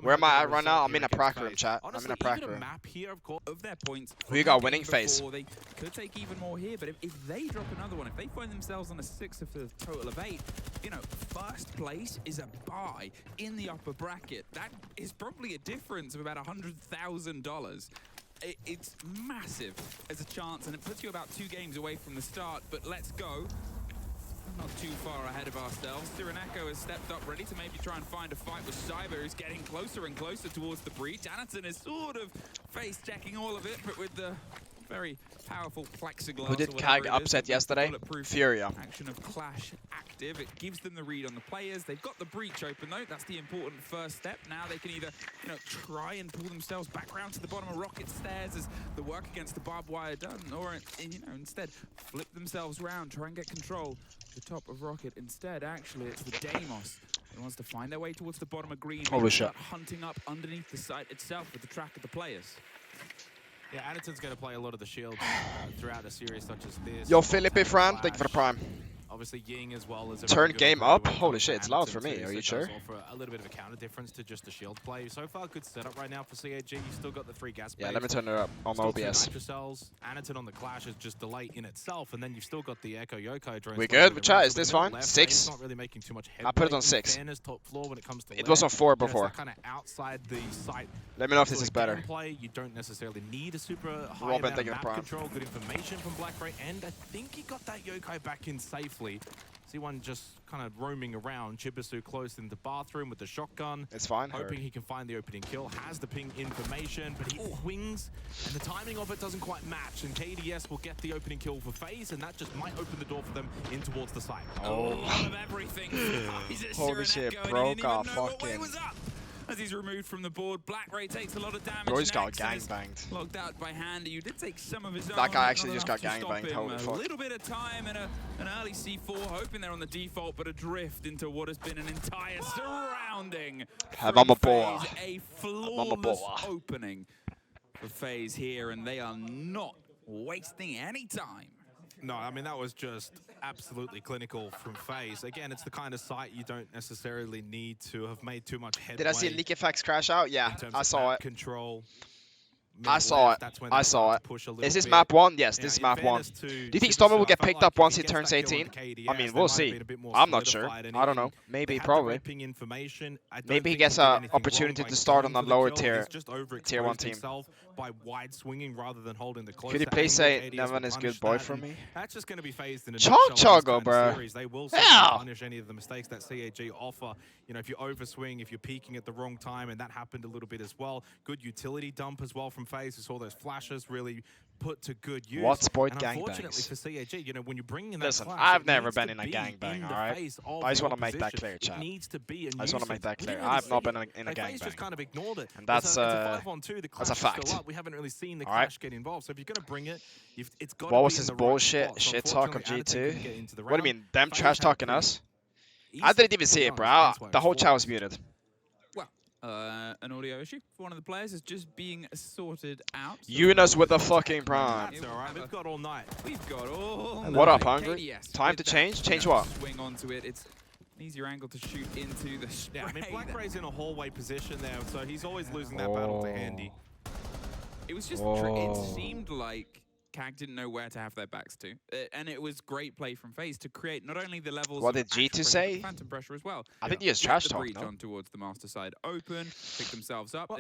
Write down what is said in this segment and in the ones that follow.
Where am I at right now? I'm in a prac room, chat. I'm in a prac room. Map here of their points. Who you got winning? Faze. They could take even more here, but if they drop another one, if they find themselves on a 6 of the total of 8, you know, first place is a bye in the upper bracket. That is probably a difference of about $100,000. It's massive as a chance, and it puts you about 2 games away from the start, but let's go. Not too far ahead of ourselves. Cyrenaica has stepped up, ready to maybe try and find a fight with Cyber, who's getting closer and closer towards the breach. ARTISAN is sort of face-checking all of it, but with the very powerful plexiglass. Who did CAG upset yesterday? Furia. Action of Clash active. It gives them the read on the players. They've got the breach open though. That's the important first step. Now they can either, you know, try and pull themselves back round to the bottom of Rocket stairs as the work against the barbed wire done, or you know, instead flip themselves round, try and get control of the top of Rocket. Instead, actually, it's the Deimos who wants to find their way towards the bottom of green. Holy shit. Hunting up underneath the site itself with the track of the players. Yeah, ARTISAN's going to play a lot of the shields throughout a series such as this. Yo, Philippe Fran, thank you for the prime. Obviously, Ying as well as turn game up. Holy shit, it's loud for me. Are you sure? Offer a little bit of a counter difference to just the shield play. So far, good setup right now for CAG. You still got the 3 gas. Yeah, let me turn it up on my OBS. ARTISAN on the Clash is just delay in itself, and then you've still got the Echo Yoko drones. We good with chat? Is this fine? 6. Not really making too much I put it on 6. Top floor when it comes to it was on 4 before. Kind of outside the site. Let me know if this is better. Play, you don't necessarily need a super high Robin, amount of map control. Good information from BlackRay, and I think he got that Yokai back in safely. See one just kind of roaming around. Chibisu close in the bathroom with the shotgun. It's fine. Hoping he can find the opening kill. Has the ping information, but he swings, and the timing of it doesn't quite match. And KDS will get the opening kill for Faze, and that just might open the door for them in towards the site. A lot of everything. Holy shit, broke off fucking. As he's removed from the board, BlackRay takes a lot of damage. Bro, he's got gangbanged. Locked out by Handy. You did take some of his own. That guy actually just got gangbanged. Holy fuck. A little bit of time and an early C4, hoping they're on the default, but adrift into what has been an entire surrounding. A flawless opening for Faze here, and they are not wasting any time. No, I mean, that was just absolutely clinical from Faze. Again, it's the kind of site you don't necessarily need to have made too much headway. Did I see Leak Effects crash out? Yeah, I saw it. Control. I saw it. I saw it. Is this map 1? Yes, this is map 1. Do you think Stormer will get picked up once he turns 18? I mean, we'll see. I'm not sure. I don't know. Maybe, probably. Maybe he gets an opportunity to start on a lower tier 1 team. By wide swinging rather than holding the close. Could you please say Nevan is good boy for me? That's just going to be phased in a Chogo, bro. They will punish any of the mistakes that CAG offer. You know, if you overswing, if you're peaking at the wrong time, and that happened a little bit as well. Good utility dump as well from Faze. We saw those flashes really put to good use. What Spoit gangbangs? Unfortunately for CAG, you know, when you bring in that listen, clash, I've never been in a gangbang, alright? I just want to make that clear, chat. I just want to make that clear. I've not been in a gangbang. Just kind of ignored it. And that's a fact. We haven't really seen the clash get involved. So if you're going to bring it, it's got to be what was his bullshit shit talk of G2? What do you mean? Them trash talking us? I didn't even see it, bro. The whole chat was muted. An audio issue for one of the players is just being sorted out. Eunice with the fucking prime. That's alright, we've got all night. We've got all night. What up, Hungry? Time to change? Change what? Swing onto it. It's an easier angle to shoot into the spray. Yeah, I mean, BlackRay's in a hallway position there, so he's always losing that battle to Handy. It was just, it seemed like CAG didn't know where to have their backs to, and it was great play from Faze to create not only the levels. What did G2 say? Phantom pressure as well. I think he has trash talk. Breach on towards the master side, open, pick themselves up. Well,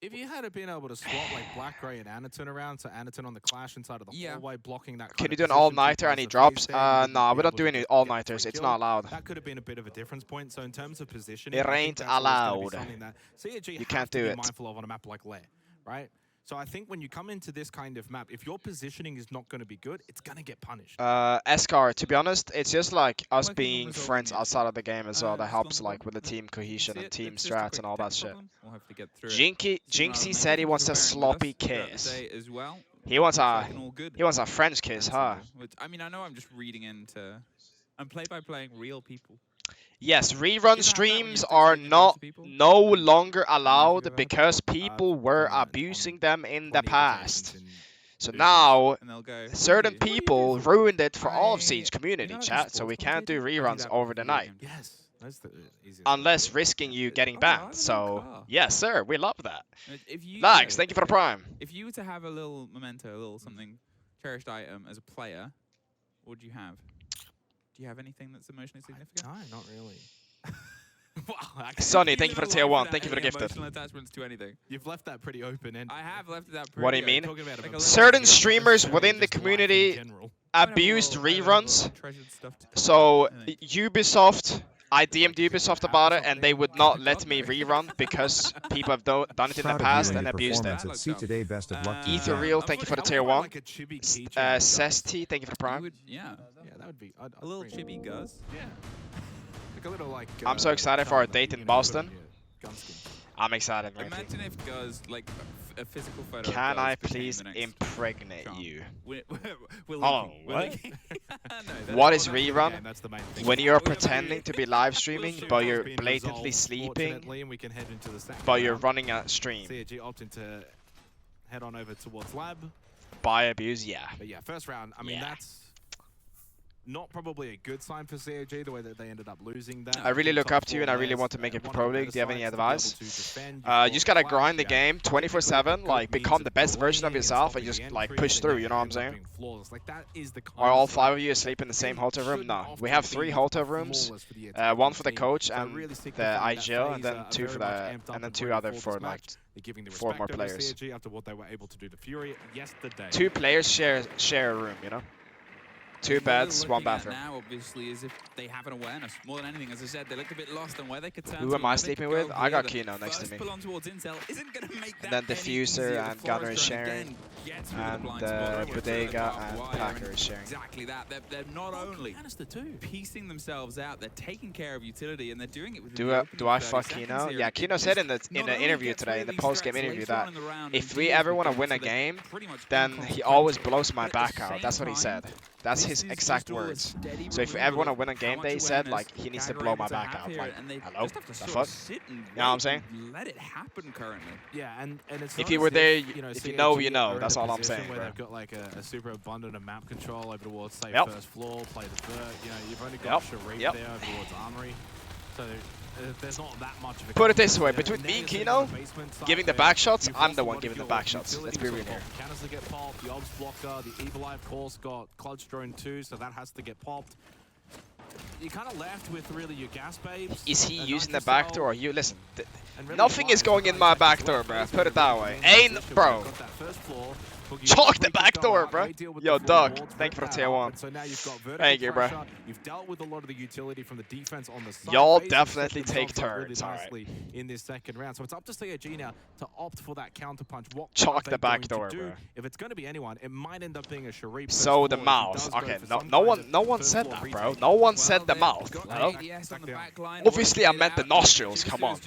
if you had been able to swap like BlackRay and ARTISAN around, so ARTISAN on the Clash inside of the hallway, blocking that. Can you do an all-nighter and he drops? No, we don't do any all-nighters. It's not allowed. That could have been a bit of a difference point. So in terms of positioning, it ain't allowed. You can't do it. Mindful of on a map like Lair, right? So I think when you come into this kind of map, if your positioning is not going to be good, it's going to get punished. Escar, to be honest, it's just like us being friends outside of the game as well. That helps like with the team cohesion and team strats and all that shit. Jinxie said he wants a sloppy kiss. He wants a French kiss, huh? I mean, I know I'm just reading into... I'm play-by-playing real people. Yes, rerun streams are no longer allowed because people were abusing them in the past. So now, certain people ruined it for all of Siege community, chat, so we can't do reruns over the night. Yes. unless risking you getting banned. So, yes, sir, we love that. If you, Lags, thank you for the prime. If you were to have a little memento, a little something cherished item as a player, what would you have? Do you have anything that's emotionally significant? No, not really. Sonny, thank you for the tier 1. Thank you for the gifted. Emotional attachments to anything. You've left that pretty open. And I have left that pretty what do you mean? like certain streamers within the community abused reruns. So Ubisoft, I DM'd Ubisoft about it, and they would not let me rerun because people have done it in the past and abused it. Ethereal, thank you for the tier 1. Sesti, thank you for the prime. Yeah, that would be a little chibi Guz. Yeah. Like a little, like, I'm so excited for our date in Boston. I'm excited, man. Imagine if Guz, like a physical photo. Can I please impregnate you? Oh, what? What is rerun? When you're pretending to be live streaming, but you're blatantly sleeping, but you're running a stream. CAG opting to head on over towards lab. By abuse, yeah. But yeah, first round, I mean, that's not probably a good sign for CAG, the way that they ended up losing that. I really look up to you and I really want to make it pro league. Do you have any advice? You just gotta grind the game 24/7, like become the best version of yourself and just like push through, you know what I'm saying? Are all 5 of you asleep in the same hotel room? No. We have 3 hotel rooms. 1 for the coach and the IGL, and then 2 for the and 2 other for like 4 more players. 2 players share a room, you know? 2 beds, 1 bathroom. Now, obviously, is if they have an awareness more than anything. As I said, they looked a bit lost on where they could turn. Who am I sleeping with? I got Kino next to me. And then Diffuser and Gunner is sharing, and Bodega and Packer is sharing. Exactly that. They're not only piecing themselves out, they're taking care of utility, and they're doing it with. Do I fuck Kino? Yeah, Kino said in the interview today, in the post-game interview, that if we ever want to win a game, then he always blows my back out. That's what he said. That's his exact words. So if we ever want to win a game day, he said, like, he needs to blow my back out. Like, hello? The fuck? You know what I'm saying? Let it happen currently. Yeah, and it's if you were there, if you know, you know. That's all I'm saying, where bro. They've got like a super abundant of map control over towards, say, first floor, play the vert. You know, you've only got Sharif there over towards Armory. So there's not that much of a... Put it this way, between me and Kino, giving the back shots, I'm the one giving the back shots. Let's be real here. Cannons to get popped, the Obs blocker, the Evil Eye, of course, got Clutch Drone too, so that has to get popped. You're kind of left with really your gas babes. Is he using the back door? You listen. Nothing is going in my back door, bro. Put it that way. Ain't, bro. Chalk the back door, bro. Yo, Doug, thank you for the tier 1. Thank you, bro. You've dealt with a lot of the utility from the defense on the side. Y'all definitely take turns, alright. In this second round, so it's up to CAG now to opt for that counter punch. What chalk the back door, bro. If it's going to be anyone, it might end up being a Sharif. So the mouse. Okay, no one said that, bro. No one said the mouth. Hello? Obviously, I meant the nostrils. Come on.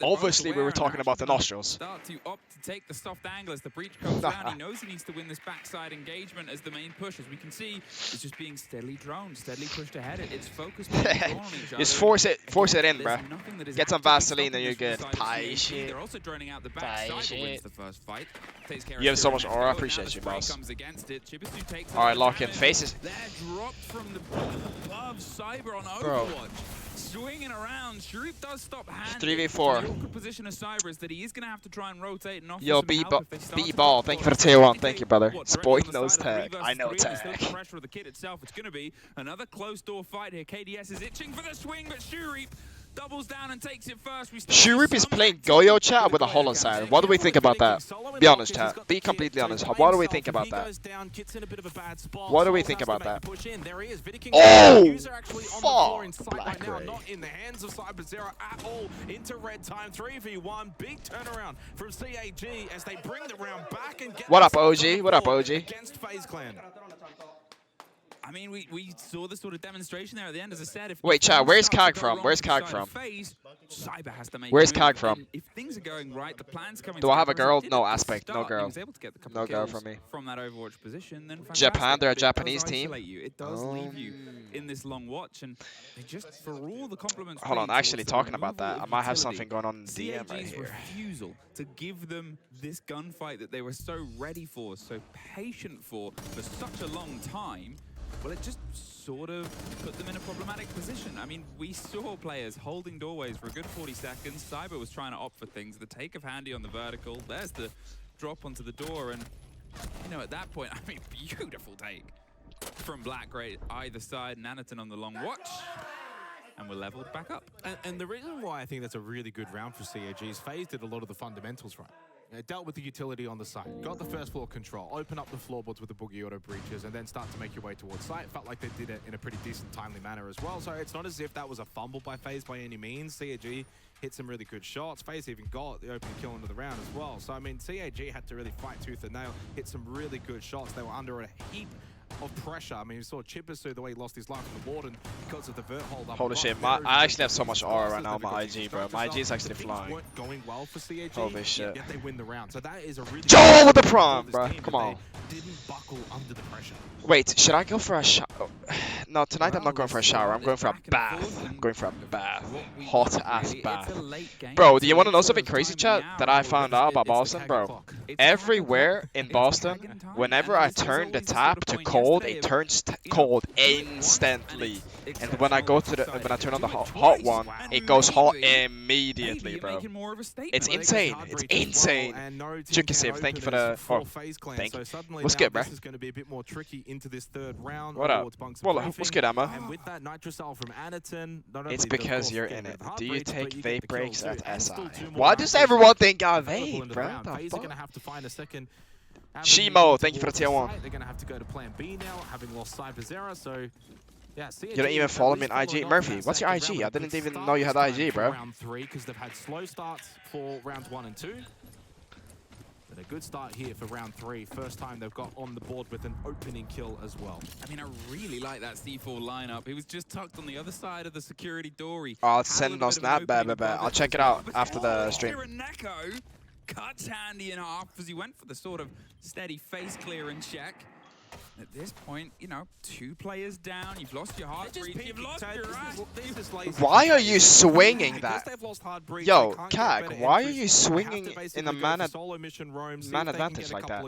Obviously, we were talking about the nostrils. Start to opt to take the soft angle as the breach comes down. He knows he needs to win this backside engagement as the main push. As we can see, it's just being steadily droned, steadily pushed ahead. It's focused on each other. Just force it in, bro. Get some Vaseline and you're good. Pie shit. They're also droning out the backside, wins the first fight. You have so much aura. I appreciate you, boss. Alright, lock in. Faces. They're dropped from the above Cyber on Overwatch. Swinging around, Sharif does stop hand. 3v4. The awkward position of Cyber is that he is going to have to try and rotate and offer Yo, B-ball. Thank you for the tier 1. Thank you, brother. Spoit knows tag. I know tag. Pressure of the kit itself. It's going to be another closed door fight here. KDS is itching for the swing, but Sharif doubles down and takes it first. Sharif is playing Goyo chat with a hollow side. What do we think about that? Be honest, chat. Be completely honest. What do we think about that? What do we think about that? Oh! Fuck! Blackberry. Not in the hands of Cyber0 at all. Into red time. 3v1. Big turnaround from CAG as they bring the round back and get... What up, OG? What up, OG? Against Faze Clan. I mean, we saw the sort of demonstration there at the end, as I said. If wait, chat, where's CAG from? Where's CAG from? Cyber has to make where's CAG from? If things are going right, the plan's coming. Do I have a girl? No, Aspect. No girl. No girl from me. From that Overwatch position, then Japan, they're a Japanese team. It does leave you in this long watch, and they just, for all the compliments. Hold on, actually talking about that, I might have something going on in DM right here. Refusal to give them this gunfight that they were so ready for, so patient for such a long time. Well, it just sort of put them in a problematic position. I mean, we saw players holding doorways for a good 40 seconds. Cyber was trying to opt for things. The take of Handy on the vertical. There's the drop onto the door. And, you know, at that point, I mean, beautiful take from Blackgray either side. Nanaton on the long watch. And we're leveled back up. And the reason why I think that's a really good round for CAG is Faze did a lot of the fundamentals right. It dealt with the utility on the side, got the first floor control, open up the floorboards with the boogie auto breaches, and then start to make your way towards site. Felt like they did it in a pretty decent, timely manner as well. So it's not as if that was a fumble by Faze by any means. CAG hit some really good shots. Faze even got the opening kill into the round as well. So, I mean, CAG had to really fight tooth and nail, hit some really good shots. They were under a heap of pressure. I mean, you saw Chippersu the way he lost his life in the Warden because of the vert hold up. Holy shit, I actually have so much aura right now on my IG, bro. My IG is actually flying. Going well for CAG, holy shit. Yet they win the round. So that is a really Joel with the prime, bro. Come on. Didn't buckle under the pressure. Wait, should I go for a shower? No, tonight I'm not going for a shower. I'm going for a bath. I'm going for a bath. Hot ass bath. Bro, do you want to know something crazy, chat? That I found out about Boston, bro. Everywhere in Boston, whenever I turn the tap to cold, it turns cold instantly. And when I go to when I turn on the hot one, it goes hot immediately, bro. It's insane. It's insane. Decisive, thank you for the. Oh, thank you. What's good, bro? This is going to be a bit more tricky into this third round. What up? Well, what's good, Emma? And with that nitrocell from Anaton, it's because you're in it. Do you take vape breaks at SI? Why does everyone think I vape, bro? Faze are going to have to find a second. Shimo, thank you for the tier 1. They're going to have to go to plan B now, having lost Cyber Zero, so yeah, you don't even follow me on IG. Murphy, what's your IG? I didn't even know you had IG, bro. Round 3, because they've had slow starts for rounds 1 and 2. But a good start here for round 3. First time they've got on the board with an opening kill as well. I mean, I really like that C4 lineup. He was just tucked on the other side of the security dory. I'll send it on Snap, I'll check it out after the stream. Cuts Handy in half as he went for the sort of steady face clear and check. At this point, you know, 2 players down, you've lost your heartbeat, you've lost your eye. Why are you swinging that? Yo, CAG, why are you swinging in a man advantage like that?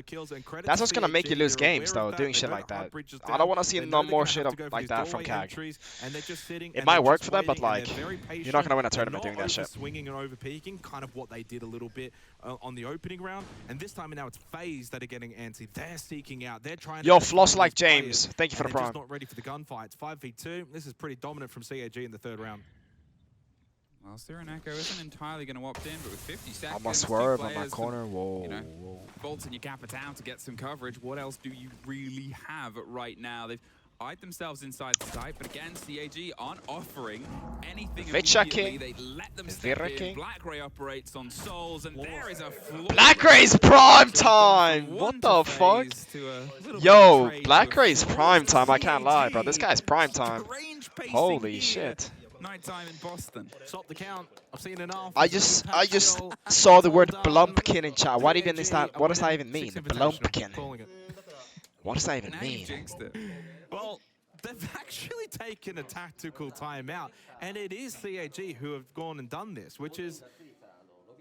That's what's gonna make you lose games, though, doing shit like that. I don't want to see no more shit like that from CAG. It might work for them, but like, you're not gonna win a tournament doing that shit. Swinging and overpeaking, kind of what they did a little bit on the opening round, and this time now it's Faze that are getting antsy. They're seeking out, they're trying to... Yo, floss like James. Thank you for the prime. Just not ready for the gunfights. 5v2. This is pretty dominant from CAG in the third round. Well, Siren Echo isn't entirely going to opt in, but with 50 seconds, I must swerve on my corner. Whoa. You know, bolts in your Capital to get some coverage. What else do you really have right now? They've eyed themselves inside the site, but again, CAG aren't offering anything immediately. They let them step in. Blackgray operates on souls, and there is a Blackgray's prime time! What the fuck? Yo, Blackgray's prime time, I can't lie, bro. This guy's prime time. Holy shit. Nighttime in Boston. Stop the count. I've seen enough. I just saw the word Blumpkin in chat. What even is that? What does that even mean? Blumpkin. What does that even mean? Well, they've actually taken a tactical timeout, and it is CAG who have gone and done this, which is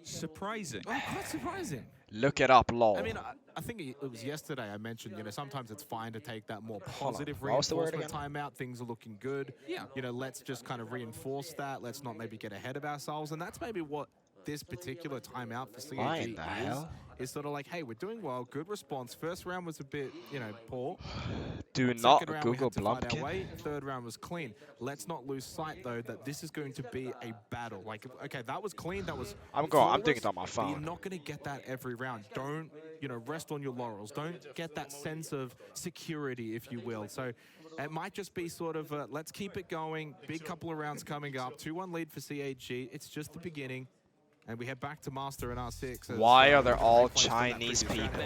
surprising. Oh, quite surprising. Look it up, lol. I mean, I think it was yesterday I mentioned, you know, sometimes it's fine to take that more positive reinforcement timeout. Things are looking good. Yeah. You know, let's just kind of reinforce that. Let's not maybe get ahead of ourselves, and that's maybe what this particular timeout for CAG is sort of like, hey, we're doing well, good response. First round was a bit, you know, poor. Do not Google Blumpkin. Third round was clean. Let's not lose sight, though, that this is going to be a battle. Like, okay, that was clean. That was I'm doing it on my phone. You're not going to get that every round. Don't, you know, rest on your laurels. Don't get that sense of security, if you will. So it might just be sort of, let's keep it going. Big couple of rounds coming up. 2-1 lead for CAG. It's just the beginning. And we head back to Master in R6. Why are there all Chinese people?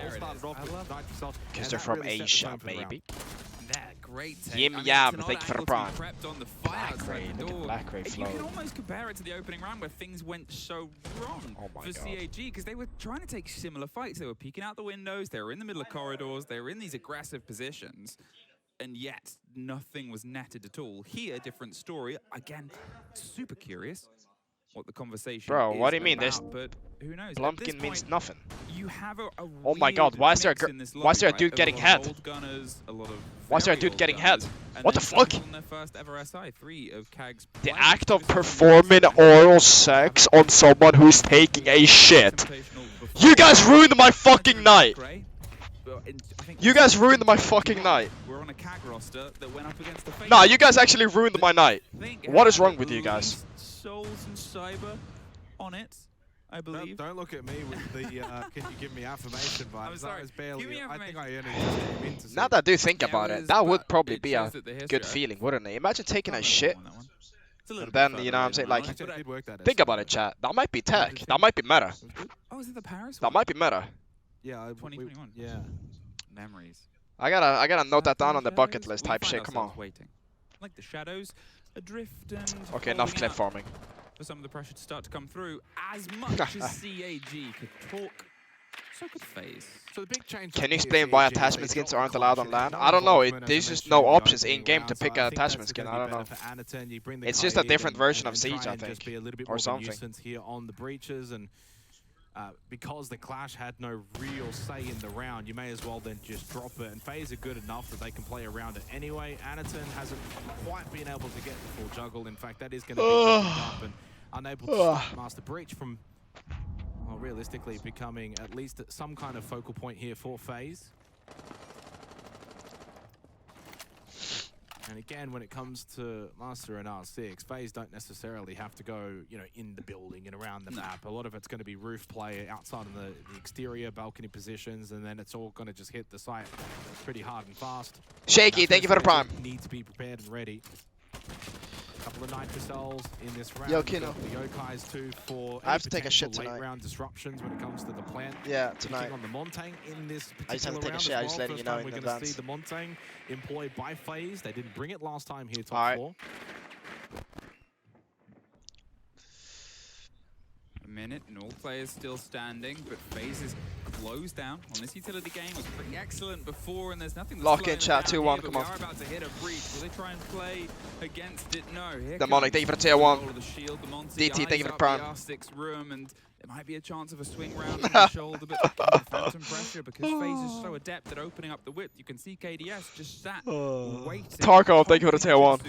Because they're from Asia, maybe. Great Yim Yam, thank you for the prime. Blackgray, look at Blackgray flow. You can almost compare it to the opening round where things went so wrong for CAG, because they were trying to take similar fights. They were peeking out the windows, they were in the middle of corridors, they were in these aggressive positions, and yet nothing was netted at all. Here, different story. Again, super curious what the conversation is. Bro, what do you mean? About, but who knows? Blumpkin means nothing. you have a Oh my god, why is there a dude getting head? Why is there a dude getting head? What the fuck? The act of performing oral sex on someone who's taking a shit. You guys ruined my fucking night! You guys ruined my fucking night. We're on a CAG roster that went up against the Nah, you guys actually ruined my night. What is wrong with you guys? Souls and Cyber on it, I believe. Don't look at me with the can you give me affirmation vibes. I'm sorry. That was barely, Give me I think affirmation. I only just came into Now that I do think Yeah, about it it, is, that would but probably it be a shows that the history- good feeling, wouldn't it? Imagine taking a shit and And then, you know what I'm saying, like, did work that think about it, chat. That might be tech. That might be meta. Oh, is it the Paris That one? might be meta. Yeah, 2021. yeah. Memories. I gotta note that down on the Shadows? bucket list We type find shit, come on. ourselves Waiting. Like the shadows, adrift and Okay, enough holding clip out farming. for some of the pressure to start to come through. As much as CAG could talk, so could Faze. So the big change. Can you explain why attachment skins aren't allowed on LAN? I don't know, there's just no options in-game to pick an attachment skin, I don't know. It's just a different version of Siege, I think, or something. Here on the breaches, and because the Clash had no real say in the round, you may as well then just drop it. And Faze are good enough that they can play around it anyway. ARTISAN hasn't quite been able to get the full juggle. In fact, that is going to be up and unable to stop Master Breach from, well, realistically becoming at least some kind of focal point here for Faze. And again, when it comes to Master and R6, Faze don't necessarily have to go, you know, in the building and around the map. A lot of it's going to be roof play outside of the exterior balcony positions, and then it's all going to just hit the site pretty hard and fast. Shaky, thank you for the prime. Need to be prepared and ready. Couple of Nitrocells in this round. Yo, Kino. The Yokais too for I have to take a shit late tonight. round disruptions when it comes to the plant. Yeah, tonight. On the Montang in this I just have to take a round shit, as I'm just well. letting you First know time in we're gonna advance. see the Montang employed by Faze. They didn't bring it last time here top Alright. floor. A minute and all players still standing, but Faze is closed down on this utility game. Was pretty excellent before, and there's nothing that's Lock in, slowing chat, them 2-1, down here, come but on. We are about to hit a breach. Will they try and play against it? No. Here Demonic, comes thank you for the tier 1. control of the shield. The Monty DT, thank you for the eyes prime. up the R6 room, and there might be a chance of a swing round on the shoulder, but phantom pressure because Faze is so adept at opening up the width. You can see KDS just sat waiting. Tarkov, thank you for the tier 1.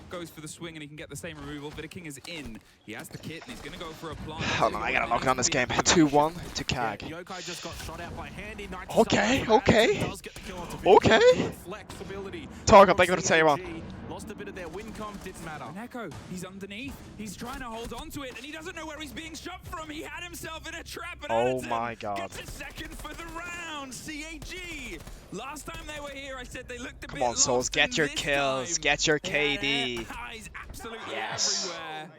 Goes for the swing and he can get the same removal. Vidaking is in. He has the kit and he's going to go for a plant. Hold on, I gotta lock down this game. 2-1 to CAG. Yokai just got shot out by Handy. Okay, okay. Does get the kill onto Okay. Good flexibility. Tarkov, thank you for the tier 1. CAG lost a bit of their win comp, didn't matter. And Echo, he's underneath. He's trying to hold on to it and he doesn't know where he's being shot from. He had himself in a trap. And Oh ARTISAN my god. gets a second for the round. CAG. Last time they were here, I said they looked a bit Come on, Souls, lost, get and your this kills, time, get your they had KD. their eyes absolutely Yes. everywhere.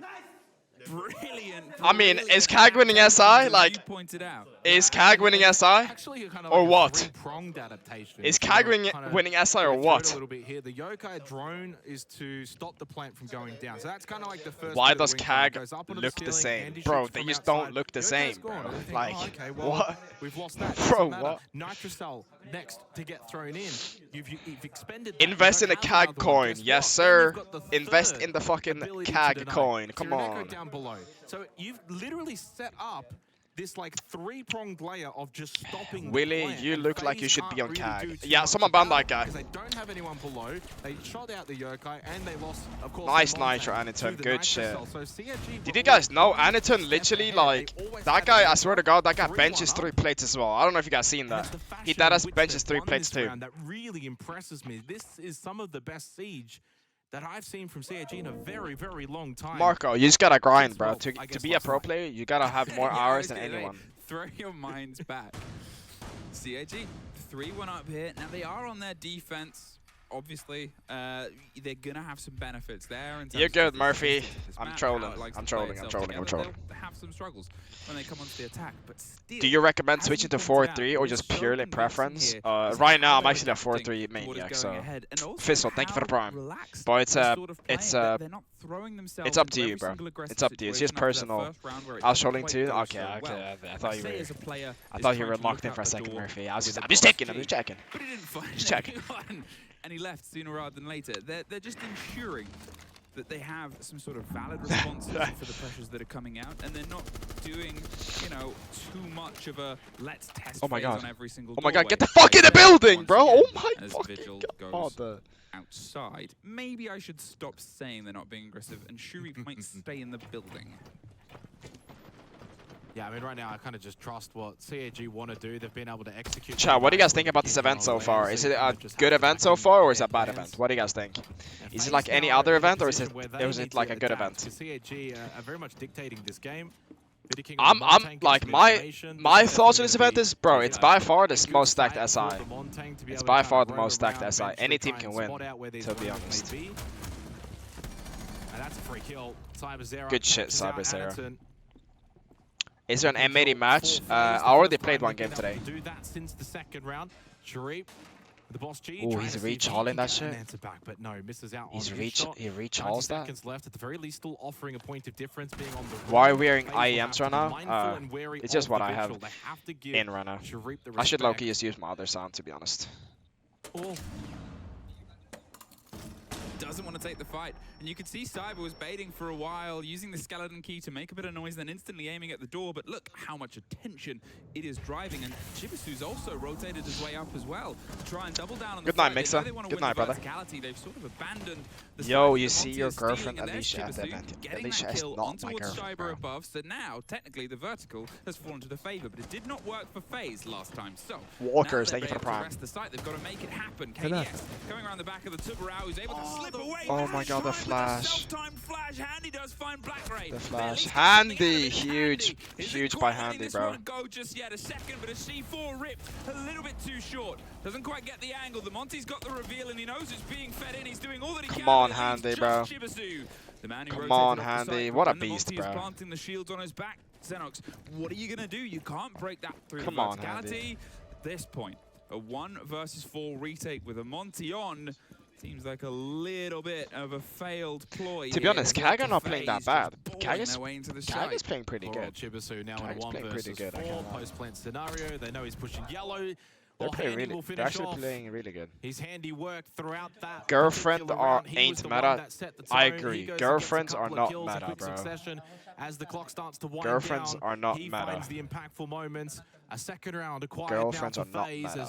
Brilliant. I mean, is CAG winning SI? Like, you pointed out. is CAG winning SI? Actually, kind of Or like what? a three-pronged adaptation. Is CAG winning SI or A what? little bit here. The Yokai drone is to stop the plant from going down. So that's kind of like the first. Why bit of does the wing CAG goes up onto look the the ceiling, same? Andy Bro, shoots they from just outside. don't look the Yokai's same, gone. bro. And you think, Like, oh, okay, well, what? We've lost that. Bro, Doesn't matter. what? Nitrocell next to get thrown in. You've expended. Invest in a CAG coin, yes sir. Invest in the fucking ability to CAG deny. coin, So come you're an Echo on. down below. So you've literally set up this like three-pronged layer of just stopping the Willie, plant, you and look like Faze you should can't be on really CAG. do too Yeah, much someone about ban that it guy. because they don't have anyone below. They shot out the Yokai and they lost, of course. Nice the Montang Nitro, to Anitone, the good Nitrocell. shit. So CAG Did you guys know Anitone step literally, ahead. like, They always that had guy, a I swear to God, that guy 3-1 benches up. 3 plates as well. I don't know if you guys seen And it's that. the fashion He dead in as which benches they've 3 won plates this too. round that really impresses me. This is some of the best Siege that I've seen from CAG in a very, very long time. Marco, you just gotta grind, bro. Well, To I guess be a last pro night. player, you gotta have more Yeah, hours than okay, wait. anyone. Throw your minds back. CAG, 3-1 up here. Now they are on their defense. Obviously, they're gonna have some benefits there. In terms You're good, of the Murphy. statistics of this I'm map, trolling. how it likes I'm to play trolling. I'm itself trolling. I'm together. trolling. They'll have some struggles when they come onto the attack, but still. Do you recommend as switching to you pointed out, 4-3 or it just is so purely convincing preference? here. Right now, I'm How actually a they're 4-3 adapting to what is maniac, going so. ahead, and also Fizzle, thank you for the how prime. relaxed But it's they're sort of it's playing, they're not throwing themselves it's up to into you, every bro. single aggressive It's up to you. It's just situation after that personal. first round where it I was doesn't trolling quite too. go Okay, so okay. well. I thought you Say were. as a player I is thought you trying were to locked look in out for a the second, door Murphy. I'm with a just checking. I'm key. just checking. But he didn't find Just checking. anyone, and he left sooner rather than later. They're just ensuring that they have some sort of valid responses for the pressures that are coming out, and they're not doing, you know, too much of a let's test Oh my phase god. on every single Oh my god, doorway. get the fuck in the building, Once bro! again, Oh my as fucking Vigil god. goes outside. Maybe I should stop saying they're not being aggressive, and Shuri might stay in the building. Yeah, I mean, right now I kind of just trust what CAG want to do. They've been able to execute. Chat, what do you guys think about this event so far? Is it a good event so far, or is it a bad event? What do you guys think? Is it like any other event, or is it like a good event? CAG are very much dictating this game. I'm like my thoughts on this event is, bro, it's by far the most stacked SI. It's by far the most stacked SI. Any team can win, to be honest. Good shit, CyberZero. Is there an M80 match? I already played one game today. Oh, he's reach hauling that shit. He reach hauls that. Why are we wearing IEMs right now? It's just what I have in right now. I should low-key just use my other sound, to be honest. Doesn't want to take the fight, and you can see Cyber was baiting for a while, using the skeleton key to make a bit of noise, then instantly aiming at the door. But look how much attention it is driving, and Chibisu's also rotated his way up as well to try and double down on the Good night, Mixer. Good night, brother. They've sort of abandoned the Yo, you see your girlfriend Alicia at the event. Alicia is not my girlfriend, bro. above, so now technically the vertical has fallen to the favor, but it did not work for Faze last time. So Walkers, thank you for the prime. the site, they've got to make it happen. KDS coming around the back of the Tubarao, who's able to slip away. Oh my god, the flash. Handy does find Black Ray. The flash. Handy, huge by Handy, bro. Go just yet a second, but a C4 ripped a little bit too short. Doesn't quite get the angle. The Monty's got the reveal, and he knows it's being fed in. He's doing all that he can. Come on, Handy, bro. Come on, Handy. What a beast, bro. Planting the shields on his back. Xenox, what are you gonna do? You can't break that through Come the on, verticality. Handy. At this point, a 1 versus 4 retake with a Monty on. Seems like a little bit of a failed ploy. To be honest, CAG are not playing that bad. CAG is playing pretty good. Chibisu now CAG is playing pretty good. Post-plant scenario. They know he's pushing yellow. They're actually playing really good. His handiwork throughout that. Girlfriend ain't meta. I agree. Girlfriends are not meta, bro. As the clock starts to wind Girlfriends down, are not he meta. finds the impactful moments. A second round acquired. Girlfriends now are not Faze meta.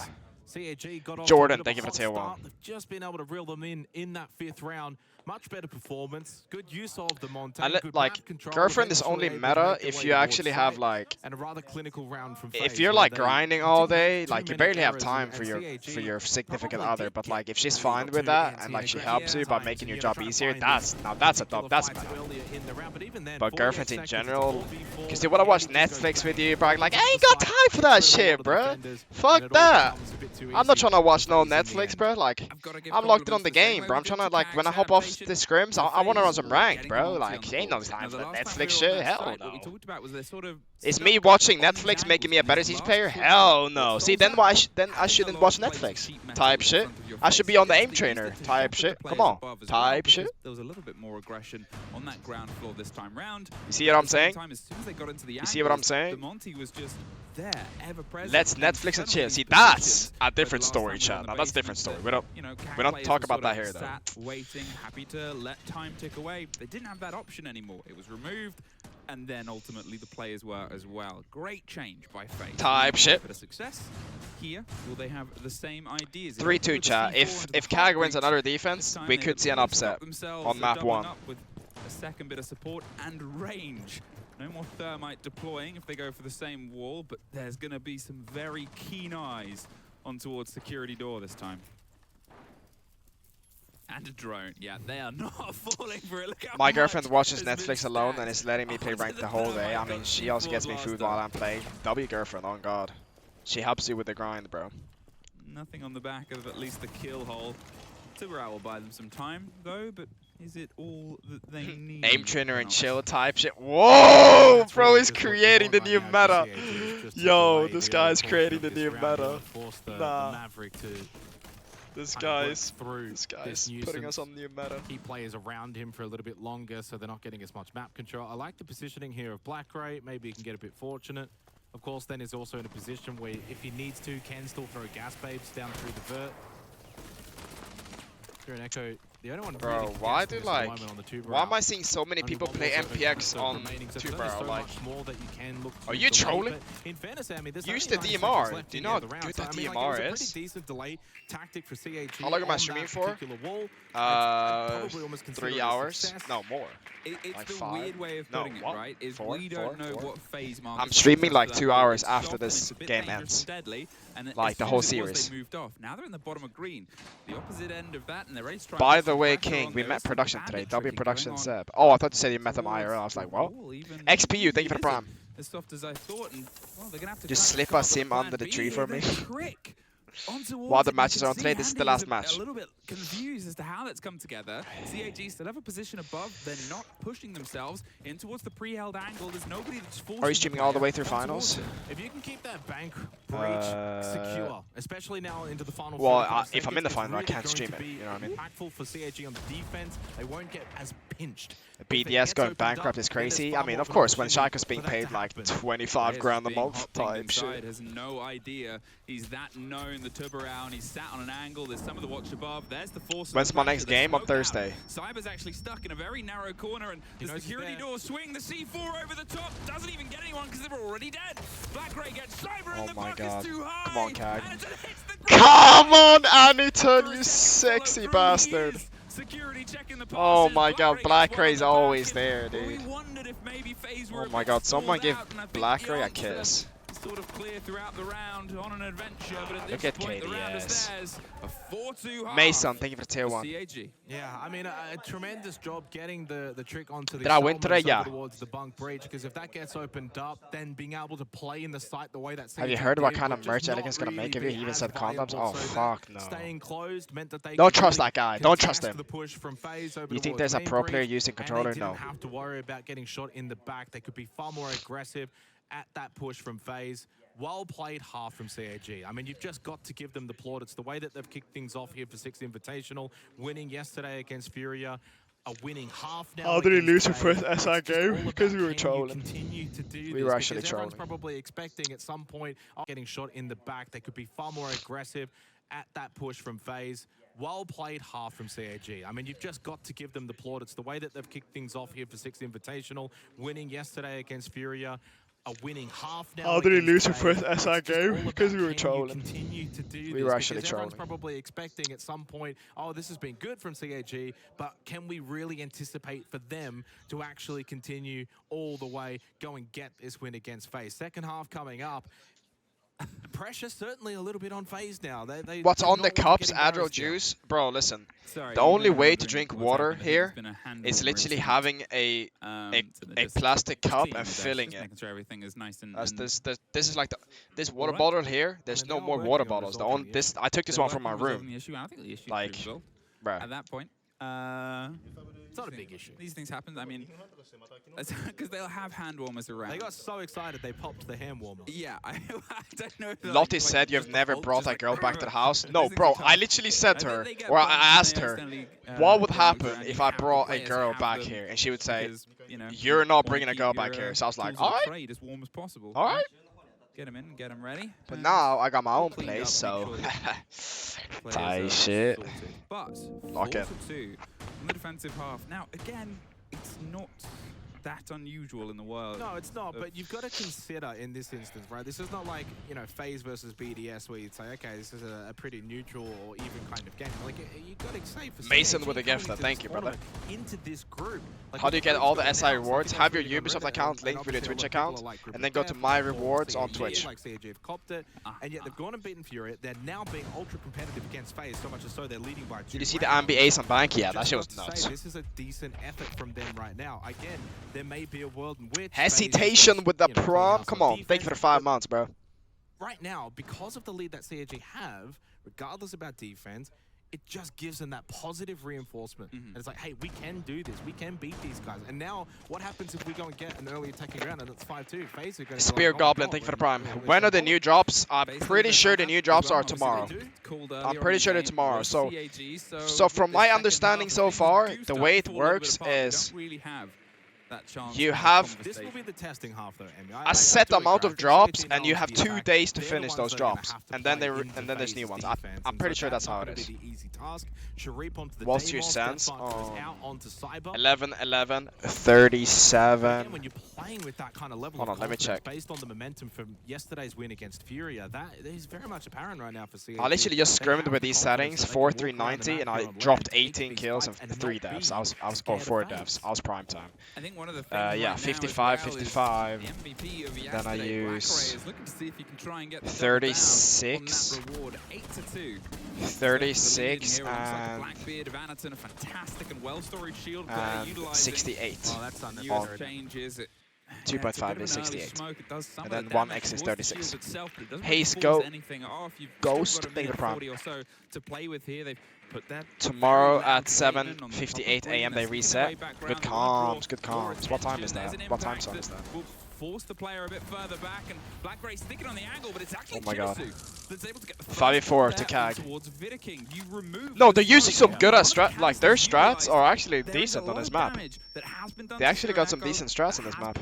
CAG got off Jordan, to a thank you for hot the tier start. 1. They've just been able to reel them in that 5th round. Much better performance, good use of the Montaigne, good like map control, girlfriend is only meta if you actually have like, and a rather clinical round from if Faze, you're where like they grinding all didn't have day, too like you many barely have errors, time and for your CAG significant probably other. did But get like if she's a fine little with too that and like she helps you by anti-Aliasing, making your and job you're easier, trying to find that's a the dub. That's fight meta. earlier in the round, but even then, But 48 girlfriends in seconds general, to 4v4, because they wanna watch KD goes Netflix down. with you, bro. Like, I ain't got time for that shit, bro. Fuck that. I'm not trying to watch no Netflix, bro. Like, I'm locked in on the game, bro. I'm trying to like when I hop off the scrims, I want to run some ranked, bro. Like, ain't no time for that Netflix shit. Hell no. Is me watching Netflix making me a better Siege player? Hell no. See, then I shouldn't watch Netflix. Type shit. I should be on the aim trainer. Type shit. Come on. Type shit. There was a little bit more aggression on that ground floor this time round. You see what I'm saying? You see what I'm saying? The Monty was just there, ever present. Let's Netflix and chill. See, that's a different story, chat. Now, that's a different story. We don't talk about that here, though. Waiting, happy to let time tick away. They didn't have that option anymore. It was removed, and then ultimately the players were as well. Great change by Faze. Type shit. For the success here, will they have the same ideas? 3-2, chat. If CAG wins another defense, we could see an upset on map 1. With a second bit of support and range. No more thermite deploying if they go for the same wall, but there's going to be some very keen eyes on towards security door this time. And a drone. Yeah, they are not falling for it. Look how My girlfriend watches has Netflix been alone stacked and is letting me play ranked the whole day. I mean, she also gets me food while I'm playing. W girlfriend, on God. She helps you with the grind, bro. Nothing on the back of at least the kill hole. Tubarao will buy them some time, though, but is it all that they need? Aim trainer and chill type shit. Whoa! Bro is creating the new meta. Yo, this guy's creating the new meta. Nah. This guy's putting us on new meta. Keep players around him for a little bit longer so they're not getting as much map control. I like the positioning here of Black Ray. Maybe he can get a bit fortunate. Of course, then he's also in a position where if he needs to, can still throw gas babes down through the vert. Here an Echo The only one Bro, really why guessing do is the like, moment on the two why am barrel. I seeing so many people Only play one more MPX so on remaining, so two there's only barrel? so Like, much more that you can look are to you delay, trolling? but in fairness, I mean, there's Use only the 9 DMR. seconds left Do you in know the how other round, good so, that I mean, like, DMR it was a is? pretty decent delay tactic for CAG. How long am I on streaming that for? particular wall. I'd probably almost consider 3 it a hours? success. No, more. It's Like the 5? weird way of No, putting it, what? right? Is 4? we don't know 4? what phase I'm markers streaming for like that 2 ball. hours It's after soft and this it's a bit game dangerous ends. and deadly, and Like as the soon whole as it was, series. they moved off. Now they're in the bottom of green. The opposite end of that, and they're ready to try By and put the some way, pressure King, on. we There met is some production bandit today. W tricking production going on Seb. Oh, I thought you said you met him towards IRL. I was like, the well, wall, even XPU, thank you for the isn't prime. as soft as I thought, and well, they're gonna have to Just try and slip come a up with a sim plan under the B tree here. for me. The trick on towards While the it, you matches can are on see today, this is the Andy last a match. little bit confused as to how that's come together. CAG still have a position above. They're not pushing themselves in towards the pre-held angle. There's nobody that's forcing Are you streaming all the way through player finals? onto it. If you can keep that bank breach secure, especially now into the final. Well, 45 if I'm in the seconds, final, I it's can't really stream going it, to be you know what I mean? Impactful for CAG on the defense. They won't get as pinched. BDS going bankrupt is crazy. I mean, of course, when Shaka's being paid like 25 grand a month type shit. Has no idea. He's that known. The tub around. He's sat on an angle. There's some of the watch above. There's the force. When's my next game? On Thursday. Cyber's actually stuck in a very narrow corner, and the security door swing. The C4 over the top doesn't even get anyone because they're already dead. Black Ray gets Cyber, and the buck is too high. Come on, CAG. And it hits the ground. Come on, Aniton, you sexy bastard. Security checking the Oh passes. my god, Black Ray's well always back. there, Well, we dude. wondered if maybe Faze were Oh a my bit god, someone stalled give out, and I think Black the Ray a answer kiss. sort of clear throughout the round on an adventure, but at Look this at point the round is KDS. theirs. A 4-2 half. Mason, thank you for tier 1. CAG. Yeah, I mean, a tremendous job getting the trick onto the Did I win today? Yeah. towards the bunk breach, because if that gets opened up, then being able to play in the site the way that Have you heard what kind of merch Elegant's gonna make of you? He even said condoms. Oh fuck no. Staying closed meant that they Don't trust that guy. Don't trust him. the push from Faze over You think towards there's a main pro player breach, using and controller? they No. didn't have to worry about getting shot in the back. They could be far more aggressive at that push from Faze. Well played half from CAG. I mean, you've just got to give them the plaudits. The way that they've kicked things off here for 6th Invitational, winning yesterday against Furia, a winning half now. How did he lose against the Faze. first SI It's just game? all Because we about were can you trolling. continue to do We this, were actually because everyone's trolling. probably expecting at some point getting shot in the back. They could be far more aggressive at that push from Faze. Well played half from CAG. I mean, you've just got to give them the plaudits. The way that they've kicked things off here for 6th Invitational, winning yesterday against Furia, a winning half now. How did he lose the Faze. first It's SI just game? all Because we about were can you trolling. continue to do We this, were actually because everyone's trolling. probably expecting at some point, oh, this has been good from CAG, but can we really anticipate for them to actually continue all the way, go and get this win against Faze? Second half coming up. Pressure certainly a little bit on Faze now. What's they're on the not cups? getting Adro embarrassed yet. juice? Bro, listen. Sorry, The you only may be way to wondering drink what's water happened. here There's been a hand is warmer literally incident. having So a they're just plastic cup cleaning and the desk, filling just it. making sure everything is nice and This is like this water Alright. bottle here. I There's mean, no they are more working water on bottles. The resolving only the this I took this they're one from my working on resolving room. the issue. I think the issue Like, is resolved bruh. at that point. It's not a big issue. These things happen. I mean, because they'll have hand warmers around. They got so excited they popped the hand warmer. Yeah, I don't know. If Lottie said you've never brought a girl back to the house. No, bro, I literally said to her, or I asked her, what would happen if I brought a girl back here? And she would say, you're not bringing a girl back here. So I was like, alright, as warm as possible. alright. Get them in, get them ready. But now I got my own Cleaned place, up, so make sure tight players are shit. sorted. But Lock it. 4-2 on the defensive half. Now, again, it's not that unusual in the world. No, it's not, but you've got to consider in this instance, right? This is not like, you know, Faze versus BDS where you'd say, okay, this is a pretty neutral or even kind of game. Like, you've got to say for Mason CAG with a gift, coming to thank this you, brother. tournament, into this group. Like, How do you get all the SI now, rewards? so Have your really Ubisoft good account and linked with your obviously a Twitch lot of account, people are like and then go to Group My F, Rewards on CAG, Twitch. Like CAG have copped it, and yet they've gone and beaten Fury. They're now being ultra competitive against Faze, so much as so they're leading by 2 Did you see the rounds. Ambient on BenQ? Yeah, that Just shit was got to say, nuts. This is a decent effort from them right now. Again, there may be a world in which Hesitation with the you know, prom? clean Come house on, on thank you for the defense, 5 but months, bro. right now, because of the lead that CAG have, regardless about defense, it just gives them that positive reinforcement. And it's like, hey, we can do this. We can beat these guys. And now, what happens if we go and get an early attacking round and it's 5-2? Faze are going to Spear Goblin, thank you for the prime. When are the new drops? I'm pretty sure the new drops are tomorrow. I'm pretty sure they're tomorrow. So from my understanding so far, the way it works is that chance. You have This will be the testing half, though, Emmy. a set amount of drops, and you have 2 days to finish those drops, and then there's new ones. I'm pretty sure that's how it is. What's your sense? 11, 11, 37. When you're playing with that kind of level Hold on, let me check. Based on the momentum from yesterday's win against Furia, that is very much apparent right now for CAG. I literally just scrimmed with these settings, 4-3-90, and I dropped 18 kills and 3 deaths. I was 4 deaths. I was prime time. I think one of the Yeah, 55, 55. Then I use 36, 36, and 68. 2.5 is 68. And then 1x is 36. Haze Ghost, thank you for prime. Tomorrow at 7:58 AM they reset. Good comms, good comms. What time is that? What time zone is that? Force the player a bit further back, and Black Grey sticking on the angle, but it's actually that's able to get the 5v4 to CAG. towards Wooting. You remove No, they're using some good strat. Like their strats are actually decent on this map. They actually got some decent strats on this map.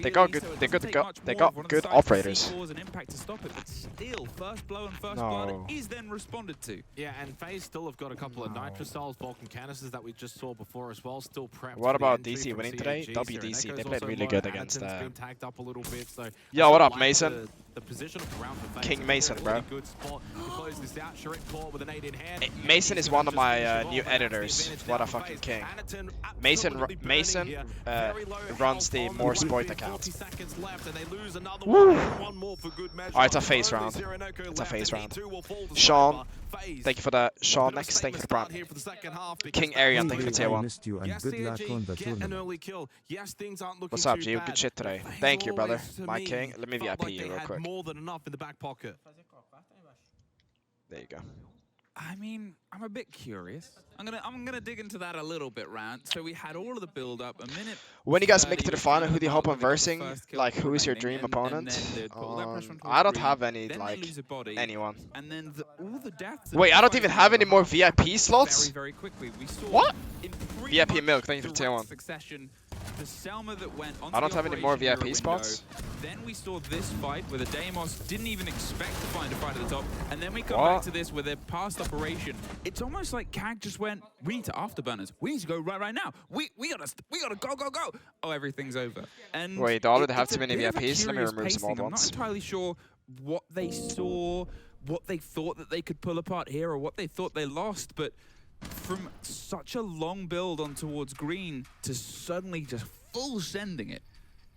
They got good. They got good operators. No. Yeah, and Faze still have got a couple of nitro cells, Vulcan canisters that we just saw before as well. Still prepped. What about DC winning today? WDC. They played really good against Yo, what up, Mason? King Mason, bro. Mason is one of my new editors. What a fucking king. Mason runs the more Spoit account. Woo! Alright, it's a Faze round. It's a Faze round. Sean, thank you for that. Sean next, thank you for the prompt. King Arian, thank you for tier 1. What's up, G? Good shit today. Thank you, brother. My king. Let me VIP you real quick. More than enough in the back pocket. There you go. I mean, I'm a bit curious. I'm gonna dig into that a little bit, Rant. So we had all of the build up, a minute. When you guys make it to the final, who do you hope on versing? Like, who is your dream opponent? I don't have any, like, anyone. And then all the deaths. Wait, I don't even have any more VIP slots? Very quickly. We saw What? VIP Milk, thank you for tier 1. The Selma that went I don't have any more VIP spots. Then we saw this fight where the Deimos didn't even expect to find a fight at the top, and then we come back to this with their past operation. It's almost like CAG just went, we need to afterburners. We need to go right now. We gotta go. Oh, everything's over. And wait, they already have too many VIPs. Let me remove some old ones. I'm not entirely sure what they saw, what they thought that they could pull apart here, or what they thought they lost, but from such a long build on towards green to suddenly just full sending it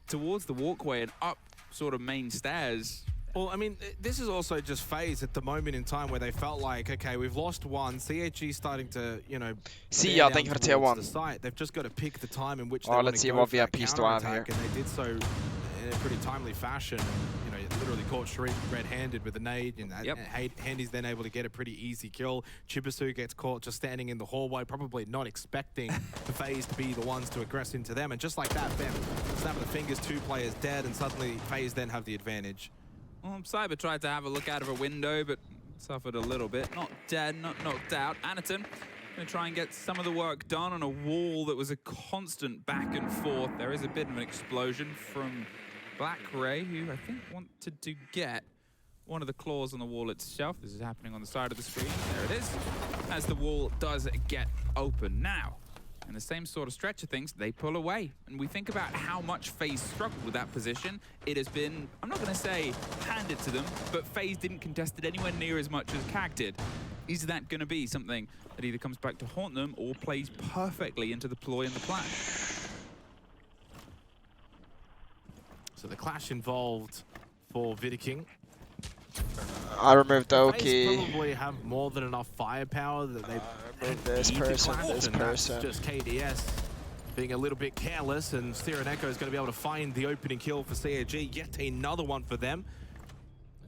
towards the walkway and up sort of main stairs. Well, I mean, this is also just Faze at the moment in time where they felt like, okay, we've lost one. CAG starting to, you know, see ya, thank you for tier 1. They've just got to pick the time in which they let's see what VIPs do I have here. And they did so in a pretty timely fashion. You know, literally caught Shreek red-handed with a nade, and Handy's then able to get a pretty easy kill. Chibisu gets caught just standing in the hallway, probably not expecting the Faze to be the ones to aggress into them, and just like that, bam, snap of the fingers, 2 players dead, and suddenly Faze then have the advantage. Well, Cyber tried to have a look out of a window, but suffered a little bit. Not dead, not knocked out. Anaton gonna try and get some of the work done on a wall that was a constant back and forth. There is a bit of an explosion from Black Ray, who I think wanted to get one of the claws on the wall itself. This is happening on the side of the screen. There it is. As the wall does get open now. In the same sort of stretch of things, they pull away. And we think about how much Faze struggled with that position. It has been, I'm not going to say handed to them, but Faze didn't contest it anywhere near as much as CAG did. Is that going to be something that either comes back to haunt them or plays perfectly into the ploy and the clash? So the clash involved for Wooting. I removed Oki. Probably have more than enough firepower that they this person. Just KDS being a little bit careless, and Steeraneko is going to be able to find the opening kill for CAG. Yet another one for them.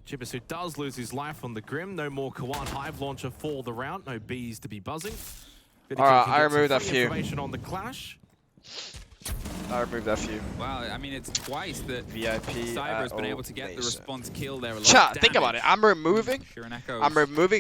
Chibisu does lose his life on the Grim. No more Kawan Hive launcher for the round. No bees to be buzzing. Alright, I removed a few. Information on the clash. I removed that few. Well, I mean, it's twice that VIP Cyber has been able to get the response kill there. Chat, think about it. I'm removing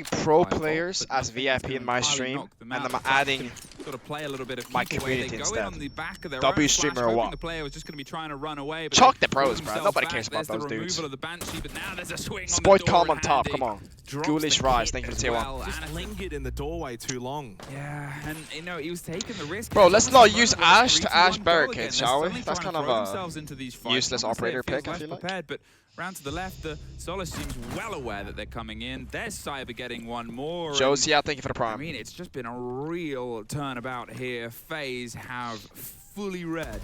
pro fireball, players but as VIP in my stream, and I'm adding sort of play a little bit of my people where community they go instead. in on the back of their W own streamer flash, or hoping what? the player was just going to be trying to run away. But Chalk they the pros, pull bro. themselves Nobody back. cares about There's those the dudes. removal of the Banshee, but now there's a swing Spoit on the calm door on top, handy. come on. Drops Ghoulish the Rise, hit thank you for as tier 1. well, Just and lingered in the doorway too long. yeah, and you know, he was taking the risk. Bro, let's not use Almost a Ash to 3-1 Ash goal barricade, again. shall we? They're That's suddenly kind of trying to throw a themselves into these fights. useless Not to say operator it feels pick, I less feel like. prepared, but round to the left, the Solace seems well aware that they're coming in. There's Cyber getting one more. Josie, thank you for the I prime. mean, it's just been a real turnabout here. Faze have fully read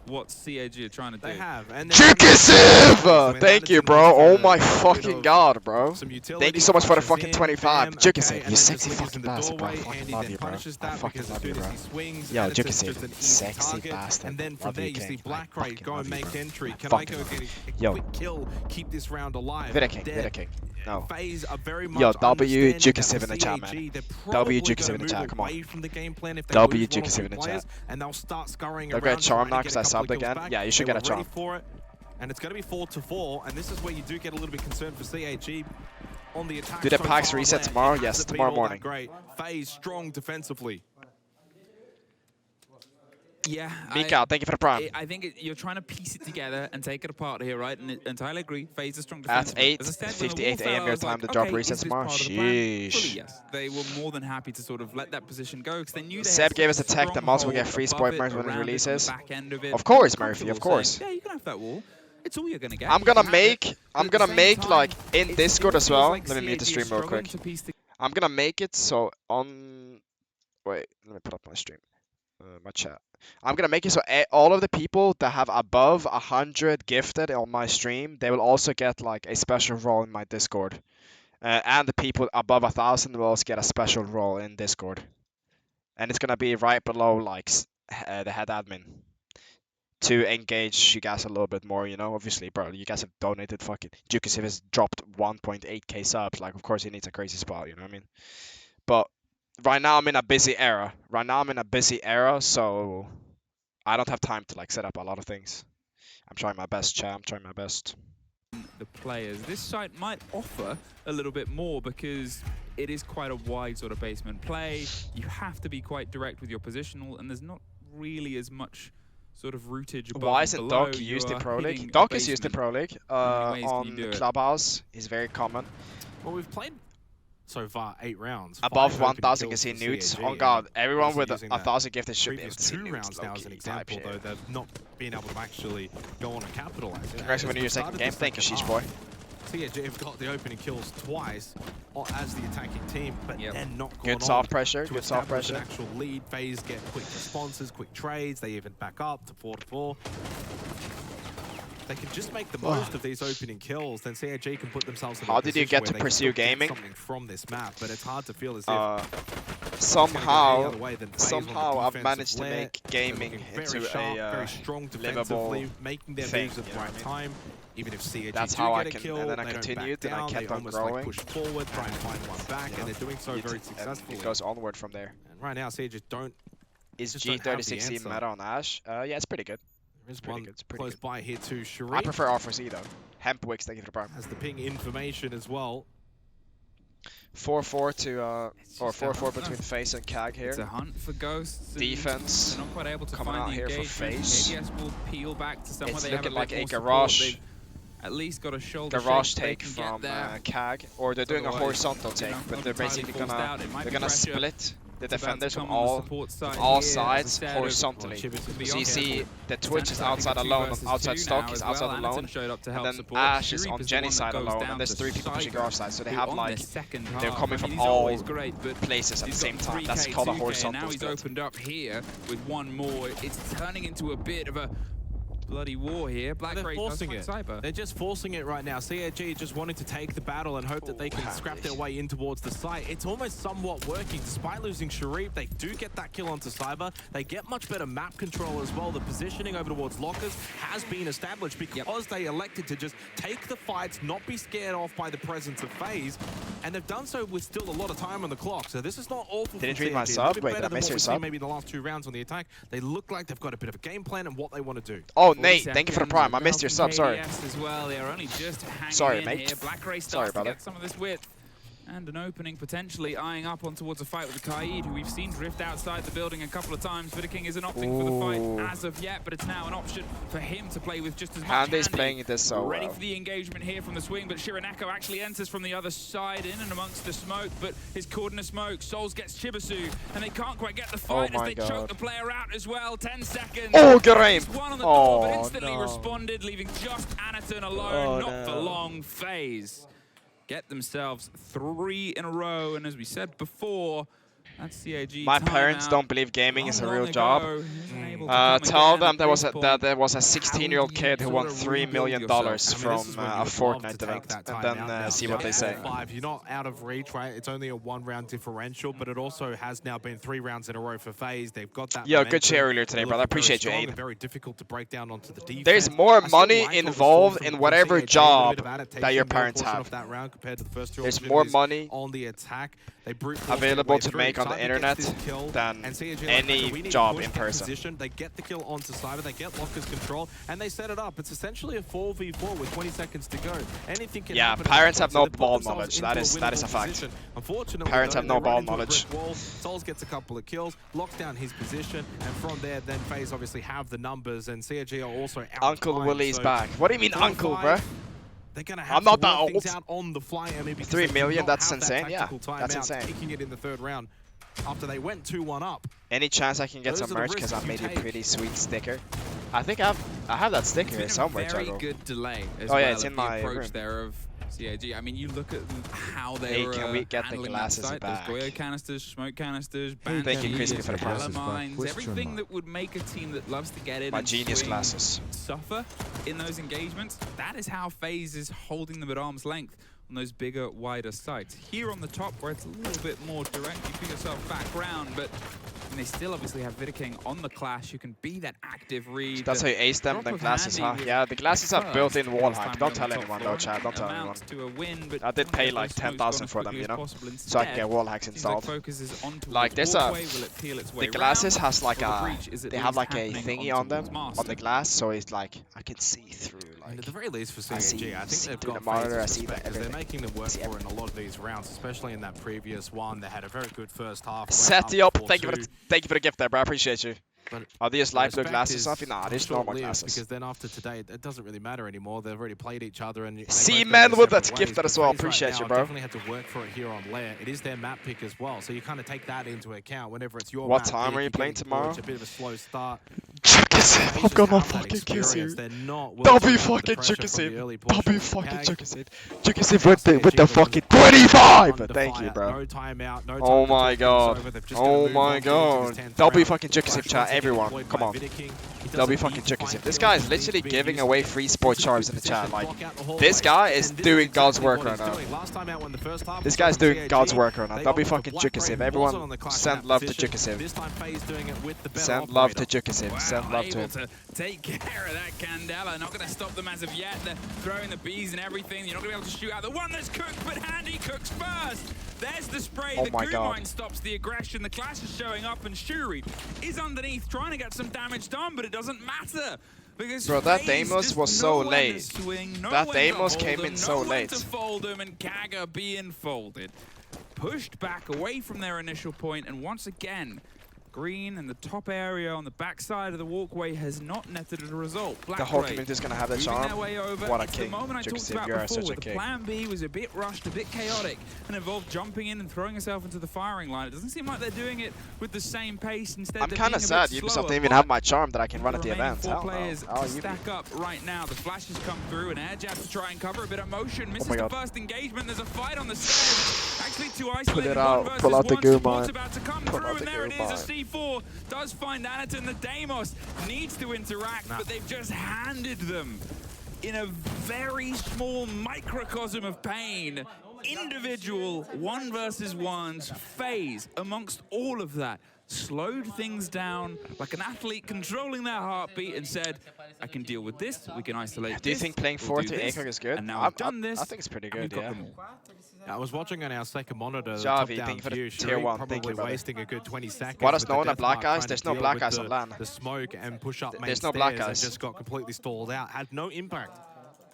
what CAG are trying to do. They have. And Decisive! Thank you, bro. Oh my fucking god, bro. Thank you so much for the fucking 25. Decisive, you sexy fucking bastard, bro. I fucking love you, bro. I fucking love you, bro. Yo, Decisive, sexy bastard. And then from there you see Black Ray go and make entry. Can I go get a quick kill, keep this round alive? Vida King. No. Faze are very much Yo, W Decisive in the chat, man. W Decisive in the chat, come on. W Decisive in the chat. And they'll start scurrying They'll around. get a charm now because I subbed again. Yeah, you should get a charm. For it. And it's going to be 4-4, and this is where you do get a little bit concerned for CAG on the attack. Do the packs reset tomorrow? Yes, tomorrow morning. Great. Faze strong defensively. Yeah, Mika, thank you for the prime. I think you're trying to piece it together and take it apart here, right? And I entirely agree. Faze is strong At defensively. 8:58 AM your time to drop resets tomorrow. Sheesh. Yes, they were more than happy to sort of let that position go because they knew they Seb had gave us a tech that Mouse will get free Spoit merge when it releases. Of course, Murphy, of course. Yeah, you can have that wall. It's all you're gonna get. I'm gonna make like in Discord as well. Let me mute the stream real quick. I'm gonna make it so on. Wait, let me put up my stream, my chat. I'm gonna make it so all of the people that have above 100 gifted on my stream, they will also get like a special role in my Discord, and the people above 1,000 will also get a special role in Discord, and it's gonna be right below like the head admin to engage you guys a little bit more. You know, obviously, bro, you guys have donated fucking. Decisive has dropped 1.8k subs. Like, of course, he needs a crazy spot. You know what I mean? But right now I'm in a busy era. So I don't have time to like set up a lot of things. I'm trying my best, chat. I'm trying my best. The players. This site might offer a little bit more because it is quite a wide sort of basement play. You have to be quite direct with your positional, and there's not really as much sort of rootage above. Why isn't below. Doc used in Pro League? Hitting Doc is used in Pro League. On do it? Clubhouse is very common. Well, we've played so far 8 rounds. Above 5 opening 1,000 can kills see for nudes. CAG, Oh god, everyone obviously with using 1,000 gifted should be able previous to see 2 nudes. rounds now as an example, though they've not been able to actually go on and capitalize. Congrats on your second game. Thank you, Sheesh Boy. CAG have got the opening kills twice as the attacking team, but then not gone Good soft pressure. to Good soft establish pressure. an actual lead. Faze get quick responses, quick trades. They even back up to 4-4. They can just make the most of these opening kills, then CAG can put themselves in a How did you position get where to they pursue can get gaming? something from this map, but it's hard to feel as if Somehow somehow I've managed to make gaming into very a strong livable defensively, making their thing, moves at you the know right what I time. Even if CAG That's do how get I a can- kill, and then I they don't continued, back and I down, kept they on almost growing. like push forward, try and find one back, and they're doing so very and successfully. it goes onward from there. And right now, CAG don't. Is just don't have the G36 answer. meta on Ash? Yeah, it's pretty good. There is pretty one good, it's pretty close good. by here to I Sharif. prefer R4C though. Hempwix, thank you for the prime. Has the ping information as well. 4-4 to or It's just a 4-4 hunt, between no. Faze and CAG It's a here. hunt for ghosts. and Defense they're not quite able to coming find out the here for engagement. Faze. KDS will peel back to somewhere It's they have looking a like bit a more support. garage They've at least got a shoulder garage shake they take can get from there. CAG, or they're doing a Otherwise, horizontal you take, know, but not they're entirely basically forced out. It might they're be gonna pressure. split the It's about to defenders come from on the all support side from all here sides instead of- horizontally. Well, So you Chibbis see the Twitch is starting outside a 2 alone, versus outside 2 stock, now he's as outside well. alone, Anderson showed up to help and then support. Ash is Sharif on the Jenny's one that side goes alone, down and there's to 3 people pushing Cyber, garage side, so they who have on like their second they're half, coming I mean, from he's all always great, but places at the he's same got time. That's 3K, called a 2K, horizontal Now he's split. opened up here with one more. It's turning into a bit of a bloody war here. Black They're Ray forcing it. Cyber. They're just forcing it right now. CAG just wanting to take the battle and hope that they can scrap their way in towards the site. It's almost somewhat working. Despite losing Sharif, they do get that kill onto Cyber. They get much better map control as well. The positioning over towards lockers has been established because they elected to just take the fights, not be scared off by the presence of Faze, and they've done so with still a lot of time on the clock. So this is not awful. Didn't read my sub. Wait, did I miss your sub? Maybe the last 2 rounds on the attack. They look like they've got a bit of a game plan and what they want to do. Oh, Nate, thank you for the prime. I missed your sub. Sorry. As well. They are only just hanging sorry, in mate. here. Black Ray starts to get some of this width. And an opening potentially eyeing up on towards a fight with the Kaid, who we've seen drift outside the building a couple of times. Wooting isn't opting for the fight as of yet, but it's now an option for him to play with just as much. Handy's playing this so well. Ready for the engagement here from the swing, but Shiraneko actually enters from the other side in and amongst the smoke, but is caught in the smoke. Souls gets Chibisu, and they can't quite get the fight as they choke the player out as well. 10 seconds. Oh, good aim. One on the door, but instantly responded, leaving just Anaton alone. Not for long. Faze get themselves 3 in a row, and as we said before, that's CAG. My parents don't believe gaming is a real job. Tell them there was a 16-year-old kid who won $3 million from a Fortnite event, and then see what they say. You're not out of reach, right? It's only a 1-round differential, but it also has now been 3 rounds in a row for Faze. They've got that. Yeah, good share earlier today, brother. I appreciate you, Abe. Very difficult to break down onto the defense. There's more money involved in whatever job that your parents have. There's more money on the attack. available to make on the internet than any job in person. They get the kill onto Cyber, they get Locker's control, and they set it up. It's essentially a 4v4 with 20 seconds to go. Anything can happen. Parents have no ball knowledge. That is a fact. Unfortunately, parents have no ball knowledge. Souls gets a couple of kills, locks down his position, and from there, then Faze obviously have the numbers, and CAG are also out. Uncle Willie's back. What do you mean, uncle, bruh? They're gonna have I'm not to that work old. things out on the fly, and maybe 3 million, that's insane. Yeah, that's insane. Taking it in the 3rd round after they went 2-1 up. Any chance I can get some merch because I made a pretty sweet sticker? I think I have that sticker somewhere. Very good delay. As oh yeah, well it's in my room. There of CAG. I mean, you look at how they were can we get the glasses back? Those Goyo canisters, smoke canisters, thank you, Christy, for the mines, everything that would make a team that loves to get in my and genius glasses suffer in those engagements. That is how Faze is holding them at arm's length on those bigger, wider sites. Here on the top, where it's a little bit more direct, you feel yourself back round, but they still obviously have Wooting on the clash, who can be that active read. That's how you ace them, the glasses, huh? Yeah, the glasses have built-in wall hack. Don't tell anyone though, Chad. Don't tell anyone. I did pay like 10,000 for them, you know, so I can get wall hacks installed. Like this, the glasses has like they have like a thingy on them, on the glass, so it's like I can see through. Like, at the very least for CAG, I think they've got the monitor. I see that they're making them work for in a lot of these rounds, especially in that previous one. They had a very good first half. Set you up. Thank you for the gift there, bro. I appreciate you. Are these light blue glasses off? Nah, these normal glasses. Because then after today, it doesn't really matter anymore. They've already played each other. And C-Man with that gift as well. Appreciate you, bro. Definitely had to work for it here on Lair. It is their map pick as well, so you kind of take that into account whenever it's your. What time are you playing tomorrow? It's a bit of a slow start. Jukasip, I'm gonna fucking kiss you. W fucking Jukasip. W fucking Jukasip. Jukasip with the fucking 25. Thank you, bro. No timeout. No time. Oh my god. Oh my god. W fucking Jukasip, chat. Everyone, come on. They'll be fucking Decisive. This guy is literally giving away free Spoit sharps in the chat. Like, this guy is doing God's work right now. This guy's doing God's work right now. They'll be fucking Decisive. Everyone, send love to Decisive. Send love to Decisive. Send love to him. Take care of that Candela. Not going to stop them as of yet. They're throwing the bees and everything. You're not going to be able to shoot out the one that's cooked, but Handy cooks first. There's the spray. The Goo Mine stops the aggression. The clash is showing up, and Shuri is underneath trying to get some damage done, but it doesn't matter. Because bro, that Deimos was so late. That Deimos came in so late. To fold him, and CAG are being folded. Pushed back away from their initial point, and once again, green and the top area on the backside of the walkway has not netted a result. Black the whole community is going to have that charm. What a king. The moment I talked about before, the plan B was a bit rushed, a bit chaotic, and involved jumping in and throwing yourself into the firing line. It doesn't seem like they're doing it with the same pace. Instead, I'm kind of sad Ubisoft didn't even have my charm that I can run at the event. Four players stack up right now. The flashes come through, and air jab to try and cover a bit of motion. Misses the first engagement. There's a fight on the stairs. Actually, two isolated. Pull it out. Pull out the Goo Mine. About to come through, and there it is. A C4 does find ARTISAN. The Deimos needs to interact, but they've just handed them in a very small microcosm of pain. Individual 1 versus 1s, Faze amongst all of that slowed things down like an athlete controlling their heartbeat and said, I can deal with this, we can isolate Do you this, think playing 4-3 ACOG is good? and now we've done this, I think it's pretty good, we've got yeah. them all. I was watching on our second monitor, the Javi, top-down thank you for the view. tier 1. Probably Thank you, brother. wasting a good 20 seconds. What is with the known at death black mark eyes? trying to There's no deal black with eyes on LAN. The smoke and push up main There's no black stairs eyes. and just got completely stalled out. Had no impact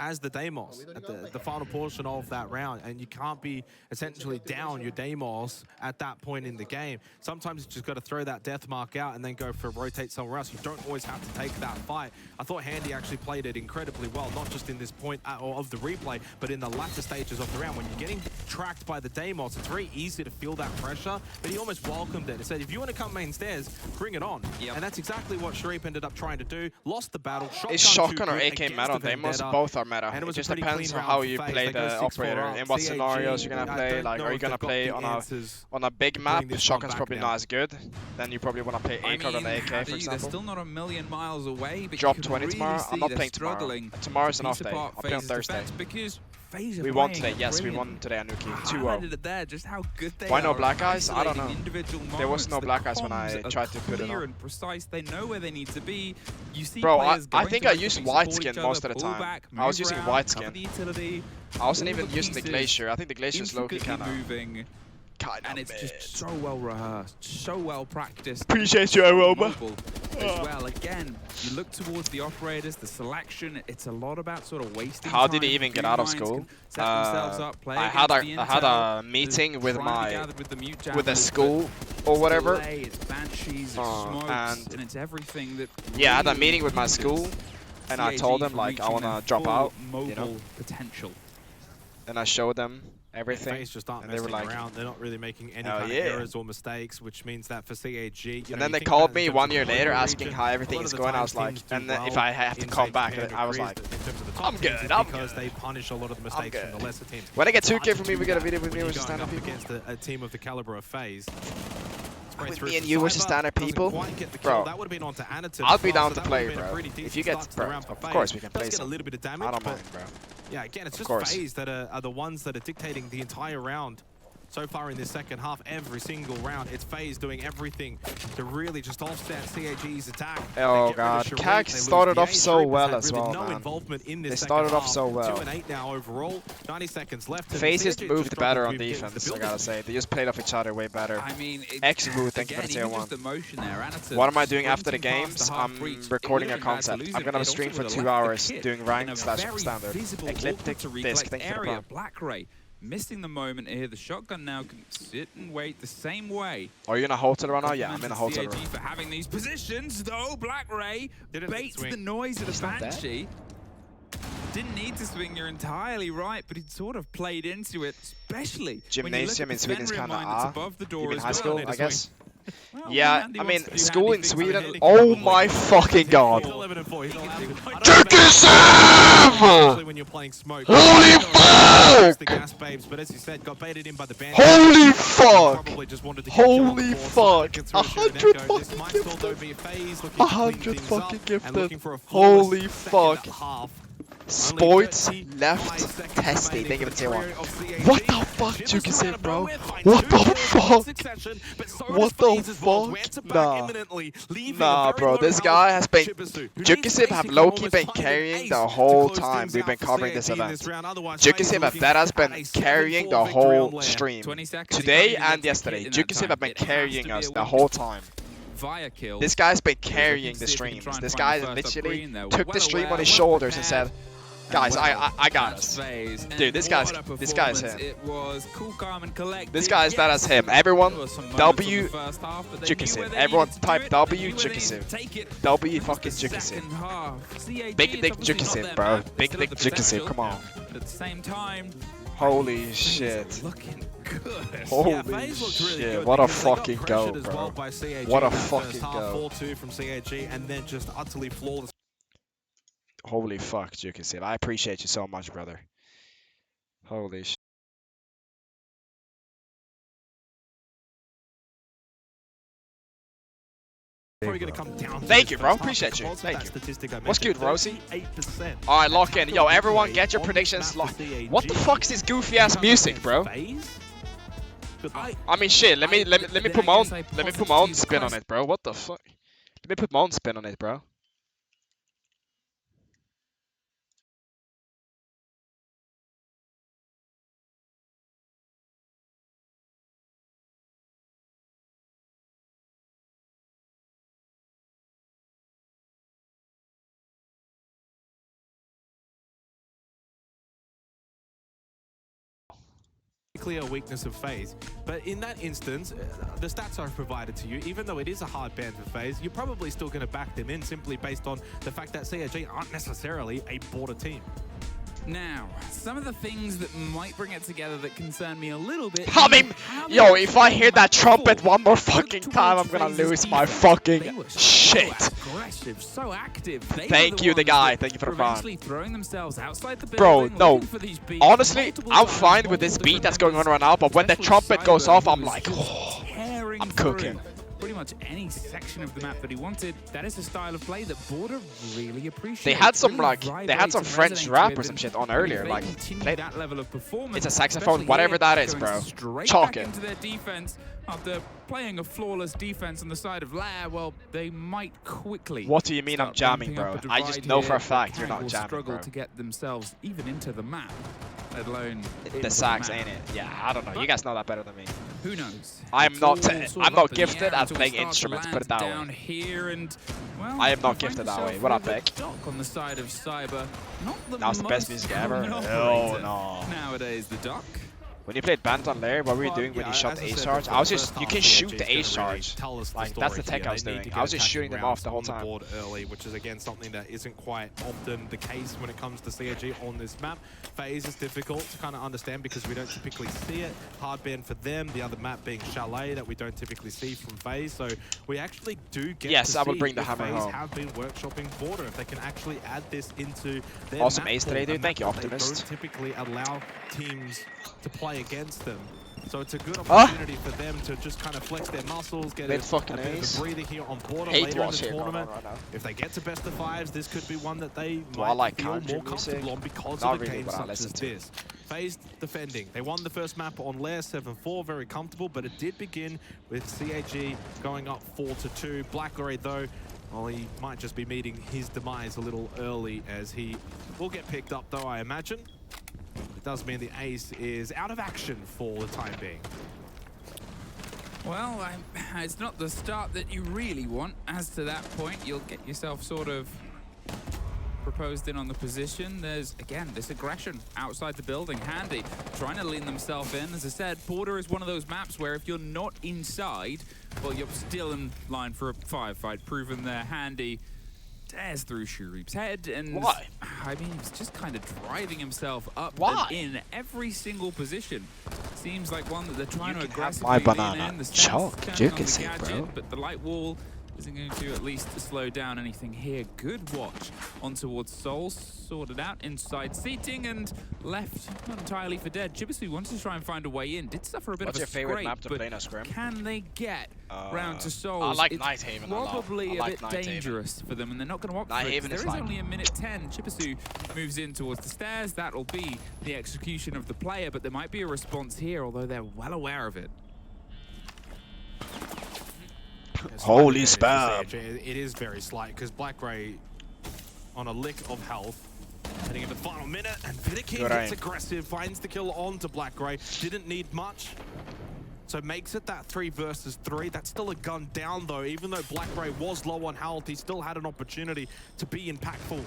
as the Deimos at the final portion of that round, and you can't be essentially down your Deimos at that point in the game. Sometimes you just got to throw that death mark out and then go for rotate somewhere else. You don't always have to take that fight. I thought Handy actually played it incredibly well, not just in this point of the replay, but in the latter stages of the round. When you're getting tracked by the Deimos, it's very easy to feel that pressure, but he almost welcomed it and said, if you want to come main stairs, bring it on. Yep. And that's exactly what Sharif ended up trying to do. Lost the battle. Is shotgun or AK meta on Deimos? Both are meta. It just depends on how you play the operator. In what scenarios you're gonna play. Like, are you gonna play on a big map? Shotgun's probably not as good. Then you probably want to play ACOG on the AK, for example. They're still not a million miles away, but Drop you 20 really tomorrow. I'm not they're playing tomorrow. struggling Tomorrow's an to off piece day. I'll apart play on Faze's Thursday. defense because Faze are We won playing today. Yes, we brilliant. won today on Nuki. Highlighted 2-0. it there, just how good they Why no are black eyes? I don't isolating know. individual There was no moments. black The eyes when I comms are tried to put it clear on. and precise. They know where they need to be. You see Bro, players I going think to I recipe used support white each skin other, most of the pull time. back, I was move using around, white cover skin. the utility, I wasn't all even the using the pieces Glacier. I think the Glacier's low-key intricately kind of moving. And it's just so well rehearsed, so well practiced. Appreciate you, Aroma. Mobile as well. Again, you look towards the operators, the selection. It's a lot about sort of wasting How time. did he even get out of school? I had a meeting with the school or whatever. It's banshees, it's smokes, and it's everything that. Yeah, I had a meeting with my school, and I told them like I wanna drop out, you know. Potential. And I showed them everything, Faze just aren't and they were messing like, around. They're not really making any hell kind yeah. of errors or mistakes, which means that for CAG, and then they called me 1 year later asking how everything is going. I was like, and then if I have to come back, I was like, I'm good, I'm good. Because they punish a lot of the mistakes from the lesser teams. When I get 2K from me, we get a video with me versus Going standard up people. against a team of the caliber of Faze. With me and you versus standard people, bro, that would have been onto ARTISAN. I'll be down to play, bro. If you get, bro, of course we can play a some. little bit of damage, I don't mind, bro. Yeah, again, it's Of just course. Faze that are the ones that are dictating the entire round. So far in this second half, every single round, it's Faze doing everything to really just offset CAG's attack. Oh god, CAG started off so well as well, man. They started off so well. 2-8 now overall, 90 seconds left. Faze just moved better on defense, I gotta say. They just played off each other way better. I mean, X-Boo, thank you for the tier 1. What What am I doing after the games? I'm recording a concept. I'm gonna stream for 2 hours doing rank / standard. Ecliptic disc, thank you for the prime. Black Ray missing the moment here. The shotgun now can sit and wait the same way. Are you in a hotel right now? Yeah, I'm in a hotel CAG room. for having these positions, though. Black Ray baits the noise of the Banshee. Didn't need to swing, you're entirely right, but he sort of played into it, especially Gymnasium in Sweden is kind of above the door even as high well. school, I guess. Well, Yeah, Andy I wants mean, to do school handy in things Sweden, like oh my fucking god. 11-4. He's allowed Decisive! when you're playing smoke. Holy fuck! The gas babes, but as you said, got baited in by the band. Holy fuck! Probably just wanted to Holy fuck! 100 fucking might gifted. still be a Phase looking to 100 clean things fucking up gifted. and looking for a flawless Holy second fuck. half. Spoit left testy, thank you for the tier 1. What the fuck, Decisive, bro? What the fuck? What the fuck? Nah, bro, this guy has been... Decisive have low-key been carrying the whole time we've been covering this event. Decisive have that has been carrying the whole stream. Today and yesterday, Decisive have been carrying us the whole time. This guy's been carrying the streams. This guy literally took the stream on his shoulders and said, guys, I got us. Dude, this guy's him. This guy's that as him. Everyone, W, Decisive. Everyone type W, Decisive. W fucking Decisive. Big dick Decisive, bro. Big dick Decisive, come on. At the same time, holy shit. looking good. Holy shit, what a fucking go, bro. What a fucking go. 4-2 from CAG and then just utterly flawless. Holy fuck, Decisive. I appreciate you so much, brother. Holy shit. Thank you, bro. Appreciate you. Thank you. What's good, Rosie? Alright, lock in. Yo, everyone, get your predictions. What the fuck is this goofy ass music, bro? I mean, shit. Let me put my own spin on it, bro. What the fuck? Let me put my own spin on it, bro. Clear weakness of Faze, but in that instance, the stats I've provided to you, even though it is a hard ban for Faze, you're probably still going to back them in simply based on the fact that CAG aren't necessarily a border team. Now, some of the things that might bring it together that concern me a little bit. I mean, yo, if I hear that trumpet one more fucking time, I'm gonna lose my fucking shit. So active. Thank you, the guy. Thank you for the prime. Throwing themselves outside the Bro, building, no. Honestly, I'm fine with this beat that's going on right now, but when the trumpet goes off, I'm like, oh, I'm cooking. Pretty much any section of the map that he wanted. That is a style of play that Border really appreciates. They had some French rap or some shit on earlier, like that level of performance. It's a saxophone, whatever that is, bro. Chalk it. Into their defense after playing a flawless defense on the side of Lair. Well, they might quickly. What do you mean I'm jamming, bro? I just know for a fact you're not jamming, struggle bro. to get themselves even into the map, let alone the sax, ain't it? Yeah, I don't know. You guys know that better than me. Who knows? I'm not gifted at playing instruments, put it that way. Here and, well, I am not gifted that way. What up, Beck? On the side of Cyber. That was the best music ever. Oh no. Nowadays, the Doc. When you played Bant on Lair, what were you doing when you shot the ace charge? I was just, you can shoot the ace charge. Like, that's the tech I was doing. I was just shooting them off the whole time. Early, which is again something that isn't quite often the case when it comes to CAG on this map. Faze is difficult to kind of understand because we don't typically see it. Hard ban for them, the other map being Chalet that we don't typically see from Faze. So we actually do get yes, to I would see bring the if hammer Faze home. have been workshopping Border, if they can actually add this into their awesome map ace today, dude. Thank you, They Optimist. don't typically allow teams to play against them. So it's a good opportunity for them to just kind of flex their muscles, get a bit of a breather here on Border later in the tournament. If they get to best of fives, this could be one that they might feel more comfortable on because of a game such as this. Faze defending. They won the first map on Lair 7-4, very comfortable, but it did begin with CAG going up 4-2. Blackberry, though, well, he might just be meeting his demise a little early as he will get picked up, though, I imagine. It does mean the ace is out of action for the time being. Well, it's not the start that you really want. As to that point, you'll get yourself sort of proposed in on the position. There's, again, this aggression outside the building. Handy trying to lean themselves in. As I said, Border is one of those maps where if you're not inside, well, you're still in line for a firefight. Proven there, Handy tears through Shurip's head, and why? I mean, he's just kind of driving himself up why? and in every single position. Seems like one that they're trying to aggressively my banana. lean in. The Choke, you can see, gadget, bro. But the light wall isn't going to at least slow down anything here. Good watch on towards Soul, sorted out inside seating and left not entirely for dead. Jibisu wanted to try and find a way in. Did suffer a bit of a scrape. What's your favorite map to play in a scrim? Can they get round to Souls? I like Nighthaven a lot. Probably a bit dangerous for them, and they're not going to opt for it. There is only a minute 10. Jibisu moves in towards the stairs. That'll be the execution of the player, but there might be a response here, although they're well aware of it. Holy spam. It is very slight because Blackray on a lick of health. Heading into the final minute, and Wooting gets aggressive, finds the kill onto Blackray. Didn't need much. So makes it that 3 versus 3. That's still a gun down though. Even though Blackray was low on health, he still had an opportunity to be impactful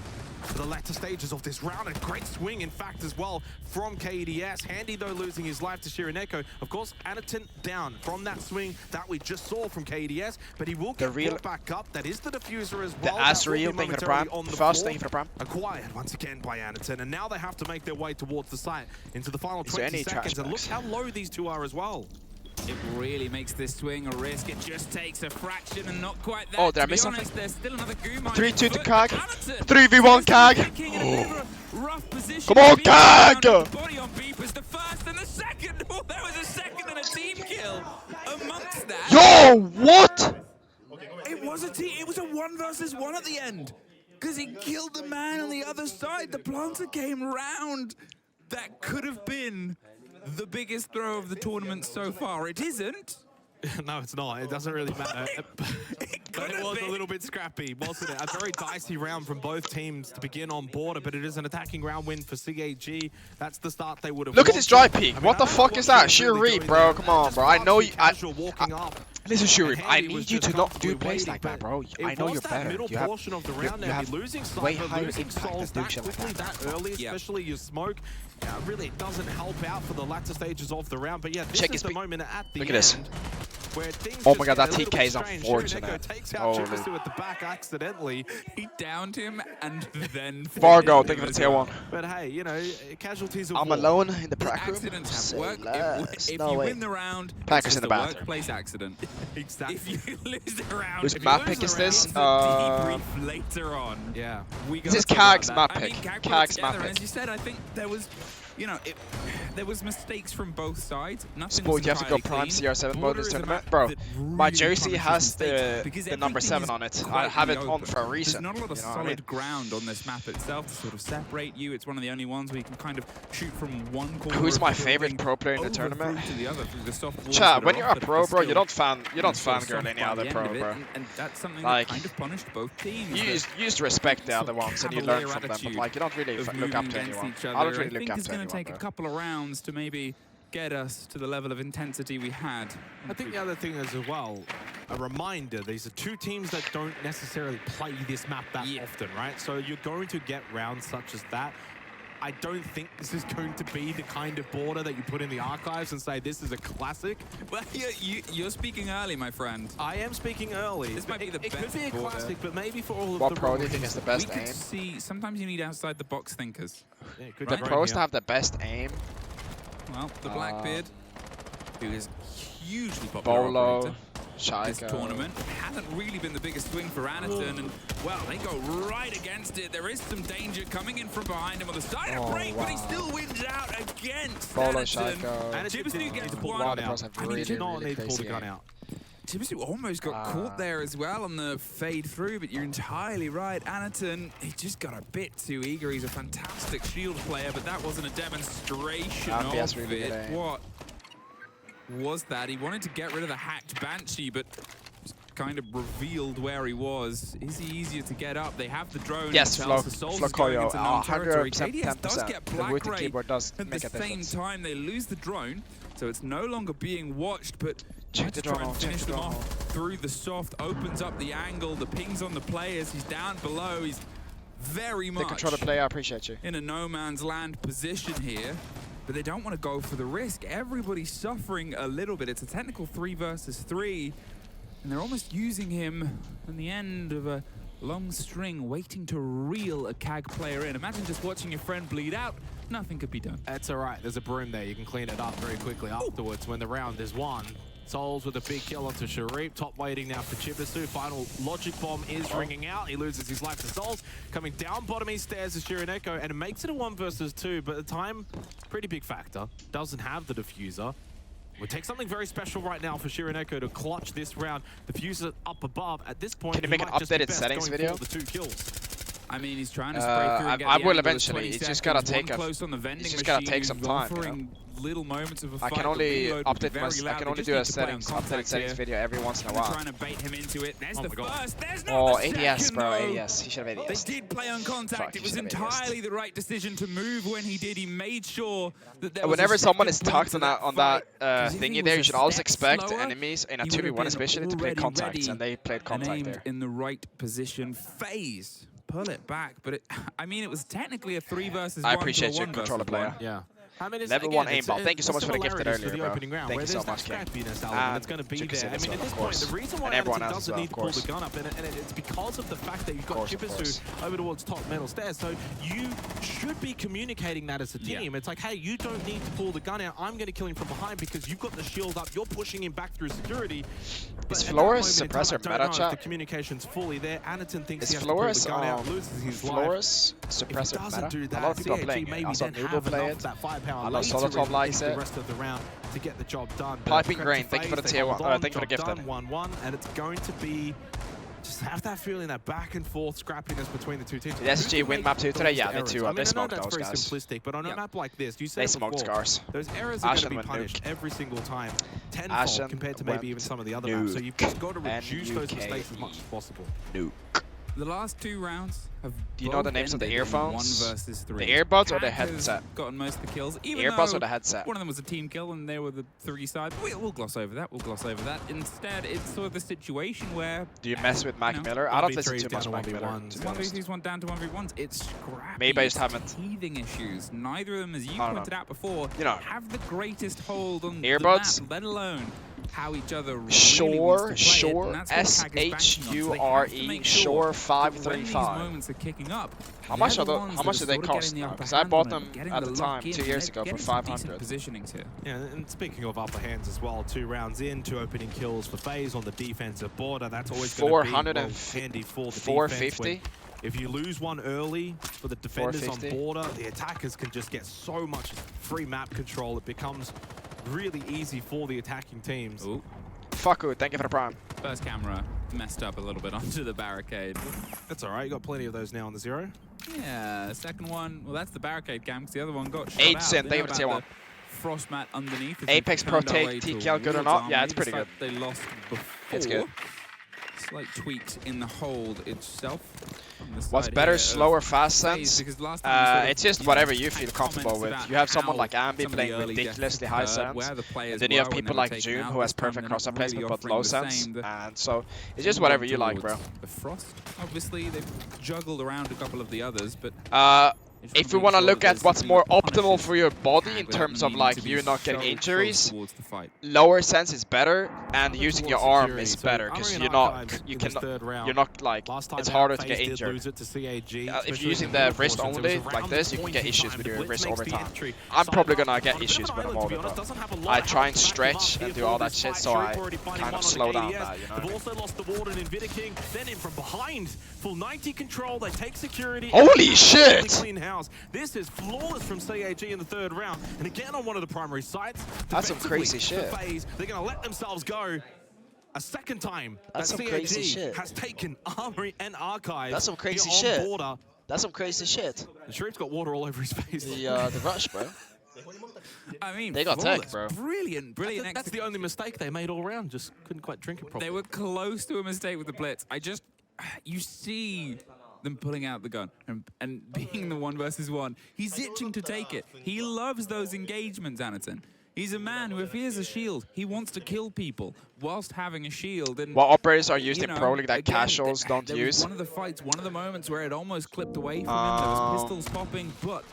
for the latter stages of this round. A great swing, in fact, as well from KDS. Handy though losing his life to Shirineko. Of course, ARTISAN down from that swing that we just saw from KDS, but he will get brought back up. That is the diffuser as well. The Asriel thing for the prime. First thing for the prime. Acquired once again by ARTISAN, and now they have to make their way towards the site into the final 20 seconds. And look how low these two are as well. It really makes this swing a risk. It just takes a fraction and not quite that. Oh, did I miss something? There's still another Goom 3-2 to CAG. 3v1 CAG. Come on, CAG! Body on beep is the first and the second. Oh, there was a second and a team kill amongst that. Yo, what? It it was a 1 versus 1 at the end. Because he killed the man on the other side. The planter came round. That could have been the biggest throw of the tournament so far. It isn't. No, it's not. It doesn't really matter. But it was a little bit scrappy, wasn't it? A very dicey round from both teams to begin on border, but it is an attacking round win for CAG. That's the start they would have. Look at this dry peek. What the fuck is that? Sheer read, bro. Come on, bro. I know you. Listen, Shuri, I need you to not do plays like that, bro. I know you're better. You have way higher impact than doing shit like that. That early, especially your smoke, really doesn't help out for the latter stages of the round. But yeah, this is the moment at the end. Oh my god, that TK is unfortunate. Oh, at the back accidentally. He downed him and then Fargo, thank you for the tier 1. But hey, you know, casualties of I'm alone in the prac room. Accidents have worked. If you win the round, Packers in the bathroom. Workplace accident. Exactly. If you lose the round, whose map pick is this? Debrief later on. Yeah. This is CAG's map pick. CAG's map pick. As you said, I think there was, you know, there was mistakes from both sides. Spoit, you have to go prime CR7 mode this tournament. Bro, my jersey has the number 7 on it. I have it on for a reason. There's not a lot of solid ground on this map itself to sort of separate you. It's one of the only ones where you can kind of shoot from one corner. Who's my favorite pro player in the tournament? To the other, through the soft Chat, when you're a pro, bro, you don't fangirl any other pro, bro. And that's something like, that kind of punished both teams. You used to respect the other ones and you learn from them, but like you don't really look up to anyone. I don't really look up to anyone. Take a couple of rounds to maybe get us to the level of intensity we had. I think the other thing is as well, a reminder, these are two teams that don't necessarily play this map that often, right? So you're going to get rounds such as that. I don't think this is going to be the kind of border that you put in the archives and say this is a classic. Well, you're speaking early, my friend. I am speaking early. This might be the best. It could be a classic, but maybe for all of what pro do you think is the best aim? See, sometimes you need outside the box thinkers. Yeah, good the pros to have the best aim. Well, the Blackbeard, who is hugely popular Bolo, this tournament, hasn't really been the biggest swing for Anarton, and well, they go right against it. There is some danger coming in from behind him on the side of break, but he still wins out against Bolo, Anarton. And Chibisu gets one. Really pull the gun out. Chibisu almost got caught there as well on the fade through, but you're entirely right. Anarton, he just got a bit too eager. He's a fantastic shield player, but that wasn't a demonstration of it. What was that? He wanted to get rid of the hacked Banshee, but just kind of revealed where he was. Is he easier to get up? They have the drone. Yes, Flokoyo. 100%, KDS does get Black Wooting keyboard does at make the a difference. same time, they lose the drone, so it's no longer being watched, but check the drone off, finish them off through the soft, opens up the angle, the ping's on the players, he's down below, he's very much control the player, I appreciate you. In a no man's land position here, but they don't want to go for the risk. Everybody's suffering a little bit. It's a technical 3 versus 3, and they're almost using him in the end of a long string, waiting to reel a CAG player in. Imagine just watching your friend bleed out. Nothing could be done. That's all right. There's a broom there. You can clean it up very quickly afterwards when the round is won. Souls with a big kill onto Sharif. Top waiting now for Chibisu. Final logic bomb is ringing out. He loses his life to Souls. Coming down bottom east stairs is Shirineko, and it makes it a 1 versus 2, but at the time, pretty big factor. Doesn't have the diffuser. Would take something very special right now for Shirineko to clutch this round. Diffuser up above. At this point, can you make an updated settings video? The 2 kills. I mean, he's trying to spray through and get I will eventually. It's just gotta take some time. You know? Little moments of a I can only update I can only do a updated settings video every once in a while. Trying to bait him into it. There's the first. There's no ADS, bro. ADS. He should have ADS. They did play on contact. It was entirely the right decision to move when he did. He made sure that there was whenever someone is tucked on that thingy there, you should always expect enemies in a 2v1 especially to play contacts, and they played contact there. In the right position. Faze. Pull it back, but I mean, it was technically a 3 versus 1. I appreciate you, controller player. Yeah. I mean, Level 1 aimbot. Thank you so much for the gifted earlier, bro. Thank you so much, King. It's going to be there. I mean, at this point, the reason why everyone doesn't need to pull the gun up, and it's because of the fact that you've got Chibisu over towards top metal stairs. So you should be communicating that as a team. It's like, hey, you don't need to pull the gun out. I'm going to kill him from behind because you've got the shield up. You're pushing him back through security. Is Flores suppressor meta chat? The communication's fully there. Anarton thinks he has to pull the gun out, loses his life. Flores suppressor meta? A lot of people are playing it. I saw Noodle play it. I love Solotov likes it. The rest of the round to get the job done. Piping Grain, thank you for the tier 1. Thank you for the gift. 1-1, and it's going to be just have that feeling, that back and forth scrappiness between the two teams. Did SG win map 2 today? Yeah, they too. They smoked those very guys. Simplistic, but on a map like this, you they smoked scars. Those errors are going to be punished every single time, tenfold compared to maybe even some of the other maps. So you've just got to reduce those mistakes as much as possible. The last 2 rounds have. Do you know the names of the earphones? 1 versus 3. The earbuds or the CAG headset? Gotten most of the kills. The earbuds or the headset? One of them was a team kill, and they were the 3 side. We'll gloss over that. We'll gloss over that. Instead, it's sort of the situation where. Do you mess with Mac Miller? I don't listen too much Mac Miller. 1v3s, 1 down to 1v1s. It's scrappy. Maybe I just haven't. Teething issues. Neither of them, as you pointed out before, have the greatest hold on earbuds, the map, let alone how each other really sure, SHURE, 535. Moments are kicking up. How much do they cost? Because I bought them at the time 2 years ago for 500. Positionings here. Yeah, and speaking of upper hands as well, 2 rounds in, 2 opening kills for Faze on the defensive border. That's always going to be handy for the 450. If you lose one early for the defenders on border, the attackers can just get so much free map control. It becomes really easy for the attacking teams. Ooh. Fuck you, thank you for the prime. First camera messed up a little bit onto the barricade. That's all right, you got plenty of those now on the 0. Yeah, second one, well that's the barricade cam, because the other one got shot 8 out. cent, thank you for the tier 1. Frost mat underneath. Apex Pro take TKL good or not? Yeah, it's pretty good. They lost before. It's good. Slight tweaks in the hold itself. What's better, slow or fast sense? It's just whatever you feel comfortable with. You have someone like Ambi playing ridiculously high sense, and then you have people like June who has perfect cross-up placement but low sense, and so it's just whatever you like, bro. The Frost, obviously they've juggled around a couple of the others, but if we want to look at what's more optimal for your body in terms of like you not getting injuries, lower sense is better, and using your arm is better because you're not like it's harder to get injured. If you're using the wrist only like this, you can get issues with your wrist over time. I'm probably gonna get issues when I'm older though. I try and stretch and do all that shit, so I kind of slow down that, you know. They've also lost the Warden in Wooting, then in from behind, full 90 control. They take security. Holy shit! This is flawless from CAG in the 3rd round, and again on one of the primary sites. That's some crazy shit. Phase, they're going to let themselves go a second time. That's some crazy shit. Has taken Armory and Archive. That's some crazy shit. Border. That's some crazy shit. The Shreve's got water all over his face. The rush, bro. I mean, they got tech, bro. Brilliant. That's the only mistake they made all round. Just couldn't quite drink it properly. They were close to a mistake with the blitz. You see them pulling out the gun and being the 1 versus 1. He's itching to take it. He loves those engagements, Anaton. He's a man who, if he has a shield, he wants to kill people whilst having a shield. And what operators are used in Pro League that casuals don't use? One of the fights, one of the moments where it almost clipped away from him. There was pistols popping, but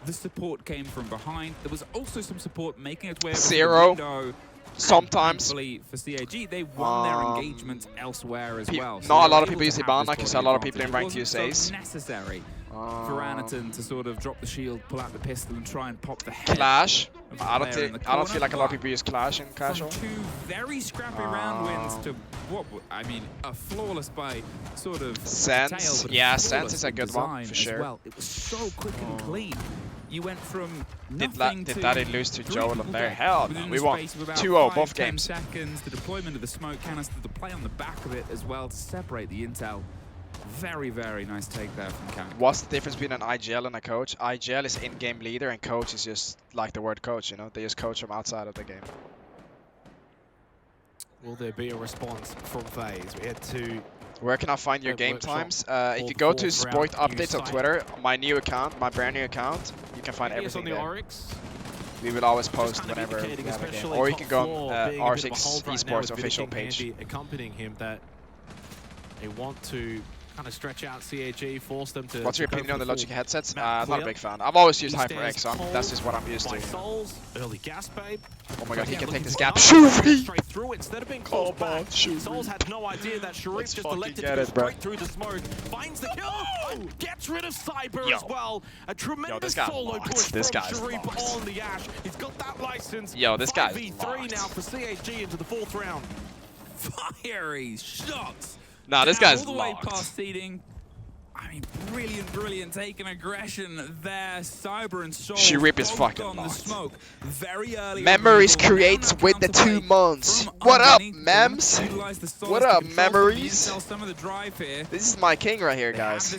the support came from behind. There was also some support making its way over the window. Sometimes. For CAG, they won their engagements elsewhere as well. Not a lot of people use Iban, like you saw a lot of people in ranked USAs. Necessary for Anaton to sort of drop the shield, pull out the pistol, and try and pop the head. Clash. I don't feel like a lot of people use Clash in casual. From 2 very scrappy round wins to what I mean, a flawless by sort of Sense. Yeah, Sense is a good one for sure. Well, it was so quick and clean. You went from did Laddie lose to Joel on there? Hell no, we won 2-0 both games. 10 seconds, the deployment of the smoke canister, the play on the back of it as well to separate the intel. Very, very nice take there from CAG. What's the difference between an IGL and a coach? IGL is in-game leader and coach is just like the word coach, you know? They just coach from outside of the game. Will there be a response from Faze? We had 2... Where can I find your game times? If you go to Spoit updates on Twitter, my new account, my brand new account, you can find everything there. Oryx. We will always post whenever we have a game. Or you can go on R6 Esports official page. Accompanying him that they want to kind of stretch out CAG, force them to... What's your opinion on the Logic headsets? I'm not a big fan. I've always used HyperX, so that's just what I'm used to. Souls, early gas babe. Oh my god, he can take this gap. Shoovy! Straight through it instead of being close back. Souls had no idea that Sharif just elected to go straight through the smoke. Finds the kill! Gets rid of Cyber as well. A tremendous solo push from Sharif on the Ash. He's got that license. Yo, this guy is 5v3 now for CAG into the 4th round. Fiery shots! Nah, this guy's all the way past seeding. I mean, brilliant taking aggression there. Cyber and Soul. Shurip is fucking on the locked. smoke very early. Memories creates with the 2 months. What up, Mems? What up, Memories? Some of the drive here. This is my king right here, guys.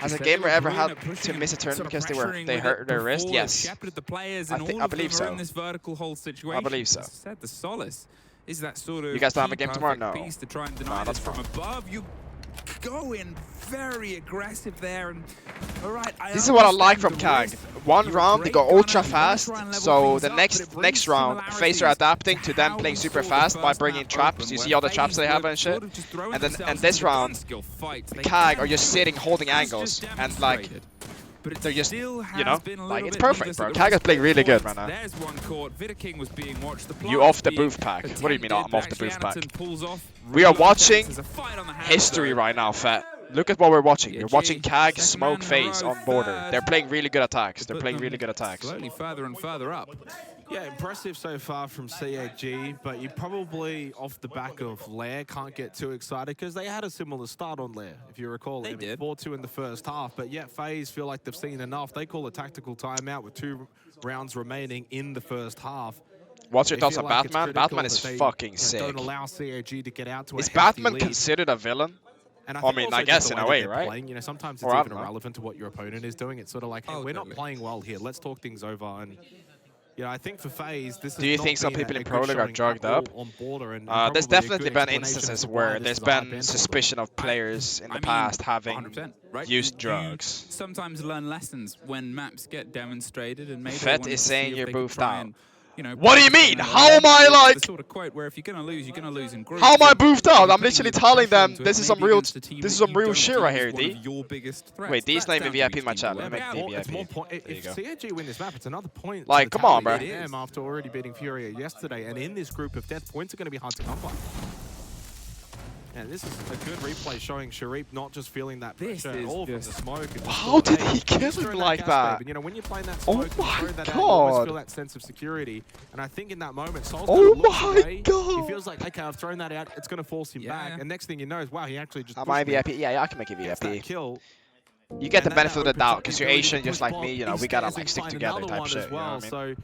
Has a gamer ever had to miss a turn because they hurt their wrist? Yes. I believe so. In this vertical hold situation. I believe so. Said the solace is that sort of. You guys don't have a game tomorrow? No. Piece to try and deny this from above. You go in very aggressive there, and all right. This is what I like from CAG. One round they go ultra fast, so the next round Faze are adapting to them playing super fast by bringing traps. You see all the traps they have and shit. And this round, CAG are just sitting holding angles and like. They're just, you know, like it's perfect, bro. CAG is playing really good right now. You off the booth pack? What do you mean I'm off the booth pack? We are watching history right now, Fat. Look at what we're watching. You're watching CAG smoke Faze on border. They're playing really good attacks. They're playing really good attacks. Slowly further and further up. Yeah, impressive so far from CAG, but you probably, off the back of Lair, can't get too excited because they had a similar start on Lair, if you recall. They did. 4-2 in the first half, but yet Faze feel like they've seen enough. They call a tactical timeout with 2 rounds remaining in the first half. What's your thoughts on Batman? Batman is fucking sick. Don't allow CAG to get out to is Batman considered a villain? And I mean, I guess in a way, right? Playing, you know, sometimes it's even irrelevant to what your opponent is doing. It's sort of like, hey, we're not playing well here. Let's talk things over. And you know, I think for Faze, this is. Do you think some people in Pro League are drugged up? There's definitely been instances where there's been suspicion of players in the past having used drugs. Sometimes learn lessons when maps get demonstrated, and maybe. Fet is saying you're boofed out. You know, what do you mean? How am I like? The sort of quote where if you're gonna lose, you're gonna lose in groups. How am I boofed out? I'm literally telling them this is some real shit right here, D. Wait, D's not even VIP in my chat. Let me make D VIP. There you go. If CAG win this map, it's another point. Like, come on, bro. After already beating Furia yesterday, and in this group of death, points are gonna be hard to come by. And this is a good replay showing Shurip not just feeling that pressure at all from the smoke. How did he kill him like that? You know, when you're playing that smoke, oh my that god! Out, you always feel that sense of security. And I think in that moment, Soul's my god! He feels like, okay, I've thrown that out. It's going to force him back. And next thing you know is, wow, he actually just. Am I VIP? Yeah, I can make it VIP. Kill. You get the benefit of the doubt because you're Asian, just like me. You know, we gotta like stick together, type shit. You know what I mean?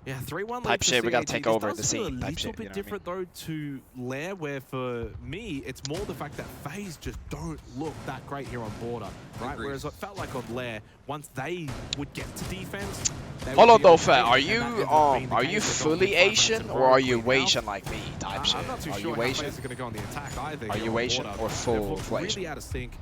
Yeah, 3-1 type shit, we gotta take over the scene. Type shit, bit different though to Lair, where for me, it's more the fact that Faze just don't look that great here on border, right? Whereas it felt like on Lair, once they would get to defense. Hold on though, Fair. Are you fully Asian or are you Asian like me? Type shit. I'm not too sure how Asian? Faze are gonna go on the attack either. Are you Asian or full Asian? Really out of sync.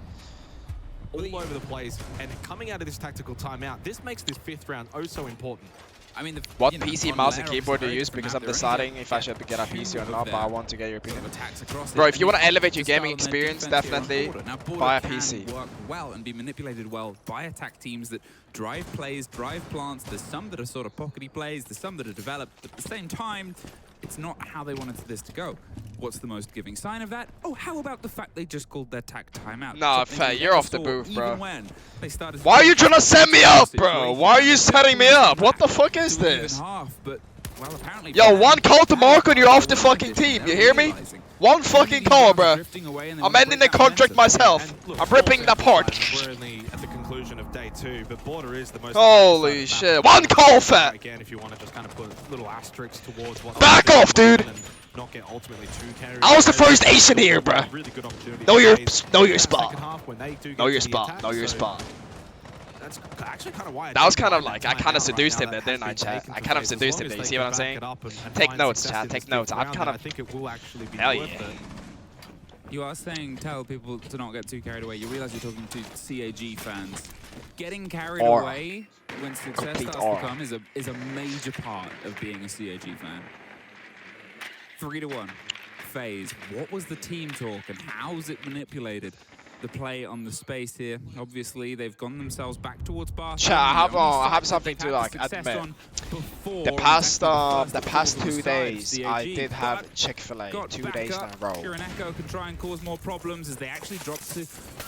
All over the place, and coming out of this tactical timeout, this makes this 5th round oh so important. I mean, what PC, mouse, and keyboard do you use? Because I'm deciding if I should get a PC or not, but I want to get your opinion. Bro, if you want to elevate your gaming experience, definitely buy a PC. Work well and be manipulated well by attack teams that drive plays, drive plants. There's some that are sort of pockety plays. There's some that are developed. But at the same time, it's not how they wanted this to go. What's the most giving sign of that? Oh, how about the fact they just called their tack timeout? Nah, Fair, you're off the booth, bro. Why are you trying to set me up, bro? Why are you setting me up? What the fuck is this? Yo, one call to Marco and you're off the fucking team, you hear me? One fucking call, bro. I'm ending the contract myself. I'm ripping it apart. Of day 2, but border is the most. Holy shit! One call, Fat. Again, if you want to just kind of put little asterisks towards what. Back off, dude. Not get ultimately too carried. I was the first Asian here, bro. Really good opportunity. Know your spot. Know your spot. Know your spot. That's actually kind of why. That was kind of like I kind of seduced him there, didn't I, chat? I kind of seduced him there. You see what I'm saying? Take notes, chat. Take notes. I'm kind of. I think it will actually be hell worth yeah. it. You are saying tell people to not get too carried away. You realize you're talking to CAG fans. Getting carried away when success starts to come is a major part of being a CAG fan. 3-1. Faze. What was the team talk and how's it manipulated? The play on the space here. Obviously, they've gone themselves back towards Barcelona. Chat, I have something to like admit. The past 2 days, I did have Chick-fil-A 2 days in a row. Here and Echo can try and cause more problems as they actually drop to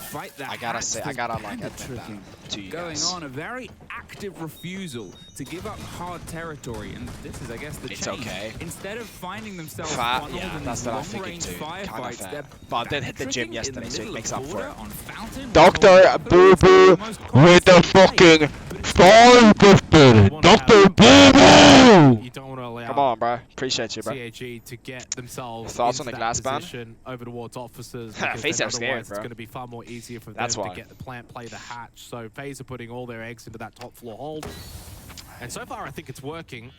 fight that. I gotta say, I gotta like admit that to you going guys. on a very active refusal to give up hard territory, and this is, I guess, the It's change. okay. Instead of finding themselves Yeah, in that's these what I'm thinking long-range too. Kind of firefights, fair. they're But I did hit the gym backtracking yesterday, in the so it middle makes of up for border it. on Fountain, Dr. Boo Boo with the fucking 5 gifted. Dr. Boo Boo! You don't want to allow Come on, bro. Appreciate you, bro. CAG to get themselves Thoughts into on the that glass ban? position over towards officers. Face Because then I'm scared, otherwise bro. it's going to be far more easier for That's them why. to get the plant, play the hatch. So Faze are putting all their eggs into that top floor hold. And so far, I think it's working.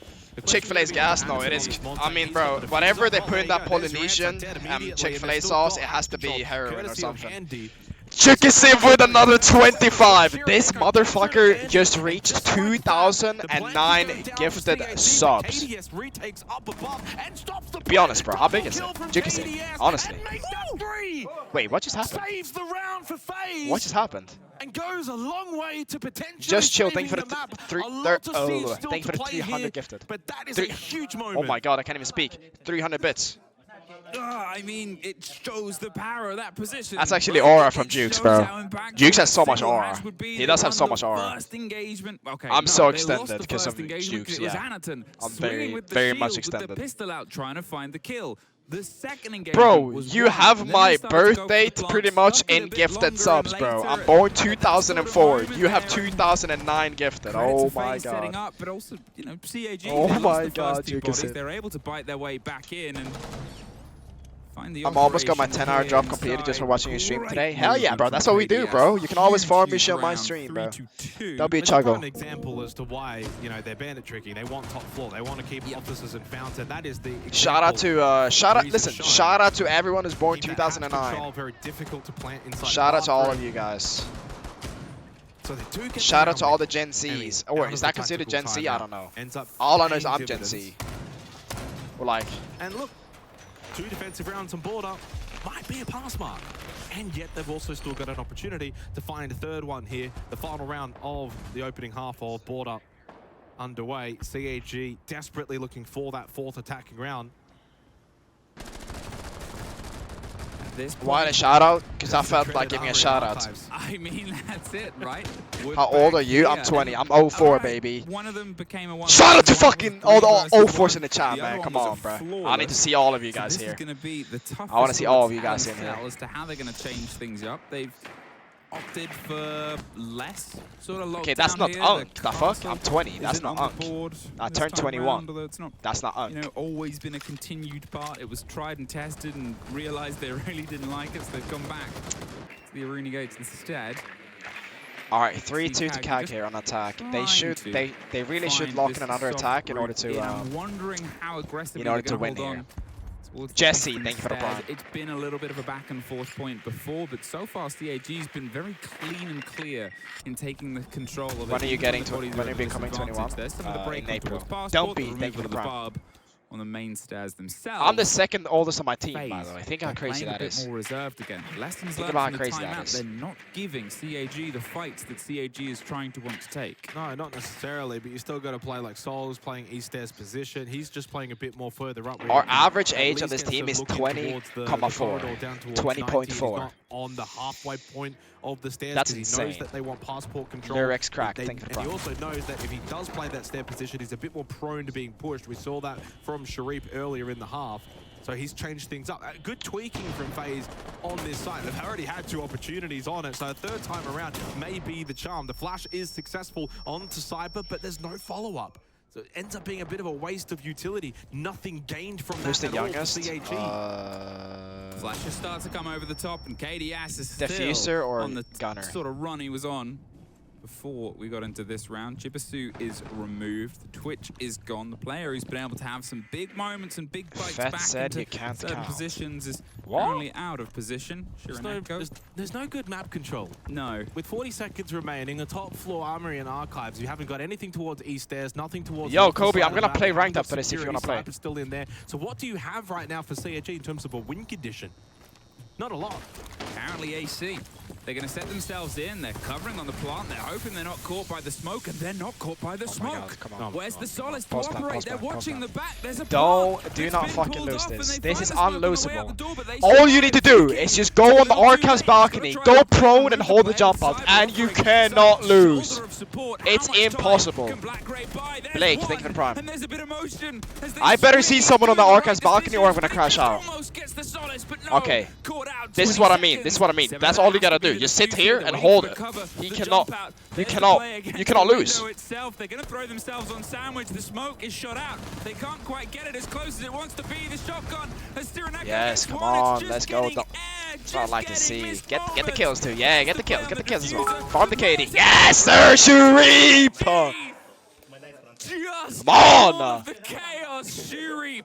Chick-fil-A's gas? No, it is. I mean, bro, whatever they put in that Polynesian Chick-fil-A sauce, it has to be heroin or something. Decisive with another 25. This motherfucker just reached 2,009 gifted subs. Be honest, bro. How big is it? Decisive, honestly. Wait, what just happened? Saves the round for Faze. What just happened? And goes a long way to potentially Just chill. Thank you for saving the thank thank you for the 300 gifted. But that is a huge moment. Oh my god, I can't even speak. 300 bits. I mean, it shows the power of that position. That's actually aura from Jukes, bro. Jukes has so much aura. He does have so much aura. I'm so extended because of Jukes, yeah. I'm very much extended. The pistol out trying to find the kill. The second engagement Bro, was you won. have Then my they started to birth go for date the pretty blocks, much stuck it a in bit gifted longer subs, and bro. later. I'm born That's sort of 2004. moment You have there. 2009 gifted. Credit Oh to my Faze setting god. up, but also, you know, CAG. Oh they lost my the god, first two you can bodies. see. They're able to bite their way back in and find the I'm almost got my operation 10-hour here drop completed just for inside. watching your stream Great today. Hell yeah, movement bro. from That's what we do, KDS. bro. You can always farm me Huge shit on my round, stream, bro. 3-2. Don't be a It's not chuggle. an example as to why, you know, they're bandit tricking. They want top floor. They want to keep officers in Fountain. That is the Shout out to listen, shine. shout out to everyone who's born Keep that hatch 2009. control very difficult to plant inside Shout out to all of bathroom. you guys. So they do get Shout the out to round all the back. Gen Zs. Anyway, Or out is of that the considered Gen tactical Z? I timeout. don't know. Ends up All I know is paying I'm Gen dividends. Z. Or like, And look, 2 defensive rounds on border might be a pass mark. And yet they've also still got an opportunity to find a third one here. The final round of the opening half of border underway. CAG desperately looking for that 4th attacking round. why a shout out? Because I felt like giving a shout out. I mean, that's it, right? How old are you? I'm 20. I'm 04, baby. One of them became a Shout out to fucking all the 04s versus in the chat, the other man. one Come was on, a bro. I flawless. need to see all of you So guys this here. is going to be the toughest I want to see sort all of of you guys in tell here. as to how they're going to change things up. They've opted for less sort of Okay, that's lockdown not here. unk. The fuck? castle I'm 20. That's isn't not on the unk. board I this turned time 21. round, although it's not, That's not unk. you know, always been a continued part. It was tried and tested and realized they really didn't like it, so they've gone back to the arena gates instead. All right, 3-2 to CAG CAG just here on attack. They trying should, to they really should find lock this in another soft attack in order route to, in. I'm wondering how aggressively in order they're to gonna win hold here. on towards the Jesse, eastern thank you for the stairs. prime. It's been a little bit of a back and forth point before, but so far CAG's been very clean and clear in taking the control of it. When are you Even getting when the to? bodies When are are you at a becoming 21? disadvantage. There's some of the break In April. towards Passport, Don't the be. Thank you removal for the of prime. barb on the main stairs themselves. I'm the second oldest on my team, by Faze. the way. Think how They're crazy playing that a bit is. more reserved again. Lessons Think learned about from how the crazy that timeout. is. They're not giving CAG the fights that CAG is trying to want to take. No, not necessarily, but you still got to play like Sol's playing East Air's position. He's just playing a bit more further up. Our average age of this team is 20,4. 20.4. On the halfway point of the stairs. That's He insane. knows that they want passport control. Lyrics crack. They- Thank you for the and he prime. also knows that if he does play that stair position, he's a bit more prone to being pushed. We saw that from Sharif earlier in the half. So he's changed things up. Good tweaking from Faze on this side. They've already had 2 opportunities on it, so a third time around may be the charm. The flash is successful onto Cyber, but there's no follow-up. So it ends up being a bit of a waste of utility. Nothing gained from Who's that the at all for youngest? CAG. Flashes start to come over the top, and KDS is Diffuser still or on the gunner? sort of run he was on before we got into this round. Jibasu is removed. The Twitch is gone. The player who's been able to have some big moments and big bites Fett back said into you can't certain count. positions is What? currently out of position. There's no good map control. No. With 40 seconds remaining, a top floor armory and archives, you haven't got anything towards East Stairs, nothing towards... Yo, the Kobe, side I'm of the gonna map. play You ranked haven't up for got this if you wanna security. play. Sniper's still in there. So what do you have right now for CAG in terms of a win condition? Not a lot. Anti-Aliasing. They're going to set themselves in. They're covering on the plant. They're hoping they're not caught by the smoke, and they're not caught by the smoke. Come on. Where's the Solace to operate? They're watching the back. There's a do not fucking lose this. This is unlosable. All you need to do is just go on the Archive's balcony, go prone and hold the jump out, and you cannot lose. It's impossible. Blake, thank you for the prime. I better see someone on the Archive's balcony or I'm gonna crash out. Okay. This is what I mean. This is what I mean. That's all you gotta do. Just sit here and hold it. You cannot lose. They're gonna throw themselves on sandwich. The smoke is shot out. They can't quite get it as close as it wants to be. The shotgun has yes, come on, let's go. That's what I like to see. Get the kills too. Yeah, get the kills. Get the kills as well. Farm the KD. Yes, sir, Shurip! Come on! The chaos, Shurip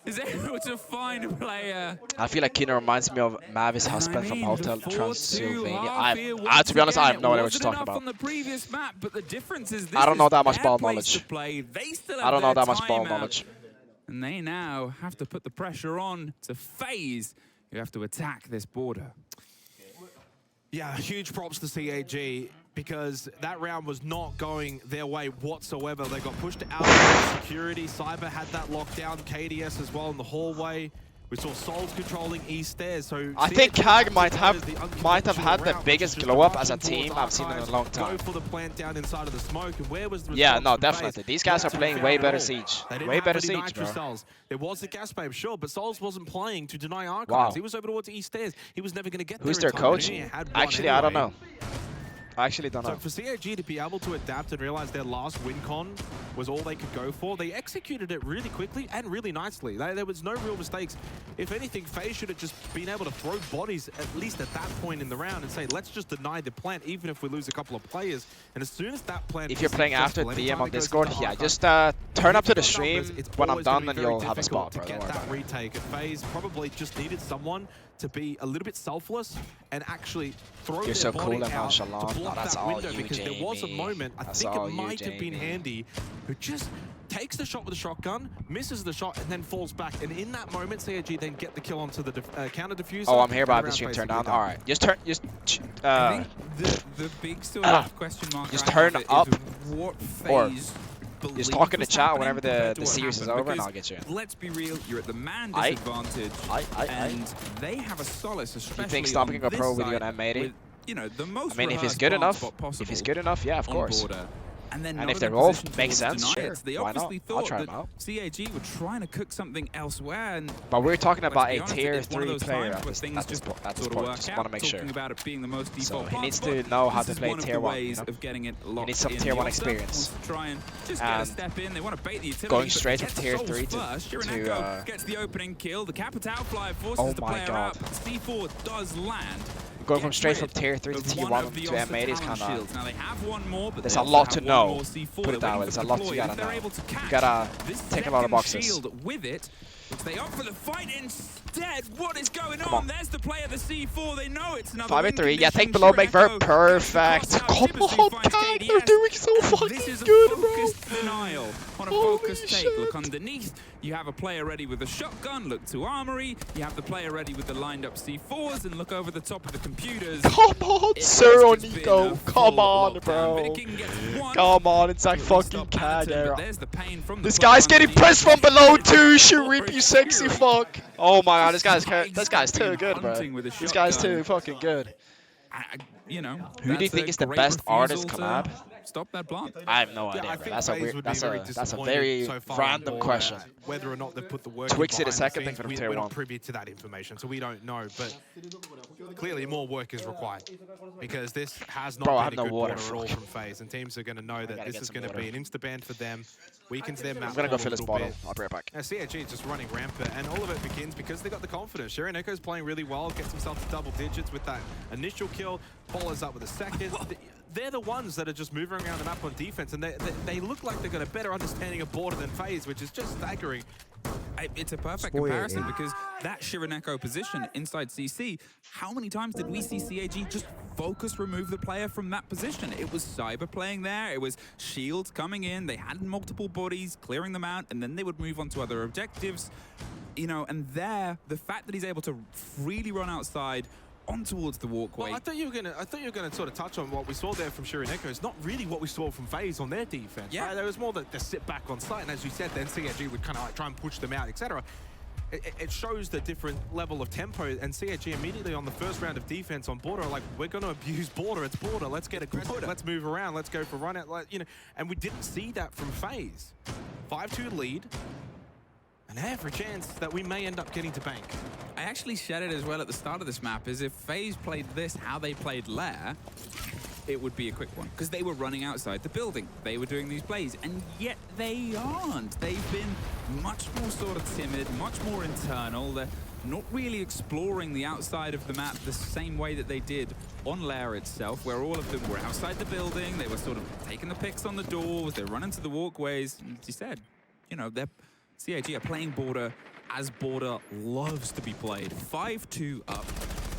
is able to find a player. I feel like Kino reminds me of Mavis' husband from Hotel Transylvania. To be honest, I have no idea what you're talking about. On the previous map, but the difference is this I don't know that much ball knowledge. I don't know that much ball knowledge. And they now have to put the pressure on to Faze. You have to attack this border. Yeah, huge props to CAG, because that round was not going their way whatsoever. They got pushed out of security. Cyber had that lockdown. KDS as well in the hallway. We saw Souls controlling East stairs. So I think CAG might have had the biggest glow up as a team I've seen in a long time. Go for the plant down inside of the smoke, and where was the yeah, no, definitely. These guys are playing way better Siege. Way better Siege, bro. Cells. There was the gas babe, sure, but Souls wasn't playing to deny Archives. Wow. He was over towards East stairs. He was never going to get there. Who's their coach? Actually, I don't know. I actually don't know. So for CAG to be able to adapt and realize their last win con was all they could go for, they executed it really quickly and really nicely. There was no real mistakes. If anything, Faze should have just been able to throw bodies at least at that point in the round and say, let's just deny the plant even if we lose a couple of players. And as soon as that plant... If you're playing after DM on Discord, yeah, just turn up to the stream when I'm done and you'll have a spot, bro. To get that retake. Faze probably just needed someone to be a little bit selfless and actually throw You're their so body cool and out nonchalant. to block That's that all window, you, because there was a moment, I think it might have been Handy, who just takes the shot with the shotgun, misses the shot, and then falls back. And in that moment, CAG then get the kill onto the counter diffuser. Oh, I'm here by the stream turned on. All right, I think the big sort of question mark. Just turn up. What Faze just talk in the chat whenever the series is over, and I'll get you in. Let's be real, you're at the man disadvantage, and they have a Solace, especially. You think stopping a pro with you on M80? You know, the most. I mean, if he's good enough, yeah, of course. And if they're all makes sense, sure. Why not? I'll try them out. CAG were trying to cook something elsewhere, but we're talking about a tier 3 player at this point. Just want to make sure. So he needs to know how to play tier 1. You know? He needs some tier 1 experience. And going straight from tier 3 to gets the opening kill. The Capital Fly forces the player out. C4 does land. Going from straight from tier 3 to tier 1 to M80 is kind of... Now they have one more, but there's a lot to know. Put it that way. There's a lot you gotta know. You gotta take a lot of boxes. With it, they opt for the fight instead. What is going on? There's the play of the C4. They know it's another 5v3. Yeah, take below, make very perfect. Come on, CAG, they're doing so fucking good, bro. Denial on a focused take. Look underneath. You have a player ready with a shotgun. Look to armory. You have the player ready with the lined up C4s, and look over the top of the computers. Come on, Sir Nico. Come on, bro. Come on, it's like fucking CAG era. This guy's getting pressed from below too. Shurip, you sexy fuck. Oh my god, this guy's too good, bro. This guy's too fucking good. You know, who do you think is the best artist collab? Stop that plant. I have no idea. That's a weird. That's a very random question. Whether or not they put the work. Twixit is second thing for tier 1. We're not privy to that information, so we don't know. But clearly, more work is required, because this has not been a good quarter at all from Faze, and teams are going to know that this is going to be an insta ban for them. Weakens their map. I'm going to go fill this bottle. I'll be right back. Now, CAG is just running rampant, and all of it begins because they got the confidence. Sharon Echo's playing really well, gets himself to double digits with that initial kill, follows up with a second. They're the ones that are just moving around the map on defense, and they look like they've got a better understanding of border than Faze, which is just staggering. It's a perfect comparison, because that Shiraneko position inside CC, how many times did we see CAG just focus remove the player from that position? It was Cyber playing there, it was Shields coming in, they had multiple bodies, clearing them out, and then they would move on to other objectives. You know, and there, the fact that he's able to freely run outside, on towards the walkway. Well, I thought you were gonna sort of touch on what we saw there from Shirineko. It's not really what we saw from Faze on their defense. Yeah. Right? There was more the sit back on site, and as you said, then CAG would kind of like try and push them out, etc. It shows the different level of tempo, and CAG immediately on the first round of defense on border are like, we're going to abuse border. It's border. Let's get aggressive. Let's move around. Let's go for run out. You know, and we didn't see that from Faze. 5-2 lead. And every chance that we may end up getting to bank. I actually said it as well at the start of this map, is if FaZe played this how they played Lair, it would be a quick one. Because they were running outside the building. They were doing these plays, and yet they aren't. They've been much more sort of timid, much more internal. They're not really exploring the outside of the map the same way that they did on Lair itself, where all of them were outside the building. They were sort of taking the picks on the doors. They're running to the walkways. And as you said, you know, they're CAG are playing border as border loves to be played. 5-2 up.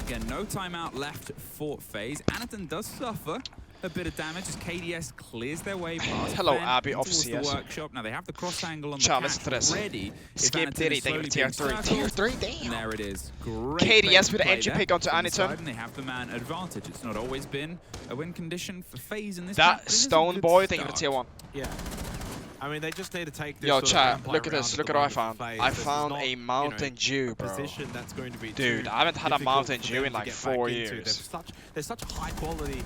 Again, no timeout left for FaZe. ARTISAN does suffer a bit of damage as KDS clears their way past. Hello, Ben Abby of towards CS. The workshop. Now they have the cross angle on the Ciao, listen to catch this. ready. Skip Diddy, they give tier 3. Tier 3, damn. And there it is. Great KDS with an play entry there pick onto from the ARTISAN. side, and they have the man advantage. It's not always been a win condition for FaZe in this That map, but it is a Stone good Boy, they give it start. tier 1. Yeah. I mean, they just need to take this. Yo, sort of chat, vampire look at round this. at Look the at what I moment found. for FaZe. I This is found not, a Mountain Dew, bro. Position that's going to be Dude, too I haven't had a difficult Mountain for Dew them in to like get 4 back into. years. There's such a high quality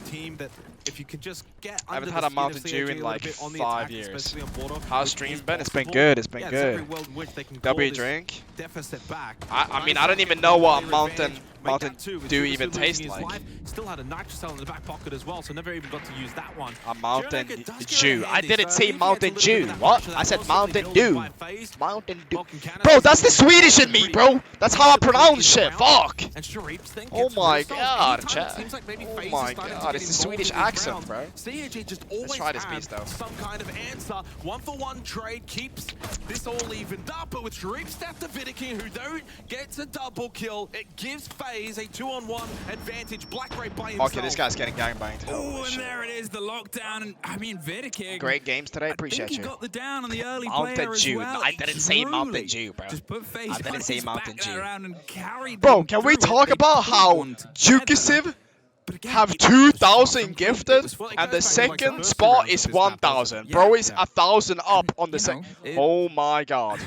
team that if you can just get I haven't under had the a Mountain skin Dew of CAG in a like little bit on the 5 attack, years. especially on border, How's which stream is been? It's been possible. good. It's been Yeah, there's every good. world in which they can W claw this drink. deficit back. I mean, I don't even know what a Mountain Mountain Dew even tastes like. Still had a nitrocell in the back pocket as well, so never even got to use that one. A Mountain Shirineko does get Dew. it I handy, didn't so say if he Mountain gets a little bit Dew. of that What? pressure, I said that's also Mountain built Dew. by FaZe. Mountain Dew. Vulcan Canada Bro, that's the is Swedish in me, pretty bro. That's how I pronounce shit. Fuck. And Sharif's thing Oh gets my rid of god, anytime chat. it seems like maybe Oh FaZe my is starting to god, get it's the involved Swedish in these accent, rounds. bro. CAG just always try this have beast, though. some kind of answer. 1-for-1 trade keeps this all evened up, but with Sharif stacked to Wooting, who don't get a double kill, it gives FaZe a 2-on-1 advantage. Black Ray by himself. Okay, this guy's getting gangbanged. Oh, and there it is, the lockdown. And I mean, Wooting. Great games today. I Appreciate think he you. got the down on the early Mountain player as Dew. well. I didn't say Truly Mountain Dew, bro. Just put FaZe I didn't on say his Mountain back that Dew. round and carried Bro, them can we through it. talk They about pulled how one together. Decisive But again, have it was far 2,000 from gifted, Well, it and the goes back to, like, the second first spot round is of this map, doesn't 1,000. it? Bro is Yeah. 1,000 up on the you second. know, it- Oh my god.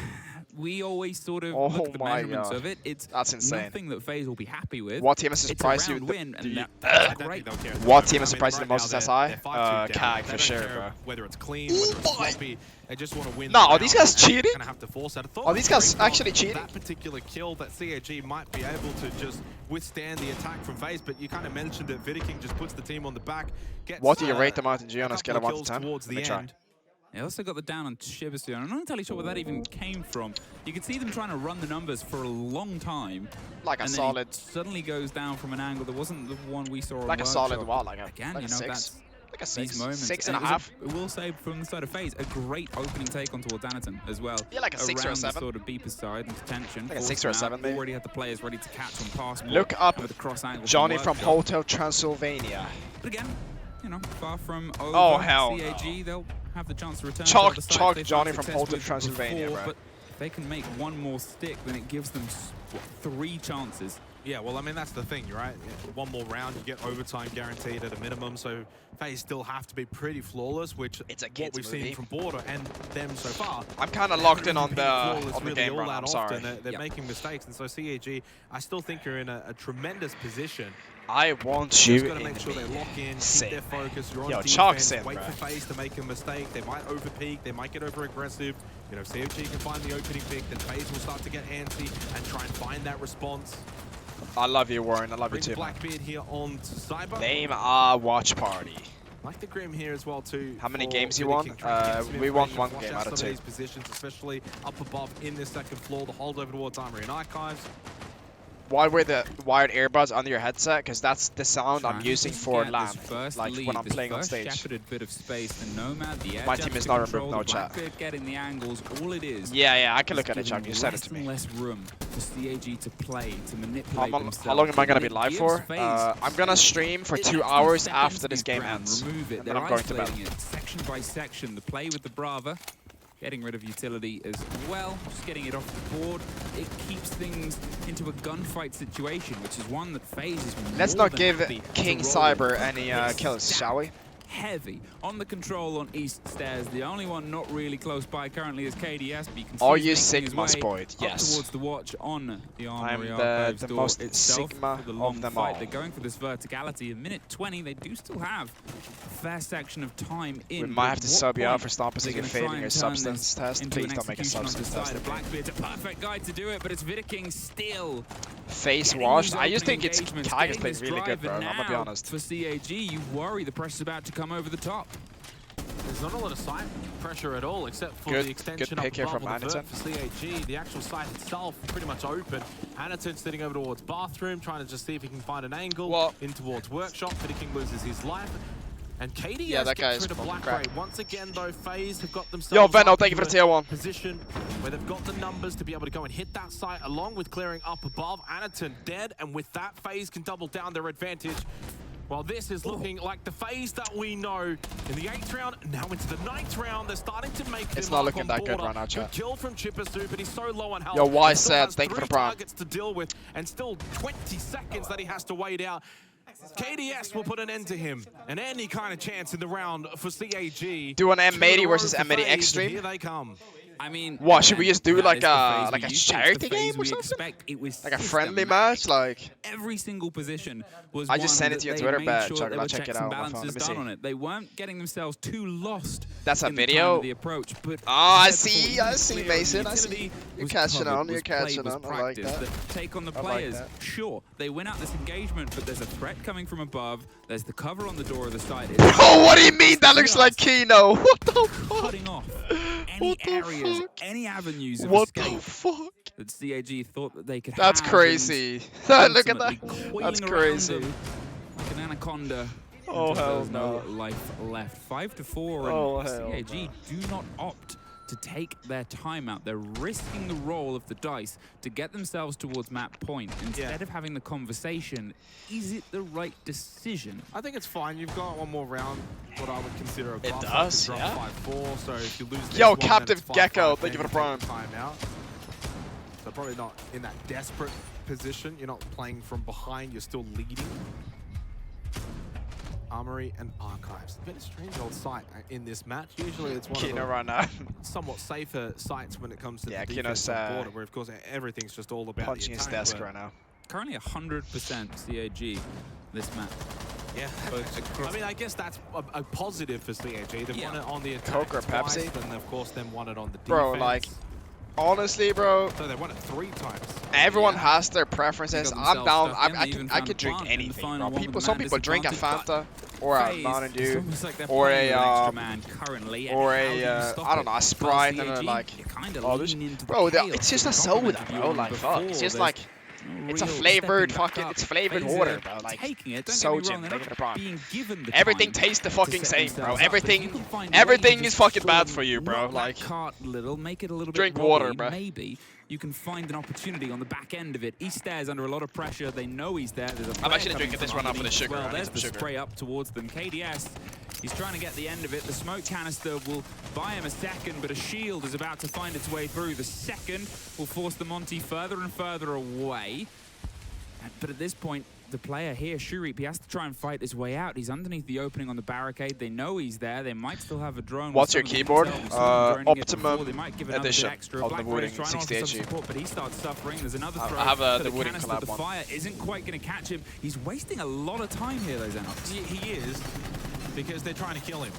we always sort of Oh look at the my measurements God. of it. It's That's insane. nothing that FaZe will be happy with. What team has It's a surprised you? round win, Do and you- that's I don't great. think they'll care. What team has I mean, surprised you the most now as they're SI? 5-2 down. CAG They for don't sure, care bro. Whether it's clean, whether it's boy. sloppy, they just want to win. No, the are these round guys and cheating? Gonna have to force that. I thought Are these guys Drake actually got cheating? That particular kill that CAG might be able to just withstand the attack from FaZe, but you kind of mentioned that Wooting just puts the team on the back. Gets, What do you rate the Mountain Dew on a couple scale of 1 to kills 10? towards Let the me try. end. They also got the down on Shibisu. I'm not entirely sure where that even came from. You could see them trying to run the numbers for a long time. Like a and solid, then he suddenly goes down from an angle that wasn't the one we saw on like a solid Workshop. what? Like Again, a you know, 6? that's Like a these 6? moments. 6 And and a it was half? I will say from the side of FaZe, a great opening take on towards ARTISAN as well. Yeah, like a 6 or a Around the 7. sort of beeper side and detention. Like a 6 or a 7 maybe. Already had the players ready to catch on passport. Look up with the cross angle Johnny from Workshop. Hotel Transylvania. But again, you know, far from over. Oh, hell CAG, they'll have the chance to return. Chalk- to the sites chalk they've Johnny had from success Hotel with Transylvania, before, bro. But if they can make one more stick, then it gives them what, 3 chances. Yeah, well, I mean, that's the thing, right? One more round, you get overtime guaranteed at a minimum, so FaZe still have to be pretty flawless, which It's a what kids we've movie. seen from Border and them so far. I'm kind of locked in on Being flawless the really game all run. that I'm sorry. often. They're Yep. making mistakes, and so CAG, I still think are in a tremendous position. I want Just you got to in make sure they lock in, Sin. keep their focus. You're on Yo, defense, Chalk's in, wait bro. for FaZe to make a mistake. They might overpeak, they might get over aggressive. You know, CAG can find the opening pick, then FaZe will start to get antsy and try and find that response. I love you, Warren. I love you Bring too, man. Blackbeard here on Cyber. Name a watch party. Like the Grim here as well too. How many for games you Wooting. won? Trying to get some We won information, 1 watch game out out of some 2. these positions, especially up above in this second floor. The holdover towards Armory and Archives. Why wear the wired earbuds under your headset? Because that's the sound I'm Trying using to for get LAN, this first like lead, when I'm this playing on first stage. shepherded bit of space. The Nomad, the My edge team up is to not control, removed, no the chat. Blackbeard getting the angles. All it is. Yeah, I can look at it, giving Chuck. You said it less to and me. less room for CAG to play, to manipulate How themselves. long am I gonna be It live gives for? FaZe I'm gonna stream for it 2 lets them hours step after into this game ground, ends. Remove it. And They're then I'm going to bed. isolating it section by section. The play with the Brava. getting rid of utility as well, just getting it off the board. It keeps things into a gunfight situation, which is one that Faze is more Let's not than give happy King to roll Cyber with. any kills, shall we? Heavy on the control on East Stairs. The only one not really close by currently is KDS, but you can see Are you making his Sigma way Spoit? up Yes. towards the watch on the Armory I'm Archives the door most itself Sigma for the long of them fight. all. They're going for this verticality. In minute 20, they do still have a fair section of time in. We might have to sub you out for Stompers Stompers if you're failing your substance test. Please don't make a substance test. Blackbeard's a perfect guy to do it, but it's Wooting still. Face washed. I just think it's CAG is playing really good, bro. I'm gonna be honest. For CAG, you worry the pressure's about to come over the top. There's not a lot of site pressure at all, except for Good- the extension good pick here up above from on the vert Anita. for CAG. The actual site itself pretty much open. Anita sitting over towards bathroom, trying to just see if he can find an angle Well- in towards workshop. Wooting loses his life. And KDS Yeah, that guy gets is rid of fucking Black crap. Ray. Once again, though, Faze have got themselves Yo, Venno, up thank you for the into tier a 1. position where they've got the numbers to be able to go and hit that site along with clearing up above. Aniton dead, and with that, Faze can double down their advantage. Well, this is looking like the Faze that we know in the 8th round. Now into the 9th round, they're starting to make It's their not mark looking on that good border. right now, chat. Good kill from Chippersu, but he's so low on health. Yo, why He still sad? has Thank you for the 3 prime. targets to deal with, and still 20 seconds that he has to wait out. KDS will put an end to him, and any kind of chance in the round for CAG. Do an M80 2 in a versus row for M80 Faze, Extreme? Here they come. I mean, What, should we just do that like is the a Faze we used to. It's the charity Faze game or we something? expect. It was Like a friendly match? Like, every single position was I just one sent it that to your they Twitter made badge. sure Chuck, there I'll were check it checks out and on my phone. balances Let me done see. on it. They weren't getting themselves too lost. That's a in the time video? of the approach, but oh, I as said see, before, I see, clear Mason. and I see. utility You're was catching covered, on. You're was played, catching was on. I like practiced. that. The take on the I like players, that. sure, they win out this engagement, but there's a threat coming from above. There's the cover on the door of the site. Oh, what do you mean? That looks like Kino. What the fuck? Cutting off any What the areas, fuck? any avenues of What the escape fuck? that CAG thought that they could That's have. crazy. and Look at that. ultimately coiling That's around crazy. them like an anaconda. Oh, until hell there's no no. life left. 5-4, Oh, and hell CAG no. do not opt to take their time out. They're risking the roll of the dice to get themselves towards map point instead of having the conversation. Is it the right decision? I think it's fine. You've got one more round, what I would consider a It glass does, drop yeah. 5-4. So if you lose this Yo, one, then Captive it's 5-5, Gecko, then thank you for the take prime. Timeout. So probably not in that desperate position. You're not playing from behind. You're still leading. Armory and Archives. A bit of strange old site in this match. Usually it's one Kino of right now. the somewhat safer sites when it comes to Yeah, the Kino's, defense on border, where of course everything's just all about punching the his attack, desk but- right now. Currently 100% CAG this map. Yeah, I mean, I guess that's a positive for CAG. They've won it on the attack Coke or twice, Pepsi? and of course then won it on the defense. Bro, like, honestly, bro, So they won it 3 times. everyone has their preferences. Got I'm down. themselves stuck in, they I even can found a drink plant in the anything, final bro. one with Some man people drink a disadvantage, Fanta or a Faze, Mountain it's Dew almost like they're or playing with a extra man currently, and or how do you a stop I don't it? know, a Well, Sprite and CAG, a like. you kinda Oh, this, lean into the bro, chaos it's just that a soda, complimented you bro. on Like, fuck, before. it's just There's like. It's a real flavored stepping back fucking, up. it's flavored Faze water, are bro. Like, taking it. Don't so get me wrong, gym, they're taking not the prime. being given the Everything time tastes the to fucking set same, bro. themselves up, but Everything, you can find a way everything to is just fucking sort bad of for you, bro. knock that Like, cart a little, make it a little drink bit water, wobbly. bro. Maybe you can find an opportunity on the back end of it. East Stairs under a lot of pressure. They know he's there. There's a I'm player actually coming drinking this from one up for the underneath as sugar. Well, I need there's some the sugar. spray up towards them. KDS. He's trying to get the end of it. The smoke canister will buy him a second, but a shield is about to find its way through. The second will force the Monty further and further away. But at this point, the player here, Shurip, he has to try and fight his way out. He's underneath the opening on the barricade. They know he's there. They might still have a drone. What's your keyboard? Optimum Edition extra. of the Blackbeard is Wooting trying to offer 68G. some support, but he starts suffering. There's another throw. I have for the Wooting canister. collab The one. fire isn't quite going to catch him. He's wasting a lot of time here, though, Xenox. He is, because they're trying to kill him.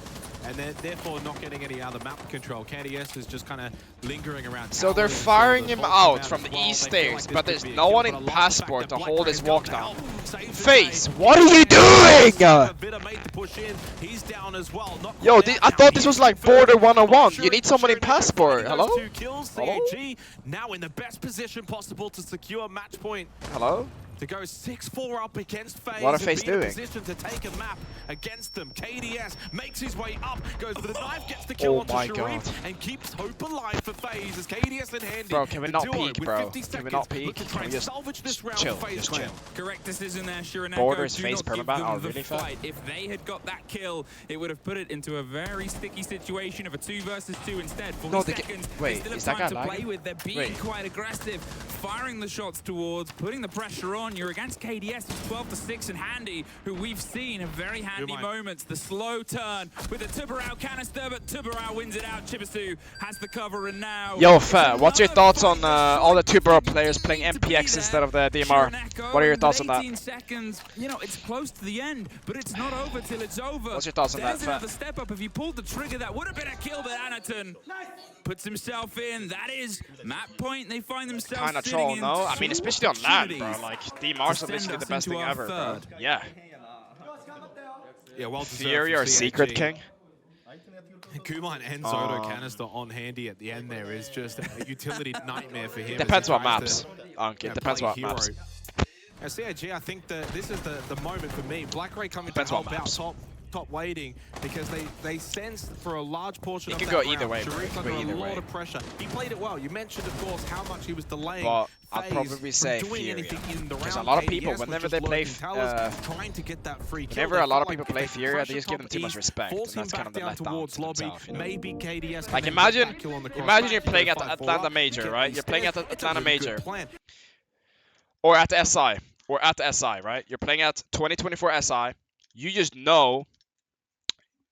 And they're therefore not getting any other map control. KDS is just kind of lingering around. So they're tower firing until him the vault out comes from as the well. east They feel stairs, like this but could there's be a no kill, one but a in lot of passport fact to that hold his Blackbeard's walk got down. to help save the Faze, day. what are you doing? Vida made the push in. He's down as well. Not Yo, quite out I now. thought this was like He's border third. 101. Sure, You need someone in sure, they're passport. finding those Hello? 2 kills. Hello? CAG now in the best position possible to secure match point. Hello? to go 6-4 up against Faze. What are Faze doing? Position to take a map against them. KDS makes his way up, goes for the knife, gets the kill onto Sharif, and keeps hope alive for Faze as KDS and Handy. Bro, can we not peek, bro? Can we not peek? Can we just salvage this round? Chill, just chill. Correct decision there, Shureneko. Borders Faze permaban. Oh, really fast. If they had got that kill, it would have put it into a very sticky situation of a 2 versus 2 instead. 40 seconds. Wait, still is have that time guy to play with. They're being quite aggressive, firing the shots towards, putting the pressure on. You're against KDS, who's 12-6, and Handy, who we've seen in very handy moments. The slow turn with a Tubarao canister, but Tubarao wins it out. Chibisu has the cover, and now... Yo, Fair, what's your thoughts on all the Tubarao players playing MPX instead of the DMR? What are your thoughts on that? 18 seconds, you know, it's close to the end, but it's not over till it's over. What's your thoughts on that, There's another step up. If you pulled the trigger, that would have been a kill, but Anaton puts himself in. That is map point. They find themselves kind of troll, no? I mean, especially on land, bro. Like, DMRs are basically the best thing ever, bro. Yeah. Yeah, well Fury or Secret King? Kumine and Zoto canister on Handy at the end there is just a utility nightmare for him. Depends what maps. It depends what maps. At CAG, I think that this is the moment for me. Black Ray coming to help out top waiting because they sensed for a large portion of that round. It could go either way. Sharif under a lot of pressure. He played it well. You mentioned, of course, how much he was delaying. But I'd probably say Fury. Because a lot of people, whenever they play, trying to get that free kill, whenever a lot of people play Fury, they just give them too much respect. And that's kind of the letdown to themselves, you know? Maybe KDS like imagine you're playing at Atlanta Major, right? You're playing at the Atlanta Major. Or at the SI. Or at the SI, right? You're playing at 2024 SI. You just know.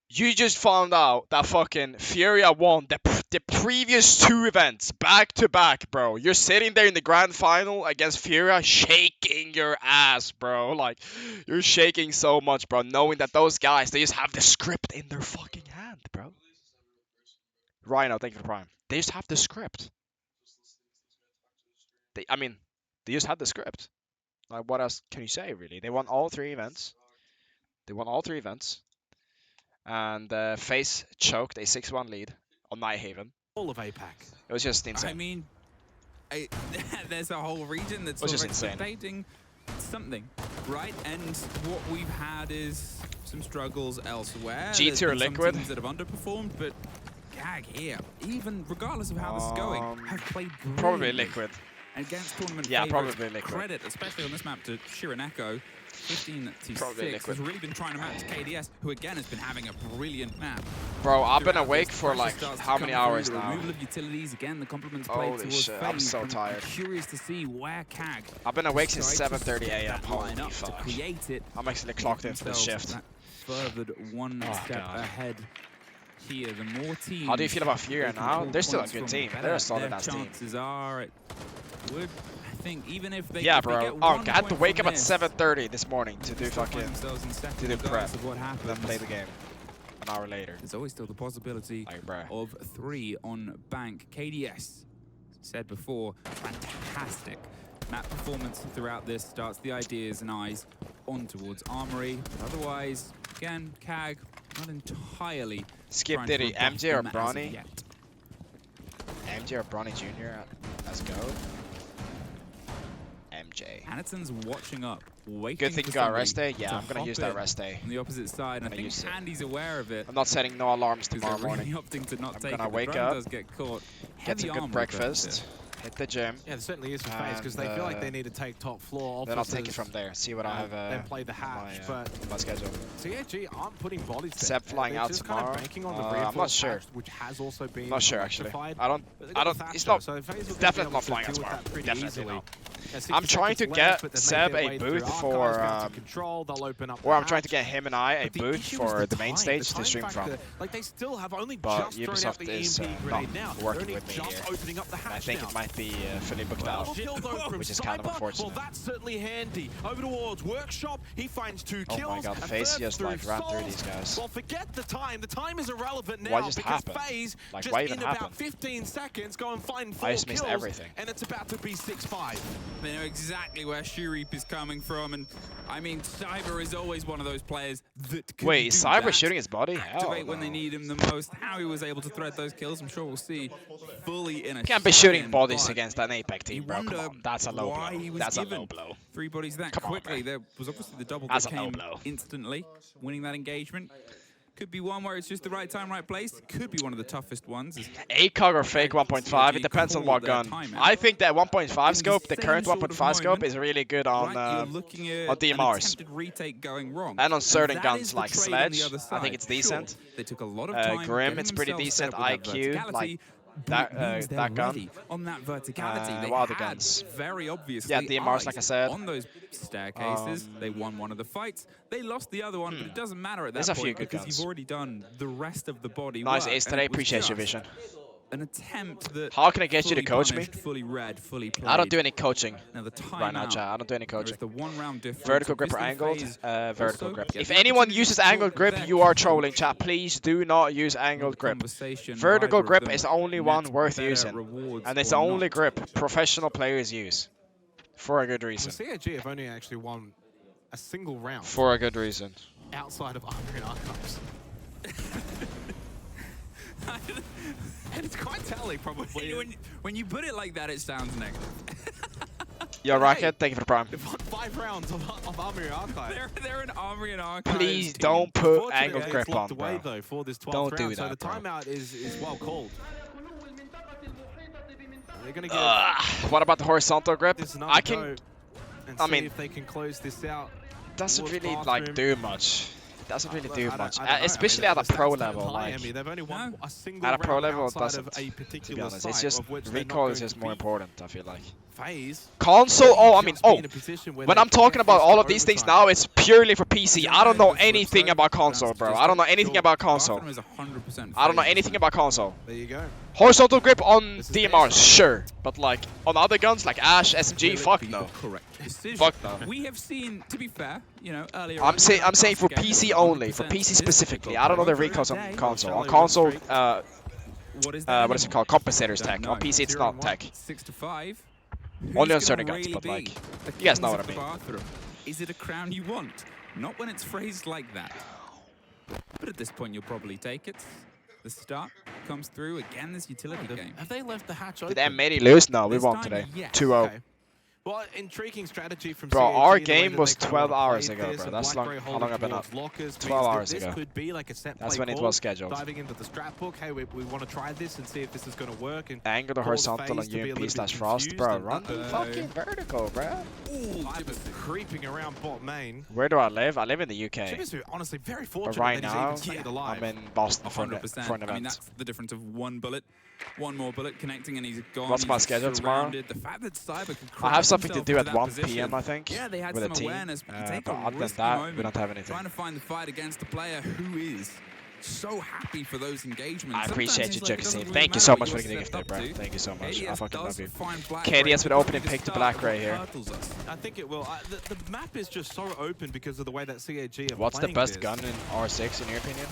You just found out that fucking Furia won the previous 2 events back to back, bro. You're sitting there in the grand final against Furia, shaking your ass, bro. Like, you're shaking so much, bro, knowing that those guys, they just have the script in their fucking hand, bro. Rhino, thank you for Prime. They just have the script. They just had the script. Like, what else can you say, really? They won all 3 events. And Faze choked a 6-1 lead on Nighthaven. All of APAC. It was just insane. I mean, there's a whole region that's anticipating something, right? And what we've had is some struggles elsewhere. G2 or Liquid. Some teams that have underperformed, but CAG here, even regardless of how this is going, have played brilliantly. Probably Liquid. Against tournament probably Liquid. Credit, especially on this map, to Shureneko. 15-6 has really been trying to match KDS, who again has been having a brilliant map. Bro, I've been awake for like how many hours now? Removal of utilities again. The compliments played Holy towards shit, Faze. I'm so tired. I'm curious to see where CAG. I've been awake since 7:30 a.m. Holy fuck! Create it. I'm actually clocked into the shift. Furthered one step ahead. Here, the more teams. How do you feel about Fury now? They're still a good team. They're a solid ass team. Chances are it would. Even if they bro. I had to wake up at 7:30 this morning to do fucking prep, then play the game an hour later. There's always still the possibility of 3 on bank. KDS said before, fantastic map performance throughout this. Starts the ideas and eyes on towards Armory. But otherwise, again, CAG not entirely. Skip Diddy, MJ or Bronny? MJ or Bronny Jr. Let's go. MJ. Anaton's watching up, waiting. Good thing you got rest day. Yeah, I'm gonna use that rest day. On the opposite side, and I think Handy's aware of it. I'm not setting no alarms tomorrow morning. Opting to not I'm gonna wake up, get caught. get some good breakfast, hit the gym. Yeah, there certainly is for Faze because they feel like they need to take top floor. Then I'll take it from there. See what I have. Then play the hatch, but my schedule. CAG aren't putting bodies. Seb flying out tomorrow. Kind of banking on the I'm not sure. Which has also been not sure actually. I don't. It's not. It's definitely not flying out tomorrow. Definitely not. I'm trying to get Seb a booth for, or I'm trying to get him and I a booth for the main stage to stream from. Like they still have only but Ubisoft is not working with me here. I think it might be fully booked out, which is kind of unfortunate. Well, that's certainly handy. Over towards Workshop, he finds 2 kills. Oh my god, Faze just like ran through these guys. Well, forget the time. The time is irrelevant now. What just happened? Faze like, just why even in happened? about 15 seconds, go and find 4 I just missed kills, everything. And it's about to be 6-5. They know exactly where Shurip is coming from, and I mean, Cyber is always one of those players that can Wait, is Cyber shooting his body? Activate when they need him the most. How he was able to thread those kills, I'm sure we'll see fully in a Can't be shooting bodies choice against an Apex team, bro. Come on. That's a low blow. That's a low blow. 3 bodies that quickly. There was obviously the double that came instantly, winning that engagement. Could be one where it's just the right time, right place. Could be one of the toughest ones. ACOG or fake 1.5, it depends on what gun. I think that 1.5 scope, the current 1.5 scope, is really good on DMRs. And on certain guns like Sledge, I think it's decent. Grim, it's pretty decent. IQ, like that gun. On that verticality, what other guns? Very obviously. Yeah, DMRs, like I said. On those staircases, they won one of the fights. They lost the other one, but it doesn't matter at that point because you've already done the rest of the body. Nice ace today. Appreciate your vision. An attempt that how can I get you to coach me? Fully read, fully played. I don't do any coaching right now, chat. I don't do any coaching. The 1 round difference. Vertical grip or angled? Vertical grip. If anyone uses angled grip, you are trolling, chat. Please do not use angled grip. Vertical grip is the only one worth using. And it's the only grip professional players use. For a good reason. CAG have only actually won a single round. For a good reason. Outside of Ambient Archives. And it's quite telling, probably. When you put it like that, it sounds negative. Yo, Rocket, thank you for the prime. They've won 5 rounds of Armory Archive. They're an Armory Archive. Please don't put angled grip on, bro. Though, for this 12th don't do round. that, So the bro. timeout is well called. They're gonna get what about the horizontal grip? I can. I mean, if they can close this out. Doesn't really like do much. Doesn't really do much, especially at a pro level. Like, at a pro level, it doesn't. To be honest, it's just recoil is just more important. I feel like. Faze. Console. Oh, I mean, when I'm talking about all of these things now, it's purely for PC. I don't know anything about console, bro. I don't know anything about console. I don't know anything about console. There you go. Horizontal grip on DMRs, sure, but like on other guns like Ash, SMG, fuck no. Fuck no. We have seen, to be fair, you know, earlier. I'm saying for PC only, for PC specifically. I don't know the recoils on console. On console, what is it called? Compensators tech. On PC, it's not tech. 6 to 5. Only on certain guns, but like, you guys know what I mean. Is it a crown you want? Not when it's phrased like that. But at this point, you'll probably take it. The start comes through again. This utility game. Have they left the hatch open? Did M80 lose? No, we won today. 2-0. Okay. Well, intriguing strategy from bro, CAG, our game was 12 hours ago, bro. That's how long I've been up. 12 hours ago. Like that's when it was scheduled. Diving into the strat book, hey, we want to try this and see if this is going to work. And angle the horizontal on UMP/Frost, bro. Run the fucking vertical, bro. Hyper's creeping around bot main. Where do I live? I live in the UK. Chip is honestly very fortunate. But right that now, he's even stayed alive. I'm in Boston for an event. I mean, that's the difference of one bullet. One more bullet connecting and he's gone. What's my schedule tomorrow? The fact that Cyber can I have something to do at 1 PM, I think, yeah, they had with some a team. Awareness, But other than that, we don't have anything. Trying to find the fight against a player who is so happy for those engagements. I appreciate you, Jefferson. Thank you so much for the gift there, bro. Thank you so much. I fucking love you. KD has been opening pick to Black right here. I think it will. The map is just so open because of the way that CAG are What's the best gun in R6 in your opinion?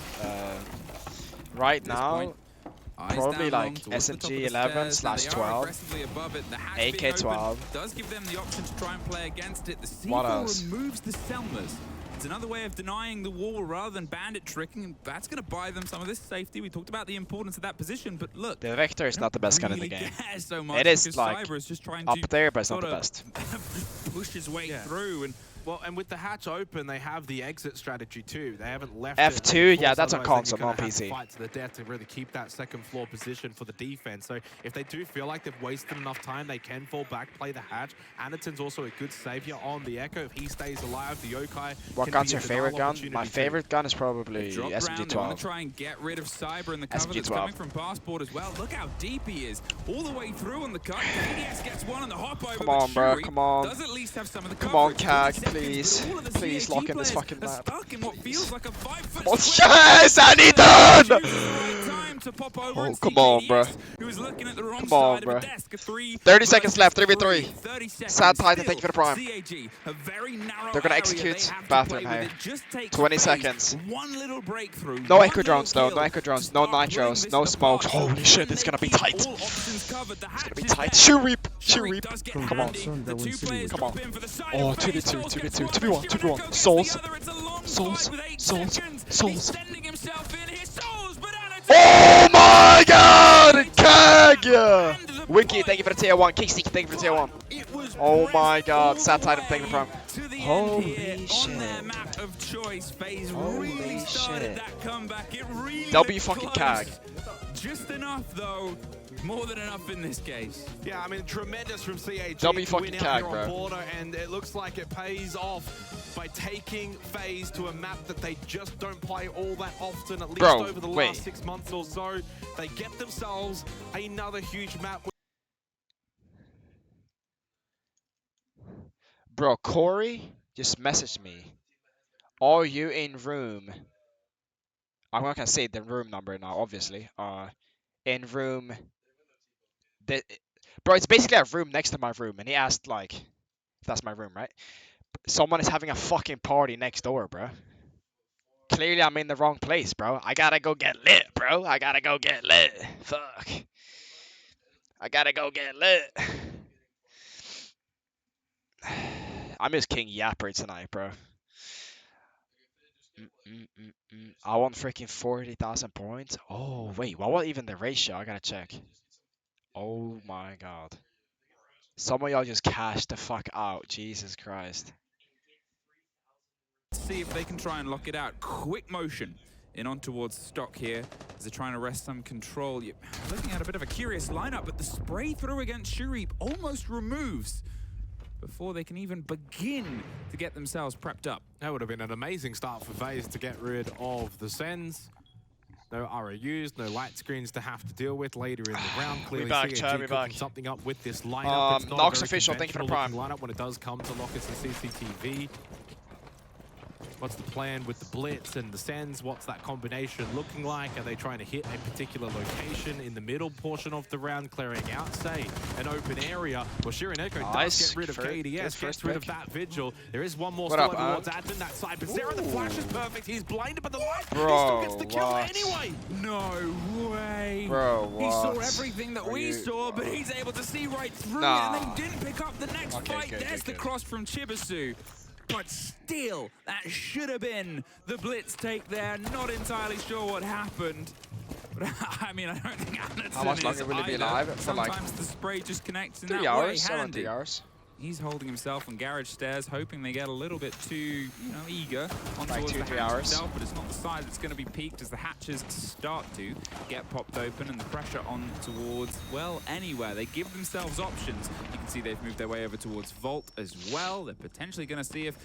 Right now, probably like SMG 11/12, AK 12. Does give them the option to try and play against it. The what else? Removes the Selmas. It's another way of denying the wall rather than bandit tricking, and that's going to buy them some of this safety. We talked about the importance of that position, but look, the Vector is not the best gun in the game. So much it is like is just trying up to there, but it's not the best. Push his way through and. Well, and with the hatch open, they have the exit strategy too. They haven't left F2, yeah, that's on console, not on PC. Fight to the death to really keep that second floor position for the defense. So if they do feel like they've wasted enough time, they can fall back, play the hatch. Anaton's also a good savior on the Echo. If he stays alive, the Yokai. What gun's your favorite gun? My favorite gun is probably SMG 12. Want to try and get rid of Cyber in the cover that's coming from Passport as well. Look how deep he is, all the way through on the cut. KDS gets one on the hop over. Come on, bro. Come on. Does at least have some of the come on, CAG, please. Please lock in this fucking map. Stuck in what feels like a 5-foot yes, Anython! Oh, come on, bro. Come on, bro. 30 seconds left, 3v3. Sad Titan, thank you for the prime. They're gonna execute bathroom here. 20 seconds. No echo drones though, no echo drones, no nitros, no smokes. Holy shit, it's gonna be tight. It's gonna be tight. Shoot reap, shoot reap. Come on, come on. Oh, 2v2, 2v2, 2v1, 2v1. Souls, souls, souls, souls. Oh my god! CAG! Wiki, thank you for the tier 1. Kickstick, thank you for the tier 1. Oh my god, Sad Titan, thank you for the prime. Holy shit. On their map of choice, Faze Holy really started shit. that comeback. It really W fucking CAG. Just enough though. More than enough in this case. Yeah, I mean, tremendous from CAG. W fucking win CAG, out bro. on border, and it looks like it pays off by taking Faze to a map that they just don't play all that often, at least over the last 6 months or so. They get themselves another huge map. Bro, Corey just messaged me. Are you in room? I'm not gonna say the room number now, obviously. In room. Bro, it's basically a room next to my room, and he asked like, if that's my room, right? Someone is having a fucking party next door, bro. Clearly, I'm in the wrong place, bro. I gotta go get lit, bro. I gotta go get lit. Fuck. I gotta go get lit. I miss King Yapper tonight, bro. I want freaking 40,000 points. Oh, wait. What was even the ratio? I gotta check. Oh my god. Some of y'all just cashed the fuck out. Jesus Christ. See if they can try and lock it out. Quick motion in on towards stock here as they're trying to wrest some control. You're looking at a bit of a curious lineup, but the spray through against Shuri almost removes before they can even begin to get themselves prepped up. That would have been an amazing start for Faze to get rid of the Sens. No ROUs, no light screens to have to deal with later in the round. Clearly, CAG cooking something up with this lineup. It's not Nox a very official, thank you for the prime. lineup when it does come to lockers and CCTV. What's the plan with the Blitz and the Sens? What's that combination looking like? Are they trying to hit a particular location in the middle portion of the round, clearing out, say, an open area? Well, Shirineko does get rid of KDS, gets rid of that Vigil. There is one more still towards admin that side, but Sarah, the flash is perfect. He's blinded by the light. He still gets the kill anyway. No way. Bro, what? He saw everything that we saw, but he's able to see right through it, and they didn't pick up the next fight. There's the cross from Chibisu. But still, that should have been the Blitz take there. Not entirely sure what happened. But I mean, I don't think Anderson How much longer will he be alive? For sometimes the spray just connects in 3 that hours, way. Handy. 3 hours. He's holding himself on garage stairs, hoping they get a little bit too, eager on like towards 2-3 the hatch hours. itself, but it's not the side that's going to be peaked as the hatches start to get popped open and the pressure on towards, well, anywhere. They give themselves options. You can see they've moved their way over towards Vault as well. They're potentially going to see if,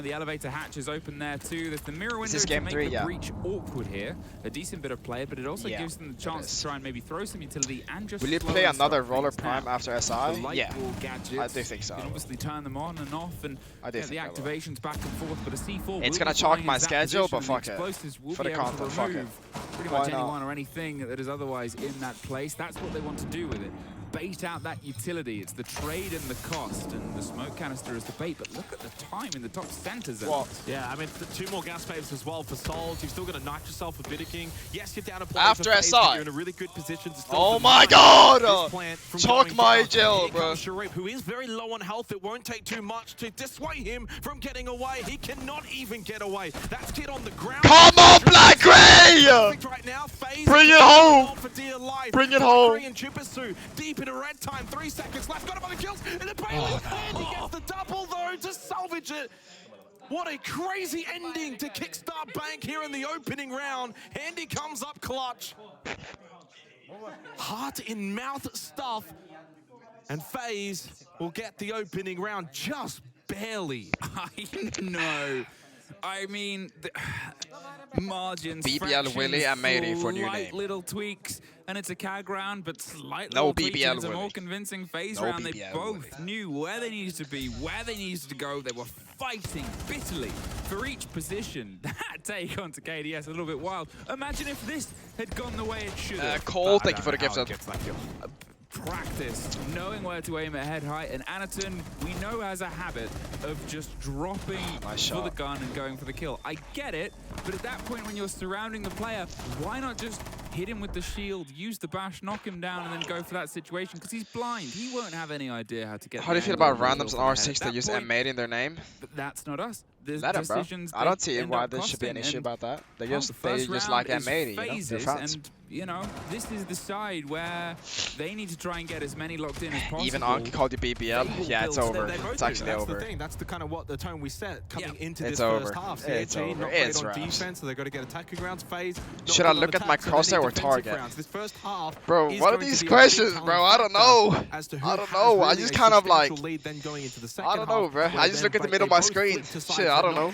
the elevator hatch is open there too. There's the mirror window to make the breach awkward here. A decent bit of play, but it also gives them the chance to try and maybe throw some utility and just Will you play another roller prime after SI? Yeah, gadgets, I do think so. You can obviously turn them on and off and the activations back and forth, but a C4 it's gonna chalk my schedule, but fuck it. For the content, fuck it. Pretty much anyone or anything that is otherwise in that place. That's what they want to do with it. Bait out that utility. It's the trade and the cost, and the smoke canister is the bait. But look at the time in the top center zone. What? Yeah, I mean, 2 more gas waves as well for Souls. You've still got to knock yourself for Wooting. Yes, you're down a play after Faze, SI. you're in a really good position to still oh my god! Chalk my gel, bro. Sharif, who is very low on health. It won't take too much to dissuade him from getting away. He cannot even get away. That's Kid on the ground. Come on, Black Ray! Right now, Faze bring it home! For dear life. Bring it home! And Chibisu deep into red time. 3 seconds left. Got him on the kills. And the Bailey and he gets the double though to salvage it. What a crazy ending to kickstart BenQ here in the opening round. Handy comes up clutch. Heart in mouth stuff. And Faze will get the opening round just barely. I know. I mean, margins, BBL Willy and Mary for new slight name. little tweaks, and it's a CAG round, but slightly no tweaks, BBL it's a Willy. more convincing Faze no round. BBL They both knew where they needed to be, where they needed to go. They were fighting bitterly for each position. That take onto KDS a little bit wild. Imagine if this had gone the way it should have. Cole, thank you for the gift. Practice, knowing where to aim at head height, and Anaton, we know, has a habit of just dropping for the gun and going for the kill. I get it, but at that point when you're surrounding the player, why not just hit him with the shield, use the bash, knock him down, and then go for that situation? Because he's blind. He won't have any idea how to get. How do you feel about randoms on R6 that use M8 in their name? But that's not us. the Let 'em, bro. decisions I don't they see end why up there should be an costing. issue And, about that. They well, just the first like round is M80, you know? They're Phases, fans. and you know, this is the side where they need to try and get as many locked in as possible. Even Anki called you BBL. Yeah, it's over. It's actually That's over. the thing. That's the kind of what the tone we set coming into It's this over. first half. It's CAG over. not It's great on wraps. defense, so they've got to get attacking rounds. Phase. Should I look at my crosshair or target? This first half, Bro, what are these questions, bro? I don't know. I don't know. I just kind of like. I don't know, bro. I just look at the middle of my screen. Shit, I don't know.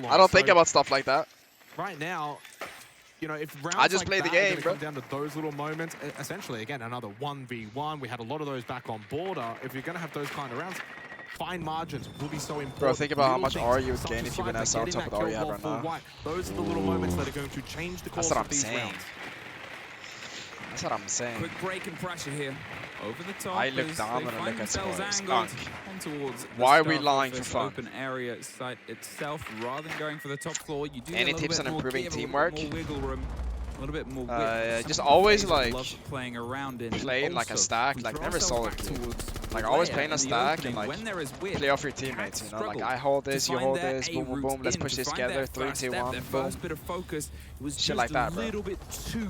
I don't think about stuff like that. Right now, you know, if rounds I just like play the that game, are bro. come down to those little moments, essentially, again, another 1v1. We had a lot of those back on border. If you're going to have those kind of rounds, fine margins will be so important. Bro, think about how Little much things, R you would such gain a if you win side SL like top of the getting R you that have kill right ball now. full white. Those are the little moments that are going to change the course That's what of I'm these saying. rounds. That's what I'm saying. Quick break and pressure here. Over the top. I look as down they and I find look at themselves Spoit. angled Skunk. on towards the Why are we staff lying for office fun? Open area site itself, rather than going for the top floor. You do Any get a tips little on bit more improving give, a little teamwork? bit more wiggle room, a little bit more width. Just Something always, Faze like, love playing around in. playing like a Also, stack, we like throw never ourselves solo back queue. towards Like the always layer playing a in the stack opening and like when there is width, play off your CAG teammates, you know? Like struggled I hold to this, you find hold their this, boom, boom, A boom, let's route push in, this to find together, their 3, first 2, step, 1, their boom. first bit of focus was Shit just like that, a bro. little bit too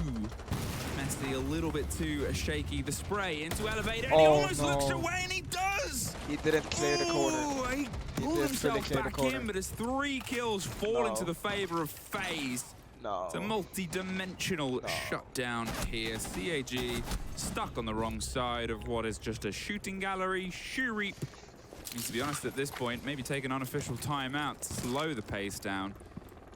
messy, a little bit too shaky. The spray into elevator, and Oh, he almost no. looks away, and he does! He didn't clear the corner. Ooh, he pulled did himself fully clear the back corner. in, but his 3 kills fall No. into the favor of Faze. No. It's a multi-dimensional shutdown here. CAG stuck on the wrong side of what is just a shooting gallery. Shuriep needs to be honest at this point, maybe take an unofficial timeout, slow the pace down,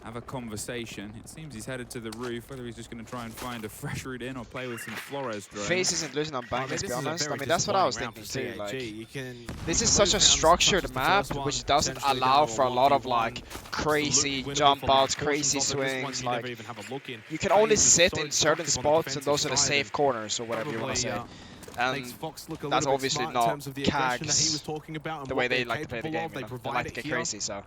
have a conversation. It seems he's headed to the roof, whether he's just going to try and find a fresh route in or play with some Flores drones. Faze isn't losing on bank, let's be honest. I mean, that's what I was thinking too. CAG. Like, this is such a structured map, which doesn't allow for a lot of like crazy jump outs, crazy swings. Like, you can only sit in certain spots, and those are the safe corners, or whatever you want to say. And that's obviously not CAG's, the way they like to play the game, you know? They like to get crazy, so.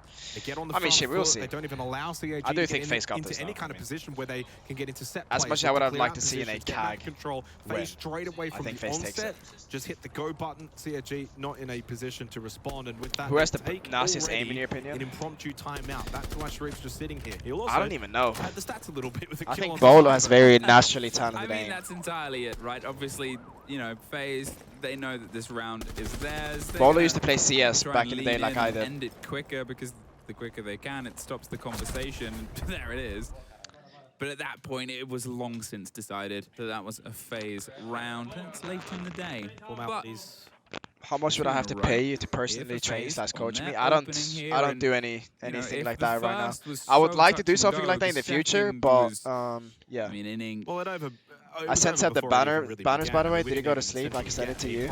I mean, shit, we'll see. They don't even allow CAG I do to think get Faze got into this, any though. kind of position where they can get into set As plays. much as They I would can have clear liked out to see in a positions, get back CAG control. win. Faze straight away from think the Faze takes onset, it. just hit the go button. CAG not in a position to respond, and with that, Who has the take nastiest aim, in already your opinion? an impromptu timeout. That's why Shariq's just sitting here. He'll also I don't even know. had the stats a little bit with a I kill think on Bolo the has side, very but- naturally I talented mean, aim. that's entirely it, right? Obviously, you know, Faze, they know that this round is theirs. They're Bolo gonna used to play CS try back and in the day lean like in I and did. End it quicker, because the quicker they can, it stops the conversation. There it is. But at that point, it was long since decided that that was a Faze round. And it's late in the day. But How much would I have to Right. pay you to personally If a train Faze slash on coach me? their I don't opening here, do you know, anything if like the that right now. first was I would so like to do touch and something go, like that in the future, second but was, yeah. I mean, inning. Well, I sent the banners, by the way. Did he go to sleep? I can send it to you.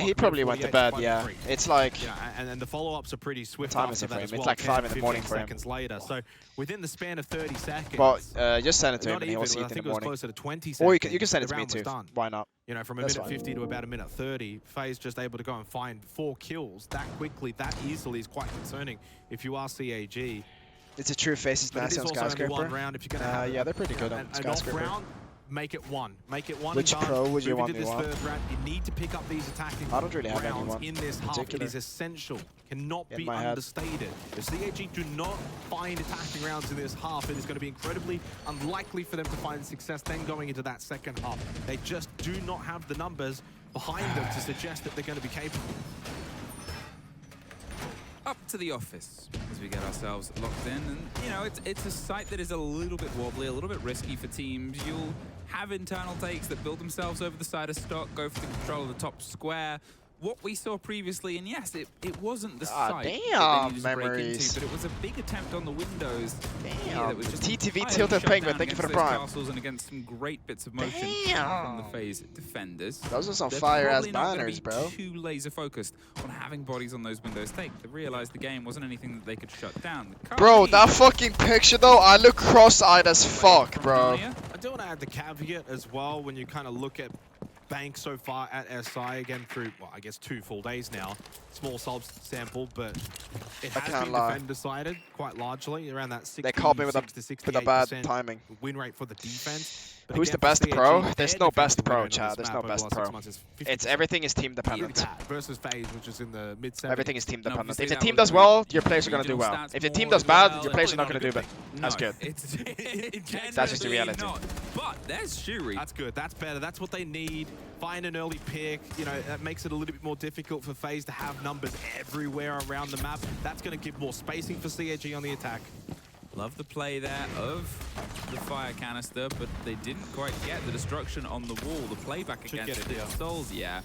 He probably went to bed, yeah. It's like, and then the follow-ups are pretty swift. What time is after it for that him? as It's well, like 10, 5 in the morning 15 for him. seconds later. So within the span of 30 seconds. but just send it to him not and he will even, see I it in think the it was morning. closer to 20 seconds. Or you can send it the to me round was too. done. Why not? You know, from a That's minute fine. 50 to about a minute 30, Faze just able to go and find 4 kills that quickly, that easily is quite concerning if you are CAG. It's a true Faces But it nasty is on also only one Skyscraper. round. If you're going to have Yeah, they're pretty good on an off Skyscraper. round, make it one. Make it one. Which and done. pro would you Move want into me this want? third round. You need to pick up these attacking I don't really have rounds anyone in this half. It particular. is essential. Cannot In be my head. understated. If CAG do not find attacking rounds in this half, it is going to be incredibly unlikely for them to find success then going into that second half. They just do not have the numbers behind them to suggest that they're going to be capable. Up to the office as we get ourselves locked in, and you know, it's a site that is a little bit wobbly, a little bit risky for teams. You'll have internal takes that build themselves over the side of stock, go for the control of the top square. What we saw previously, and yes, it wasn't the site that they damn, needed to break memories. into, but it was a big attempt on the windows. Damn, that was just TTV entirely tilted shut penguin, down thank you for the against those prime. castles and against some great bits of motion from the Faze defenders. Those are some They're fire-ass probably not gonna banners, be bro. too laser focused on having bodies on those windows take. They realized the game wasn't anything that they could shut down. Bro, that fucking picture though, I look cross-eyed as fuck, bro. I do want to add the caveat as well when you kind of look at BenQ so far at SI again through, well, I guess 2 full days now. Small sample, but it has can't been lie. defend decided quite largely around that 60, They caught me with a 68% bad timing. win rate for the defense. Who's the best pro? There's no best pro, Chad. There's no best pro. It's everything is team dependent. Versus Faze, which is in the mid-70s. Everything is team dependent. If the team does well, your players are gonna do well. If the team does bad, your players are not gonna do bad. That's good. That's just the reality. But there's Shuri. That's good. That's better. That's what they need. Find an early pick. You know, that makes it a little bit more difficult for Faze to have numbers everywhere around the map. That's going to give more spacing for CAG on the attack. Love the play there of the fire canister, but they didn't quite get the destruction on the wall. The playback against the Souls, yeah.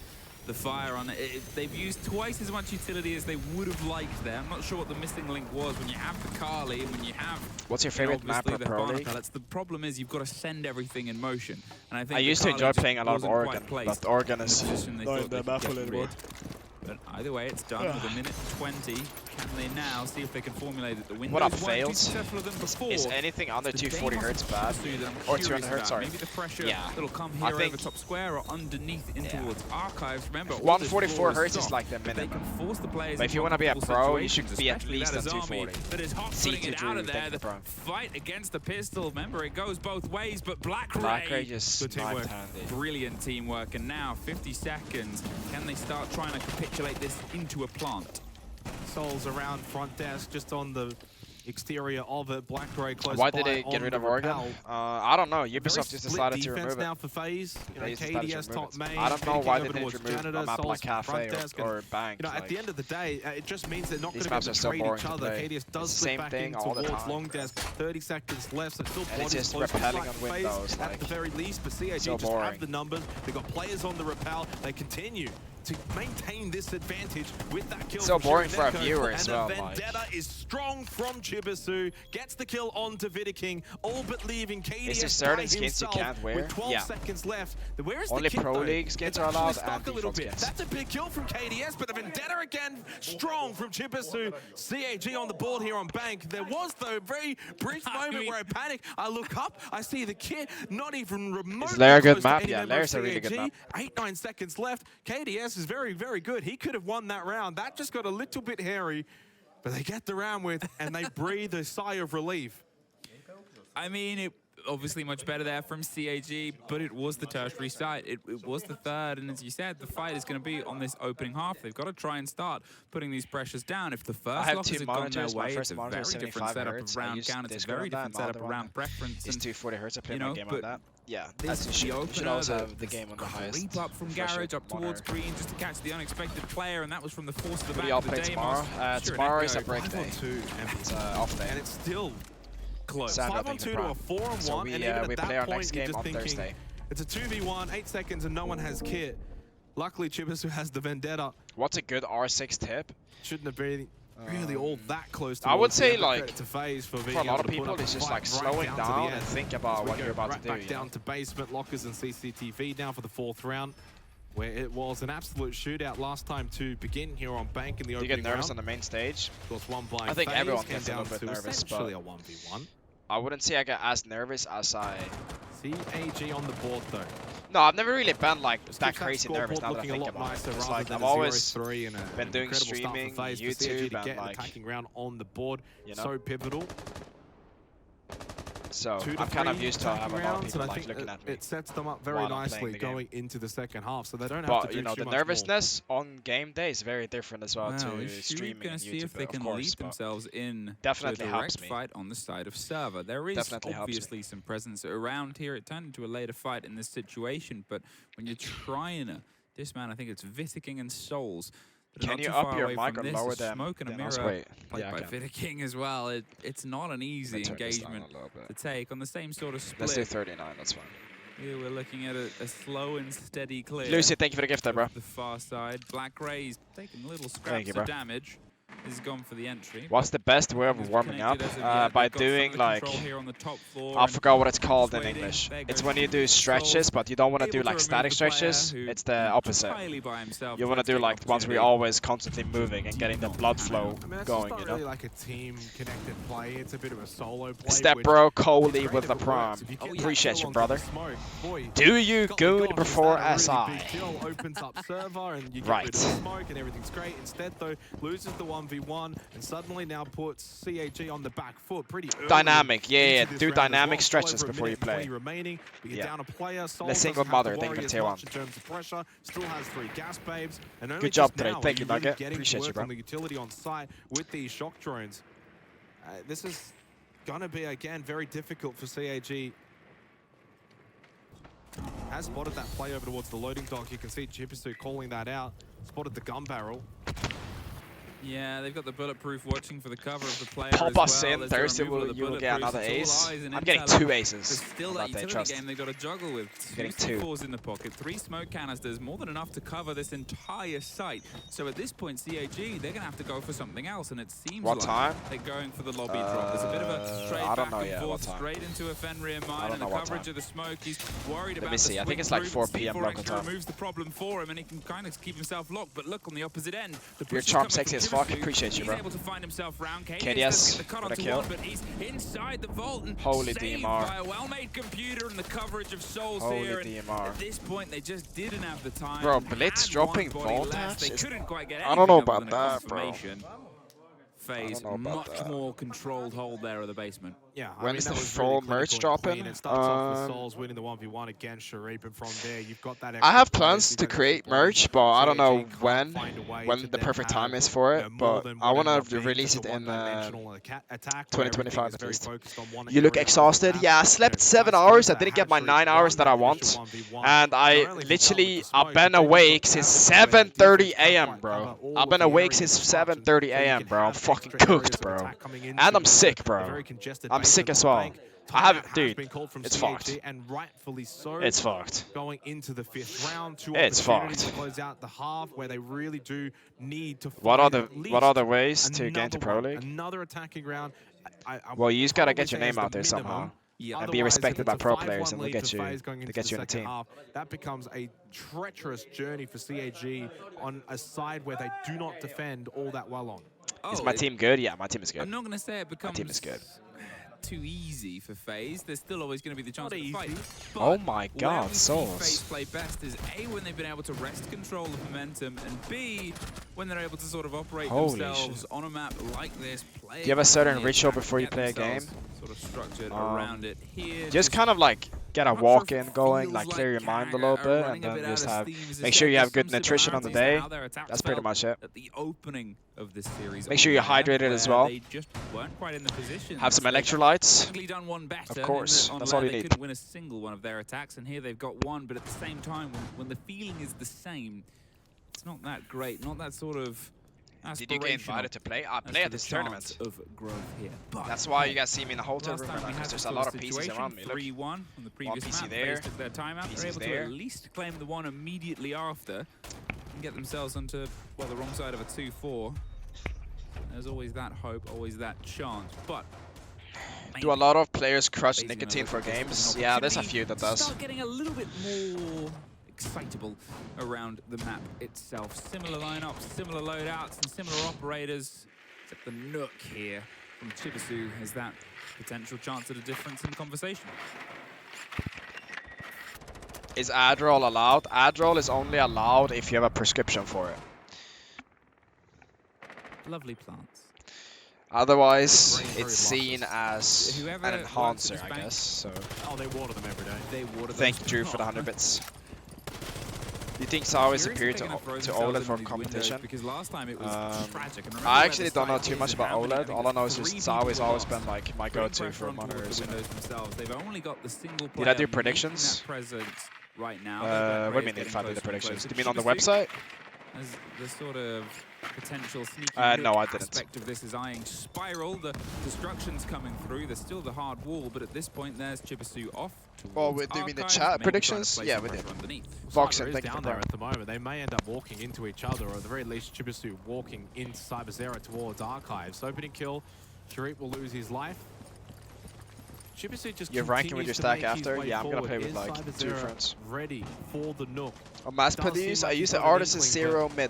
The fire on it, they've used twice as much utility as they would have liked there. I'm not sure what the missing link was when you have the Kali and when you have... What's your favorite map for Pro League? The problem is you've got to send everything in motion. And I think I used to enjoy playing a lot of Oregon, but Oregon is not the map a little bit. But either way, it's done with a minute 20. Can they now see if they can formulate it? The windows what up, fails? Before, is anything under 240 hertz bad? Or 200 hertz, sorry. Maybe the pressure that'll come here over top square or underneath in towards archives. Remember, 144 hertz is like the minimum. They can force the players. But if you want to be a pro, you should be at least at 240. But it's hot putting it out of there. The fight against the pistol. Remember, it goes both ways. But Black Ray just sniped handy. Brilliant teamwork. And now 50 seconds. Can they start trying to capitulate this into a plant? Souls around front desk, just on the exterior of it. Black Ray close. Why did they get rid of Oregon? I don't know. Ubisoft just decided to remove it. Now for Faze. You know, KDS top main. I don't know why they didn't remove a map like Cafe or Bank. You know, at the end of the day, it just means they're not going to maps are so trade boring each other. KDS does slip back in towards long desk. 30 seconds left, so still and it's just repelling on windows. At the very least, but CAG just have the numbers. They've got players on the repel. They continue to maintain this advantage with that kill. So boring for a viewer as well. And the Vendetta is strong from Chibisu, gets the kill onto Vidiking, all but leaving KDS. Is there certain skins you can't wear? With 12 seconds left. Where is only the kit, Pro League skins are allowed and a little bit. skins. That's a big kill from KDS, but the Vendetta again, strong from Chibisu. CAG on the board here on Bank. There was, though, a very brief moment where I panic. I look up, I see the kit, not even remotely. Is Lair a good map? Yeah, Lair's a really good map. 8-9 seconds left. KDS is very, very good. He could have won that round. That just got a little bit hairy, but they get the round with, and they breathe a sigh of relief. I mean, it obviously much better there from CAG, but it was the tertiary site. It was the third, and as you said, the fight is going to be on this opening half. They've got to try and start putting these pressures down. If the first lockers had gone their way, it's a very different setup of round count. It's a very different setup around preference. It's 240 hertz. I play my game on that. Yeah, that's the should also have the game on the highest. Leap up from Garage up towards green just to catch the unexpected player, and that was from the force of the back. We all play tomorrow. Tomorrow is a break day. It's off day. And it's still close. Sad 5-on-2 to a 4-on-1, so and even at that play our point, next you're game just on thinking, Thursday. it's a 2v1, 8 seconds, and no one has kit. Luckily, Chibisu has the Vendetta. What's a good R6 tip? Shouldn't have been really all that close to I would say, like, to Faze for a lot of people, it's just like slowing down and think about what you're about to do. Back down to basement, lockers, and CCTV now for the 4th round, where it was an absolute shootout last time to begin here on Bank in the opening round. Do you get nervous on the main stage? I think everyone gets a little bit nervous, but a 1v1. I wouldn't say I get as nervous as I... CAG on the board, though. No, I've never really been like that crazy nervous now that I think about it. It's like I've always been doing streaming, YouTube, and like, attacking round on the board, you know? so pivotal. So I'm kind of used to having a lot of people like looking at me. It sets them up very nicely going into the second half, so they don't have to do you know, the nervousness on game day is very different as well to streaming and YouTube, see if they can lead themselves in definitely to a direct fight on the side of server. There is obviously some presence around here. It turned into a later fight in this situation, but when you're trying to dismount, I think it's Vidiking and Souls. Can you up your mic or lower them? Smoke and a mirror played by Vidiking as well. It's not an easy engagement to take on the same sort of split. Let's do 39, that's fine. Here we're looking at a slow and steady clear. Lucy, thank you for the gift there, bro. The far side. Black Ray's taking little scraps of damage. Is gone for the entry. What's the best way of warming up? By doing like, I forgot what it's called in English. It's when you do stretches, but you don't want to do like static stretches. It's the opposite. You want to do like ones where you're always constantly moving and getting the blood flow going, you know? Really like a team connected play. It's a bit of a solo play. Step bro, Coley with the prom. Appreciate you, brother. Do you good before SI? Opens up server and you get right. rid of the smoke and everything's great. Instead though, loses the 1v1, and suddenly now puts CAG on the back foot pretty early. Dynamic, yeah. Do dynamic well. stretches before you play. Remaining, but you're down a player. Let's single mother, thank you for tier 1. In terms of pressure, still has 3 gas babes, and only good job today. Thank you, Nugget. Really Appreciate you, bro. on the utility on site with these shock drones. This is gonna be again very difficult for CAG. Has spotted that play over towards the loading dock. You can see Chipisu calling that out. Spotted the gun barrel. Yeah, they've got the bulletproof watching for the cover of the player. Pop us well. in Thursday, you will get another ace. I'm getting 2 aces. There's still that utility game they've got to juggle with. Getting 2 4s in the pocket, 3 smoke canisters, more than enough to cover this entire site. So at this point, CAG, they're going to have to go for something else, and it seems like they're going for the lobby drop. There's a bit of a straight back and forth, straight into a Fenrir mine, and the coverage of the smoke. He's worried about the swing. I think it's like 4 PM local time. Removes the problem for him, and he can kind of keep himself locked. But look on the opposite end. Your charm sexy as fuck. Appreciate you, bro. Able to find himself round. KDS, got a kill. But he's inside the vault and holy saved DMR. by a well-made computer and the coverage of souls holy here. DMR. At this point, they just didn't have the time. Bro, Blitz dropping vault hatch? I don't know about that, bro. Faze, much more controlled hold there of the basement. Yeah, when is the full merch dropping? It starts off with Souls winning the 1v1 against Sharif, and from there you've got that. I have plans to create merch, but I don't know when the perfect time is for it. But I want to release it in 2025 at least. You look exhausted. Yeah, I slept 7 hours. I didn't get my 9 hours that I want, and I've been awake since 7:30 a.m. bro. I've been awake since 7:30 a.m. bro. I'm fucking cooked, bro, and I'm sick, bro. I'm sick as well. I haven't, dude. It's fucked. And rightfully so. It's fucked. Going into the 5th round, 2 it's fucked. To close out the half where they really do need to. What are the ways to get into Pro League? Another attacking round. Well, you just gotta get your name out there somehow. Yeah, and be respected by pro players, and they'll get you in a team. Half, that becomes a treacherous journey for CAG on a side where they do not defend all that well on. Is my team good? Yeah, my team is good. I'm not going to say it becomes my team is good. Too easy for Faze. There's still always going to be the chance to fight. Oh my god, Souls. Faze play best is A, when they've been able to wrest control of momentum, and B, when they're able to sort of operate themselves on a map like this. Do you have a certain ritual before you play a game? Sort of structured around it here. Just kind of like get a walk-in going, like clear your mind a little bit, and then just make sure you have good nutrition on the day. That's pretty much it. At the opening of this series, make sure you're hydrated as well. They just weren't quite in the position. Have some electrolytes. Done one better, of course, that's all you need. They couldn't win a single one of their attacks, and here they've got one. But at the same time, when the feeling is the same, it's not that great. Not that sort of. Did you get invited to play? I play at this tournament. Of growth here. That's why you guys see me in the hotel room, because there's a lot of PCs around me. Look, 3-1 on the previous PC map. there. Took their time out. They're able to at least claim the one immediately after and get themselves onto the wrong side of a 2-4. There's always that hope, always that chance, but. Do a lot of players crush nicotine for games? Yeah, there's a few that does. Start getting a little bit more excitable around the map itself. Similar lineups, similar loadouts, and similar operators. Except the Nook here from Chibisu has that potential chance at a difference in conversation. Is Adderall allowed? Adderall is only allowed if you have a prescription for it. Lovely plants. Otherwise, it's seen as an enhancer, I guess. So. Oh, they water them every day. They water them. Thank you, Drew, for the 100 bits. Do you think Zowie is superior to OLED for competition? Because last time it was tragic. I actually don't know too much about OLED. All I know is just Zowie's always been like my go-to for monitors. They've only got the single player. Did I do predictions? Right now. What do you mean if I did the predictions? Do you mean on the website? As the sort of potential sneaky no, I didn't. aspect of this is eyeing Spiral. The destruction's coming through. There's still the hard wall, but at this point, there's Chibisu off. Well, we're doing the chat predictions? Yeah, we did. Voxen, thank you down there at the moment. They may end up walking into each other, or at the very least, Chibisu walking into Cyberzera towards Archives. Opening kill, Sharif will lose his life. You're ranking with your stack after? Yeah, I'm gonna play with like 2 friends. Ready for the Nook. On Mousepad I use the ARTISAN 0 mid.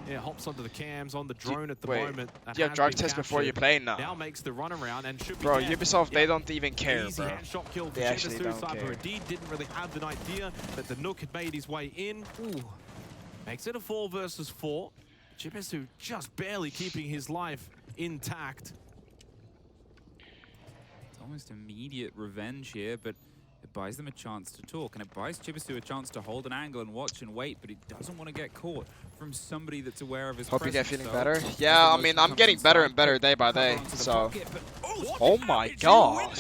Yeah, hops onto the cams on the drone at the moment. Do you have drug tests before you play now? Now makes the run around and should be bro, Ubisoft, they don't even care, bro. Shot kill they actually don't care. Didn't really have an idea that the Nook had made his way in. Ooh. Makes it a 4 versus 4. Chibisu just barely keeping his life intact. It's almost immediate revenge here, but it buys them a chance to talk, and it buys Chibisu a chance to hold an angle and watch and wait, but he doesn't want to get caught from somebody that's aware of his Hope you get presence. feeling better. Yeah, I mean, I'm getting better and better day by day, so... Oh my god!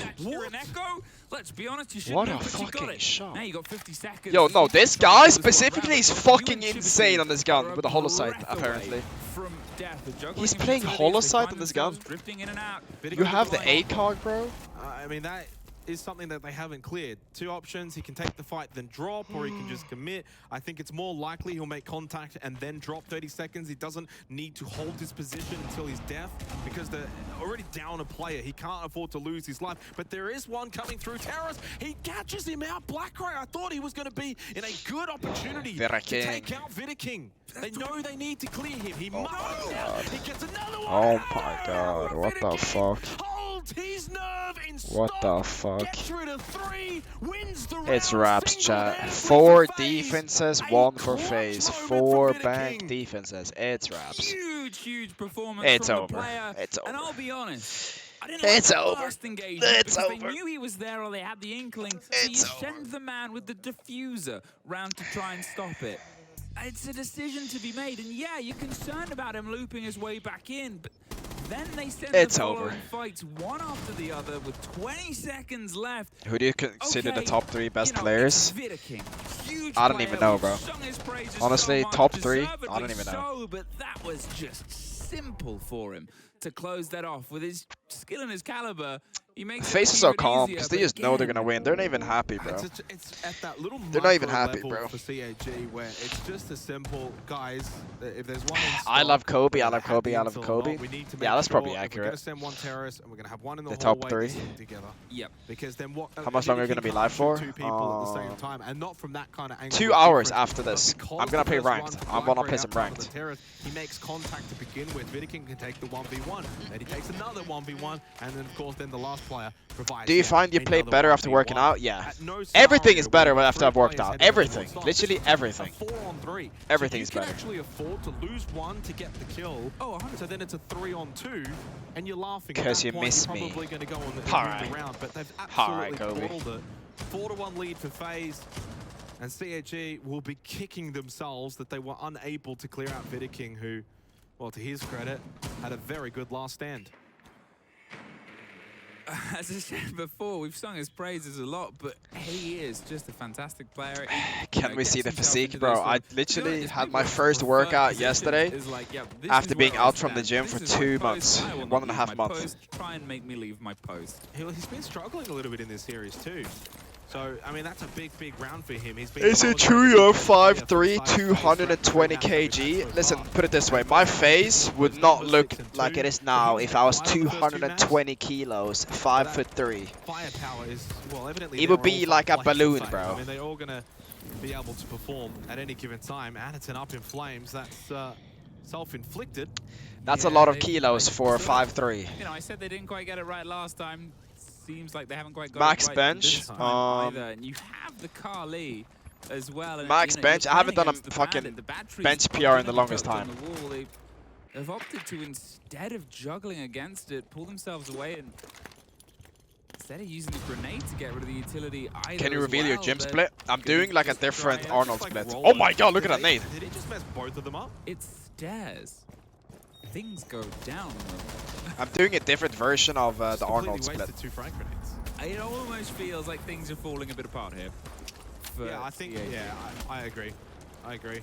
Let's be honest, you What shouldn't a have, but you got fucking it. shot. Now you got 50 seconds. Yo, no, this guy specifically is fucking You and insane Chibisu on this gun are with the holosight, breath away apparently. from death. The juggling He's of playing utilities, they holosight find on this themselves gun. drifting in and out. You have the ACOG, bro? I mean, that is something that they haven't cleared. Two options: he can take the fight then drop, or he can just commit. I think it's more likely he'll make contact and then drop 30 seconds. He doesn't need to hold his position until he's deaf, because they're already down a player. He can't afford to lose his life. But there is one coming through. Terrace, he catches him out. Blackray, I thought he was going to be in a good opportunity to take out Wooting. They know they need to clear him. He must. He gets another one. Oh my god, what the fuck? His nerve in What stop. the fuck? Gets rid of 3, wins the It's round wraps, chat. single-handedly 4 for Faze. defenses, A 1 for clutch Faze. moment 4 for bank Wooting. defenses. It's wraps. Huge performance It's from over. the player. It's And over. I'll be honest, I didn't It's like the over. first engagement It's because over. they knew he was there or they had the inkling. So It's you over. send the man with the diffuser round to try and stop it. It's a decision to be made, and yeah, you're concerned about him looping his way back in, but then they send It's the over. following fights one after the other with 20 seconds left. Who do you consider the Okay, top 3 best you know, players? it's Wooting. Huge I don't player. even know, We've bro. sung his praises Honestly, so much, top 3, I deservedly don't even know. so, but that was just simple for him to close that off with his skill and his caliber. He makes Faze it is so even calm easier, because they but just know they're again, gonna win. They're not even happy, bro. It's at that little They're not even micro happy, level bro. for CAG where it's just a simple, guys, if there's one in I stock, love Kobe, we're I gonna love have Kobe, the I love intel Kobe. on. We need to Yeah, make that's probably sure if we're going accurate. to send one terrorist and we're going to have one in the, The top hallway 3. this team together. Yep. Because then what? How much longer are you gonna be live for? 2 people at the same time, and not from that kind of angle. 2 of hours difference, after but this. because I'm gonna the play first ranked. one, I'm gonna Blackray play some out front of ranked. the terrorist, he makes contact to begin with. Wooting can take the 1v1, then he takes another 1v1, and then of course then the last player provides. Do you find you play another better after 1v1. working out? Yeah. At no Everything scenario is better where after three I've worked players out. heading Everything. towards Literally start. everything. A 4-on-3. Everything is so you better. can actually afford to lose 1 to get the kill. Oh, So then it's a 3-on-2, and you're laughing. At 'Cause that you point, miss you're me. probably going to go on the, Alright. in the round, but they've Alright, absolutely Kobe. bottled it. 4-1 lead for Faze, and CAG will be kicking themselves that they were unable to clear out Wooting, who, well, to his credit, had a very good last stand. As I said before, we've sung his praises a lot, but he is just a fantastic player. Can we see the physique, bro? I literally had my first workout yesterday after being out from the gym for 2 months, 1.5 months. Try and make me leave my post. He's been struggling a little bit in this series too. So, I mean, that's a big round for him. He's been Is it true you're 5'3", 220 kg? Listen, put it this way, my face would not look like it is now if I was 220 kilos, 5'3". Firepower is, well, evidently It would they're be all like a flex balloon, size. bro. I mean, they're all going to be able to perform at any given time. ARTISAN up in flames, that's self-inflicted. That's a lot of kilos for 5'3". You know, I said they didn't quite get it right last time. Seems like they haven't quite got Max it right bench, this time either. And you have the Carly as well. And, Max you know, bench. you're I haven't playing done a against the fucking bandit. The battery's bench got PR in the energy longest codes on time. the wall. They've opted to, instead of juggling against it, pull themselves away and instead of using the grenade to get rid of the utility either. Can you reveal your gym they're split? I'm doing like a Just different try out, Arnold just like split. roll Oh it. my god, look at that Did nade. Did he just mess both of them up? It stairs. Things go down. I'm doing a different version of the Completely Arnold split. wasted 2 frag grenades. It almost feels like things are falling a bit apart here. Yeah, I think, yeah, I agree. I agree.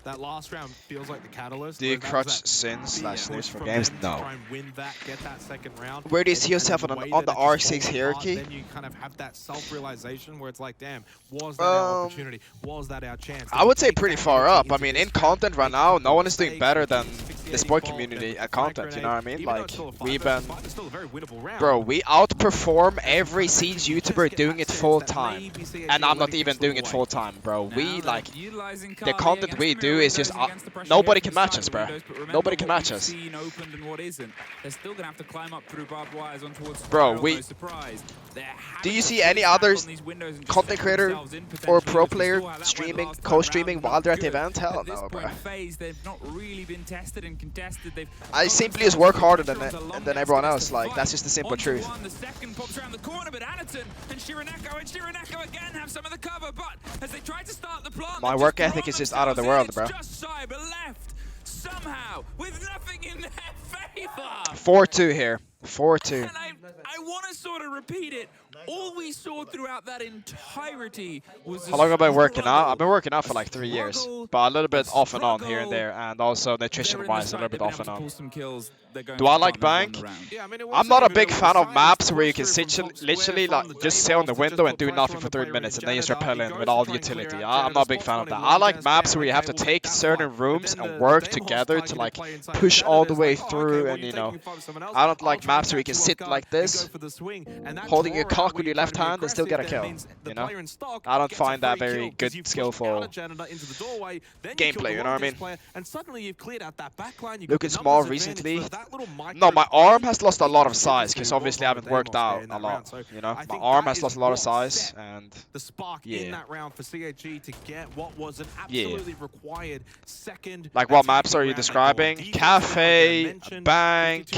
That last round feels like the catalyst. Do you where that was crutch that sin big slash push snooze for from games? them to No. try and win that, get that second round. Where do you see And yourself the on way the that it R6 just falls apart, hierarchy? Then you kind of have that self-realization where it's like, damn, was that our opportunity? Was that our chance? I would say pretty far up. I mean, in content right now, no one is doing better than the Spoit community content, you know what I mean? Like, we've been, bro, we outperform every Siege YouTuber doing it full time, and I'm not even doing it full time, bro. We, like, the content we do is just, nobody can match us, bro. Nobody can match us. Bro, do you see any other content creator or pro player streaming, co-streaming while they're at the event? Hell no, bro. I simply just work harder than everyone else. Like, that's just the simple truth. My work ethic is just out of the world, bro. Somehow, with nothing in their favor. 4-2 here. 4-2. And I want to sort of repeat it. All we saw throughout that entirety was. How long have I been working out? I've been working out for like 3 years, but a little bit off and on here and there, and also nutrition-wise, a little bit off and on. Do I like BenQ? I'm not a big fan of maps where you can literally like just sit on the window and do nothing for 30 minutes and then just repel in with all the utility. I'm not a big fan of that. I like maps where you have to take certain rooms and work together to like push all the way through, and you know, I don't like maps where you can sit like this, holding your cock with your left hand and still get a kill, you know? I don't find that very good, skillful gameplay, you know what I mean? Looking small recently. No, my arm has lost a lot of size because obviously I haven't worked out a lot, you know? My arm has lost a lot of size, and yeah. Like, what maps are you describing? Cafe, Bank,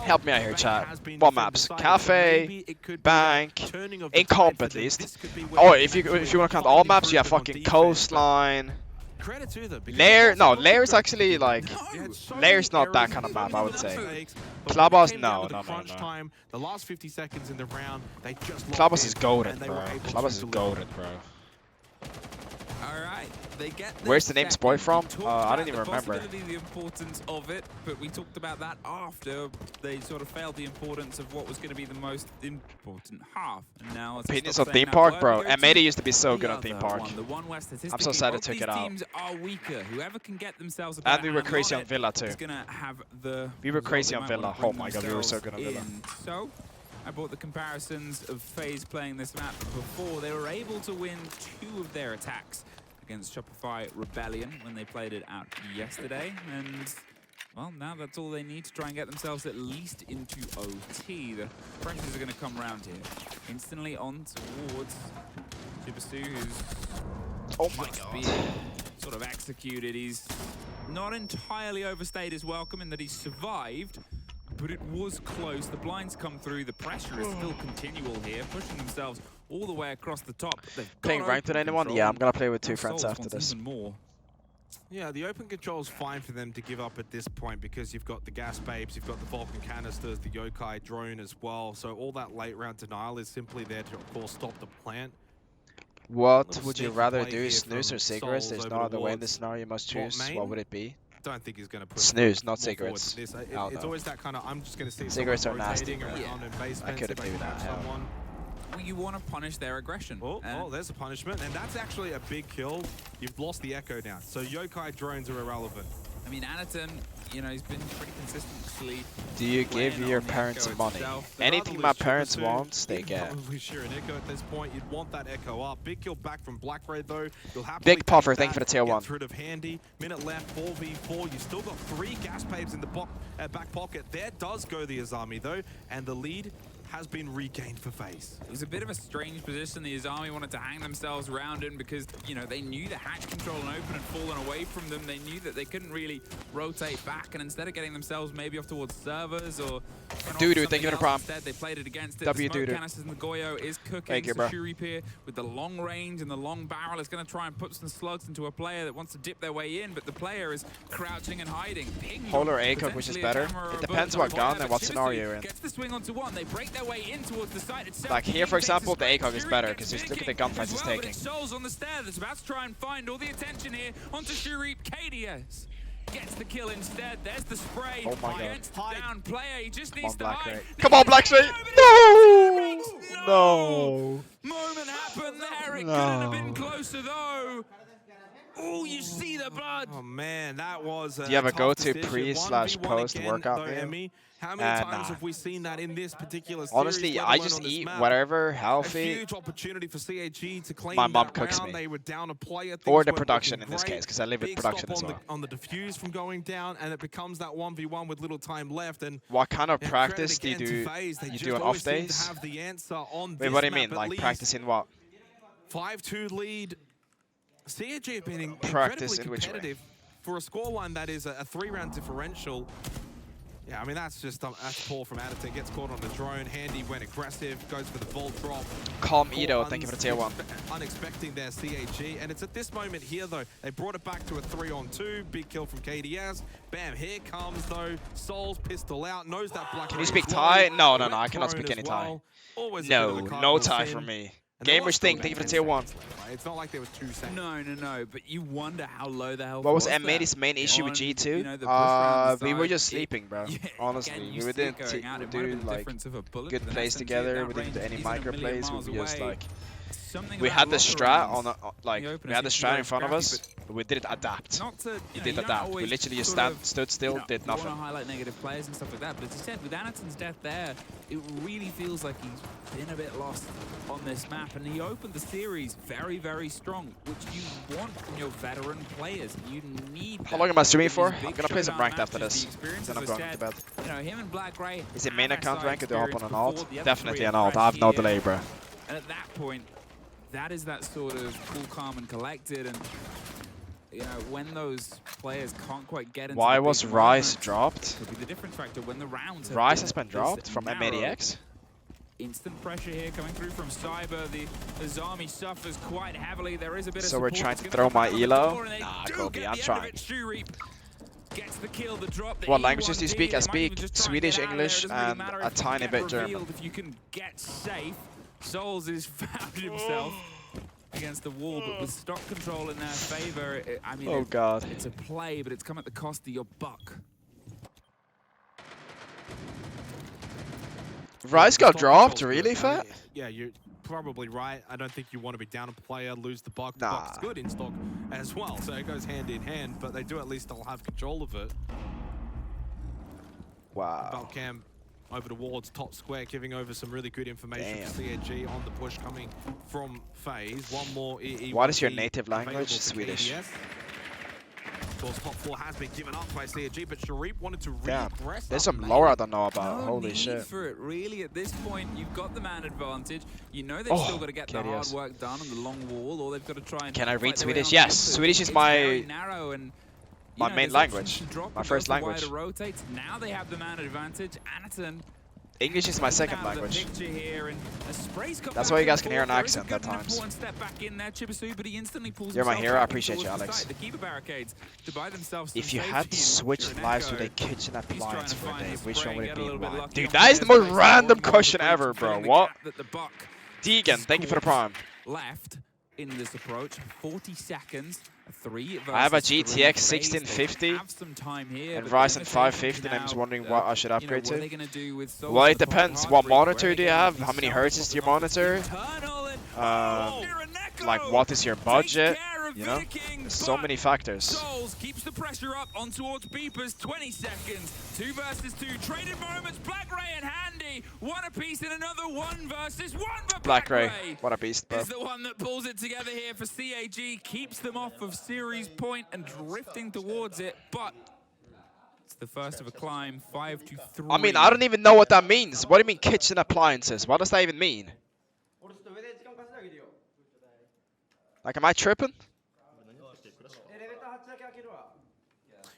help me out here, chat. What maps? Cafe, Bank, Incomp at least. Oh, if you want to count all maps, you have fucking Coastline. Lair, no, Lair is actually like, Lair's not that kind of map, I would say. Clubhouse, no. Clubhouse is golden, bro. Clubhouse is golden, bro. Where's the name Spoit from? I don't even remember. The importance of it, but we talked about that after they sort of failed the importance of what was going to be the most important half. And now opinions on theme park, bro. And Meta used to be so good on theme park. I'm so sad they took it out. And we were crazy on Villa too. We were crazy on Villa. Oh my god, we were so good on Villa. So I brought the comparisons of Faze playing this map before. They were able to win 2 of their attacks against Shopify Rebellion when they played it out yesterday, and well, now that's all they need to try and get themselves at least into OT. The pressures are going to come around here. Instantly on towards Supersu, who's being sort of executed. He's not entirely overstayed his welcome in that he's survived, but it was close. The blinds come through. The pressure is still continual here, pushing themselves all the way across the top. Playing ranked with anyone? Yeah, I'm gonna play with 2 friends after this. Yeah, the open control is fine for them to give up at this point because you've got the gas babes, you've got the Vulcan canisters, the yokai drone as well. So all that late round denial is simply there to, of course, stop the plant. What would you rather do, snooze or cigarettes? There's no other way in this scenario you must choose. What would it be? Don't think he's going to put snooze, not cigarettes. It's always that kind of, I'm just going to see cigarettes are nasty. I couldn't do that. Well, you want to punish their aggression. Oh, there's a punishment, and that's actually a big kill. You've lost the echo now, so yokai drones are irrelevant. I mean, Anaton, you know, he's been pretty consistently. Do you give your parents money? Anything my parents want, they get. Probably share an echo at this point. You'd want that echo up. Big kill back from Black Ray though. Big Puffer, thank you for the tier 1. Rid of Handy. Minute left, 4v4. You've still got 3 gas babes in the back pocket. There does go the Azami though, and the lead has been regained for Faze. It was a bit of a strange position the Azami wanted to hang themselves around in because, you know, they knew the hatch control and open had fallen away from them. They knew that they couldn't really rotate back, and instead of getting themselves maybe off towards servers or Dudu, thank you for the prompt. Instead, they played it against it. W the canisters and the Goyo is cooking. Thank you, bro. Shuri here with the long range and the long barrel is going to try and put some slugs into a player that wants to dip their way in, but the player is crouching and hiding. Hole or ACOG, which is better? It depends what gun and what scenario you're in. Gets the swing onto one. They break their way in towards the site itself. Like here, for example, the ACOG is better because just look at the gunfights it's taking. Souls on the stair that's about to try and find all the attention here onto Shuri. KDS gets the kill instead. There's the spray. Oh my god. Down player. He just needs to hide. Come on, Black Straight. No! Moment happened there. It couldn't have been closer though. Oh, you see the blood. Oh man, that was. Do you have a go-to decision. pre/post workout though, meal? Emmy. How many times Nah. have we seen that in this particular series? Honestly, let I alone just on this eat map? whatever A healthy. huge opportunity for CAG to claim My mom that cooks round. me. They were down a player. Or Things the weren't production looking in this great. case, because I live with Big production stop as on well. on the defuse from going down, and it becomes that 1v1 with little time left. And What kind of yeah, practice do you credit again do? to Faze. They You just do on always off seem to days? have the answer on Wait, this what do you map, mean? at Like least. practicing what? 5-2 lead. CAG have been Practice incredibly in which way? competitive for a scoreline that is a 3-round differential. Yeah, I mean, that's just that's poor from ARTISAN. Gets caught on the drone. Handy went aggressive, goes for the vault drop. Calm Edo, thank you for the tier 1. Unexpecting their CAG. And it's at this moment here, though, they brought it back to a 3-on-2. Big kill from KDS. Bam, here comes, though. Soul's pistol out. Knows that black. Can you speak Thai? No, I cannot speak any Thai. No, no Thai for me. Gamers think, thank you for the tier 1. It's not like there was 2 seconds. No, but you wonder how low the health What was there. M80's main issue with On, G2? you know, the push round We were side, just sleeping, bro. yeah, Honestly, again, you we see it didn't going out, it might do have been the like difference of a bullet good with an plays SMG together. at We that didn't do range any isn't a micro million plays. miles We just away. like Something we about had the locker strat rounds on like in the open we had the seems strat in very front of scrappy, us, but we didn't adapt. not to, We you didn't don't adapt. We always literally just sort of, stood still, did want nothing. to highlight negative players and stuff like that, but as you said, with Anaton's death there, it really feels like he's been a bit lost on this map, and he opened the series very, very strong, which you want from your veteran players. You need. How long am I streaming for? These I'm big gonna play some showdown ranked after matches, this. the experience, Then I'm as I going to said, bed. You know, him and Black Ray. Is it main have account SI rank or do I hop on an experience alt? before the other Definitely three an are alt. I have no fresh delay, here. bro. And at that point, that is that sort of cool, calm, and collected. And you know, when those players can't quite get into Why the was big Rise moments, dropped? could be the difference factor when the rounds have Rise has been this dropped from narrow. M80X? Instant pressure here coming through from Cyber. The Zami suffers quite heavily. There is a bit of So we're support trying that's to gonna throw come my out of the elo? door, and they Nah, do Kobe, get I'm the end of trying. it. Shuri gets the kill, the drop. The What languages do you E1D, speak? I they might speak even just try Swedish, get out of there. It English, doesn't really and matter a if you tiny get bit German. revealed. If you can get safe, Souls has found himself against the wall, but with stock control in their favor, I mean, Oh god. it's a play, but it's come at the cost of your buck. Rise got dropped? Control's Really, good. Fat? Yeah, you're probably right. I don't think you want to be down a player, lose the buck. The Nah. buck's good in stock as well, so it goes hand in hand, but they do at least still have control of it. Wow. Balcam over towards top square, giving over some really good information for CAG on the push coming from Faze. One more EE. What is your native language? available for Swedish. KDS. Of course, top 4 has been given up by CAG, but Sharif wanted to Damn. regress. There's up some late. lore I don't know about. No Holy need shit. for it, really. At this point, you've got the man advantage. You know they've Oh, still got to get the hard KDS. work done on the long wall, or they've got to try and Can I fight read their way Swedish? on the Yes, offense. Swedish is It's my- very narrow and, you my know, main there's options language. to drop My and first go for language. wider rotates. Now they have the man advantage. Anaton English is my second out of the language. picture here, and a spray's come That's back why you and guys can hear an forth. There is a accent good at enough times. one step back in there, Chibisu, but he instantly pulls You're my himself hero. I back appreciate you, towards the Alex. site. The keeper barricades to buy themselves If some you had to safety, and switch Shireneko, lives with a kitchen he's trying appliance to for a find day, his which spray one would and it get a be little bit and why? lucky Dude, on that is the players most like random Zowie, question one of the ever, breach bro. filling the What? gap that the Buck Deegan, thank you for the prime. left in this approach. 40 seconds. 3 versus I have a 3 GTX Faze. 1650 They have some time here, and but Ryzen the limitations 550, and I'm just now, wondering what I should you know, upgrade what are to. they gonna do with Souls Well, at it the point depends. of What heartbreak? Where monitor are do they you gonna have? be How many self hertz is your monitor? Eternal and Like, what is your budget? care of You know, Wooting, there's so but many factors. Souls keeps the pressure up on towards Beepers. 20 seconds. 2 versus 2. Traded moments. Black Ray and Handy. One apiece in another 1 versus 1. But Black Ray, what a beast, bro. is the one that pulls it together here for CAG. Keeps them off of series point and drifting towards it. But it's the first of a climb. 5-3. I mean, I don't even know what that means. What do you mean kitchen appliances? What does that even mean? Like, am I tripping?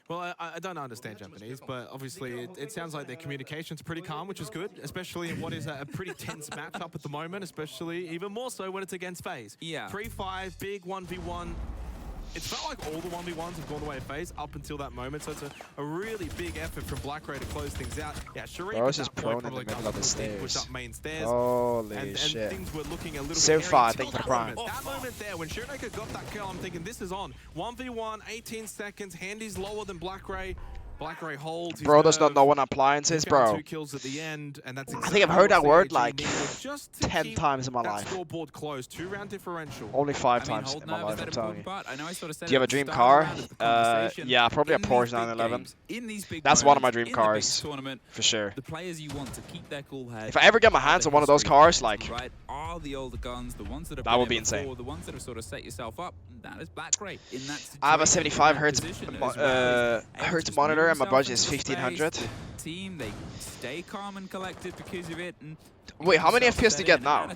Well, I don't understand Japanese, but obviously it sounds like their communication's pretty calm, which is good, especially in what is a pretty tense matchup at the moment, especially even more so when it's against Faze. Yeah. 3-5, big 1v1. It felt like all the 1v1s have gone away Faze up until that moment, so it's a really big effort from Black Ray to close things out. Yeah, Sharif Bro, at it's just that point prone in the probably middle of the does a little push stairs. up main stairs. Holy And shit. things were looking a little So bit far, hairy thank you until for the that prime. moment. That moment there, when Shireneko got that kill, I'm thinking this is on. 1v1, 18 seconds, Handy's lower than Black Ray. Black Ray holds. Bro does not know what appliances, bro. 2 kills at the end, and that's I think I've heard that word like just 10 times in my that life. scoreboard close. 2-round differential. Only 5 times in my life, I'm telling you. Do you have a dream car? Yeah, probably a Porsche 911. That's one of my dream cars, for sure. The players you want to keep their cool head. If I ever get my hands on one of those cars, like, are the older guns, the ones that that would be insane. The ones that have sort of set yourself up. That is Black Ray. In that I have a 75 hertz monitor, and my budget is 1500. Team, they stay calm and collected because of it. And wait, how many FPS do you get now?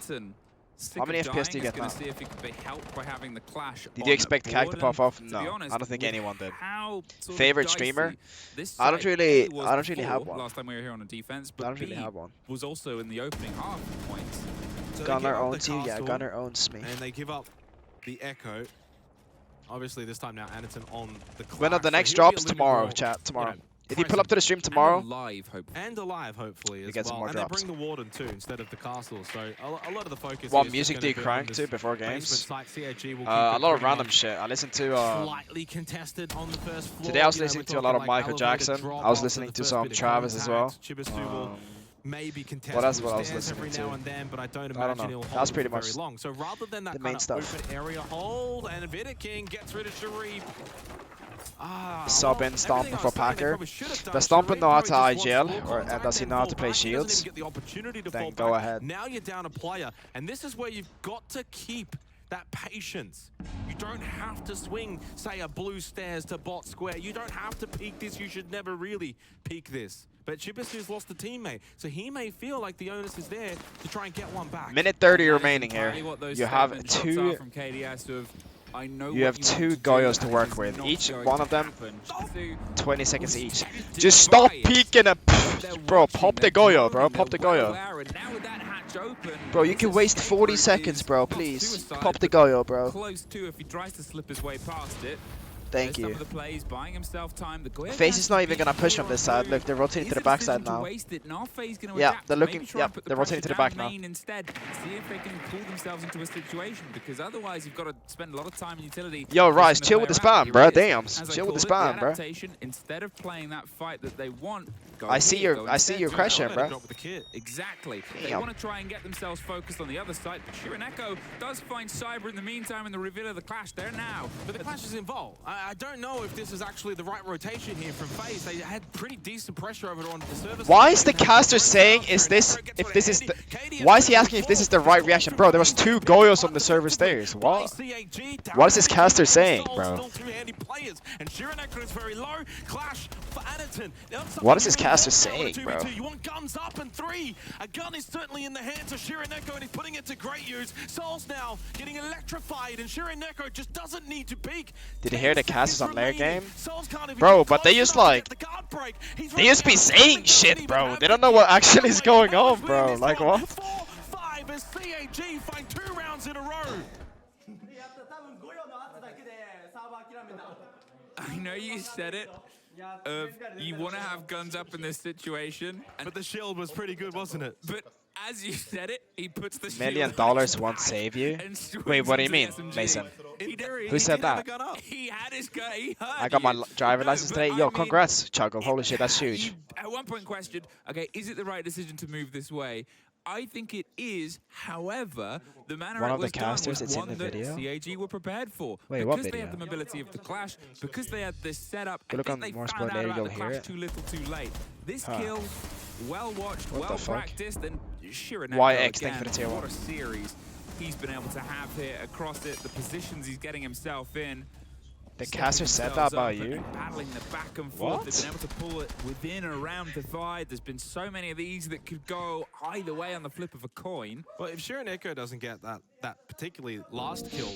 How many FPS do you get now? See if he could be helped by having the clash. Did you expect CAG to pop off? No, I don't think anyone did. Favorite streamer? I don't really have one. Last time we were here on a defense, but I don't really have one. Was also in the opening half points. So Gunner owns you, yeah. Gunner owns me. And they give up the Echo. Obviously, this time now, Anderton on the clash. When the next drops tomorrow, chat. Tomorrow. If you pull up to the stream tomorrow, and alive, hopefully, you get some more and drops. they bring the Warden too instead of the castle. So a lot of the focus. What music do you crank to before games? A lot of random shit. I listen to. Slightly contested on the first floor. Today I was listening to a lot of Michael Jackson. I was listening to some Travis as well. Maybe contest what else was I was listening to? Now and then, but I don't know. That's pretty much long. So rather than that the main stuff. Open area hold, and Wooting gets rid of Sharif. Sub in stomping for Packer. Does Stomping know how to IGL, or does he know how to play shields? Then go ahead. Now you're down a player, and this is where you've got to keep that patience. You don't have to swing, say, a blue stairs to bot square. You don't have to peek this. You should never really peek this. But Chibisu's lost a teammate, so he may feel like the onus is there to try and get one back. Minute 30 remaining here. You have two. You have 2 Goyos to work with. Each one of them 20 seconds each. Just stop peeking and bro, pop the Goyo, bro. Pop the Goyo. Bro, you can waste 40 seconds, bro. Please pop the Goyo, bro. Close to if he tries to slip his way past it. Thank you. The Faze is not even gonna push from this side. Look, they're rotating to the backside now. Yeah, they're looking. Yep, they're rotating to the back now. Instead, see if they can pull themselves into a situation, because otherwise you've got to spend a lot of time in utility. Yo, Rise, chill with the spam, bro. Damn, chill with the spam, bro. Instead of playing that fight that they want. I see your question, bro. Exactly. They want to try and get themselves focused on the other side, but Shirineko does find Cyber in the meantime in the reveal of the clash there now. But the clash is involved. I don't know if this is actually the right rotation here from Faze. They had pretty decent pressure over on the service. Why is the caster saying why is he asking if this is the right reaction? Bro, there was 2 Goyos on the server stairs. What? What is this caster saying, bro? What is this caster saying, bro? You want guns up and 3. A gun is certainly in the hands of Shirineko, and he's putting it to great use. Soul's now getting electrified, and Shirineko just doesn't need to peek. Did you hear the casters on their game? Bro, but they just be saying shit, bro. They don't know what actually is going on, bro. Like what? 4-5 as CAG find 2 rounds in a row. I know you said it. You want to have guns up in this situation, but the shield was pretty good, wasn't it? But as you said it, he puts the $1 million won't save you. Wait, what do you mean, Mason? Who said that? He had his gun. I got my driver license today. Yo, congrats, Chuggle. Holy shit, that's huge. At one point questioned, okay, is it the right decision to move this way? I think it is. However, the manner one it of the was casters, done was it's one in the video. that CAG were prepared for. Wait, because what video? They had the mobility of the clash, because they had this setup. Look on they more found Spoit out later, about you'll the hear clash it. too little, too late. This kill, well watched, well practiced, and Shirineko YX, thank you again, for the tier 1. what a series he's been able to have here across it. The positions he's getting himself in. The caster said that about you? Battling the back and forth. They've been able to pull it within a round divide. There's been so many of these that could go either way on the flip of a coin. Well, if Shirineko doesn't get that particularly last kill,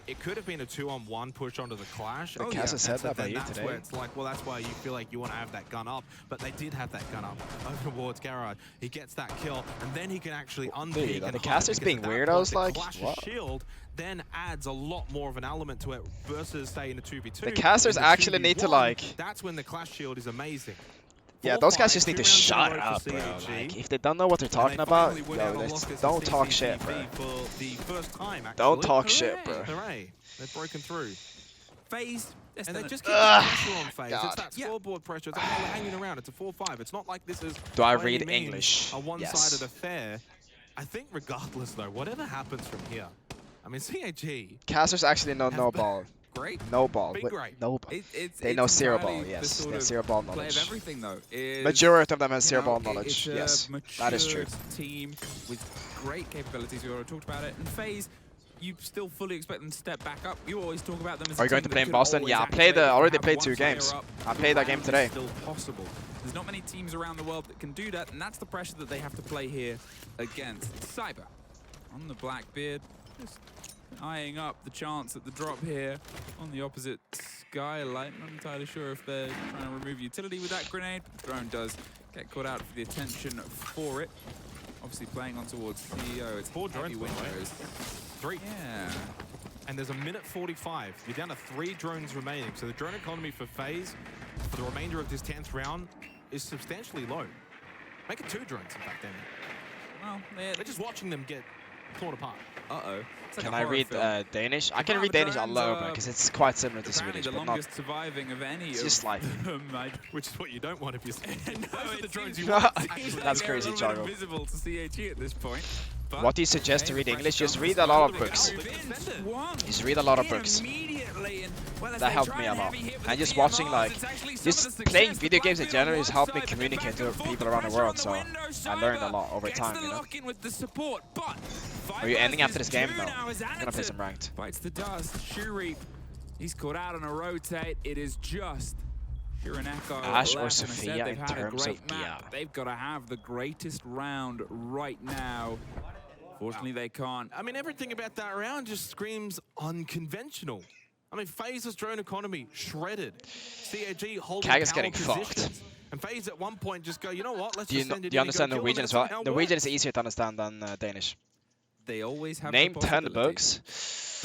it could have been a 2-on-1 push onto the clash. The caster said that about you that's today. Where it's like, well, that's why you feel like you want to have that gun up. But they did have that gun up over towards Garrod. He gets that kill, and then he can actually unpeak. The caster's being weirdos, like, what? Shield then adds a lot more of an element to it versus, say, in a 2v2. The casters actually need to, like... That's when the clash shield is amazing. Yeah, those guys just need to shut up, bro. Like, if they don't know what they're talking about, yo, don't talk shit, bro. Don't talk shit, bro. Hooray, they've broken through. Faze. And they just keep the pressure on Faze. It's that scoreboard pressure. It's like, oh, we're hanging around. It's a 4-5. It's not like this is Do I read English? A one-sided affair. I think regardless, though, whatever happens from here, I mean, CAG... Casters actually know no ball. Great. No ball. Great. No ball. They know zero ball, yes. They have zero ball Play knowledge. of everything, though, is, Majority of them has zero ball knowledge, it's yes. That is true. Team with great capabilities. We already talked about it. And Faze, you still fully expect them to step back up. You always talk about them as Are you going to play in Boston? Yeah, I already played 2 games. I played that game today. Still possible. There's not many teams around the world that can do that, and that's the pressure that they have to play here against. Cyber on the Blackbeard, just eyeing up the chance at the drop here on the opposite skylight. Not entirely sure if they're trying to remove utility with that grenade. The drone does get caught out for the attention for it. Obviously playing on towards CEO. It's 4 drones, windows. 3. Yeah. And there's a minute 45. You're down to 3 drones remaining. So the drone economy for Faze for the remainder of this 10th round is substantially low. Make it 2 drones, in fact, then. Well, they're just watching them get torn apart. Uh-oh. Can I read Danish? I can read Danish a little bit because it's quite similar to Swedish, the but longest not. surviving of any. It's just like. Which is what you don't want if you're. No, the drones you want. want. That's crazy, Jargo. Visible to CAG at this point. What do you suggest to read English? Just read a lot of books. Just read a lot of books. That helped me a lot. And just watching, like, just playing video games in general has helped me communicate to people around the world, so I learned a lot over time, you know. Are you ending after this game? No. I'm gonna play some ranked. Bites the dust. Shuri, he's caught out on a rotate. It is just Ash or Sophia in terms of They've got to have the greatest round right now. Fortunately, they can't. I mean, everything about that round just screams unconventional. I mean, Faze's drone economy shredded. CAG holding CAG is getting fucked. And Faze at one point just go, you know what? Let's do you understand Norwegian as well? Norwegian is easier to understand than Danish. They always have Name 10 books.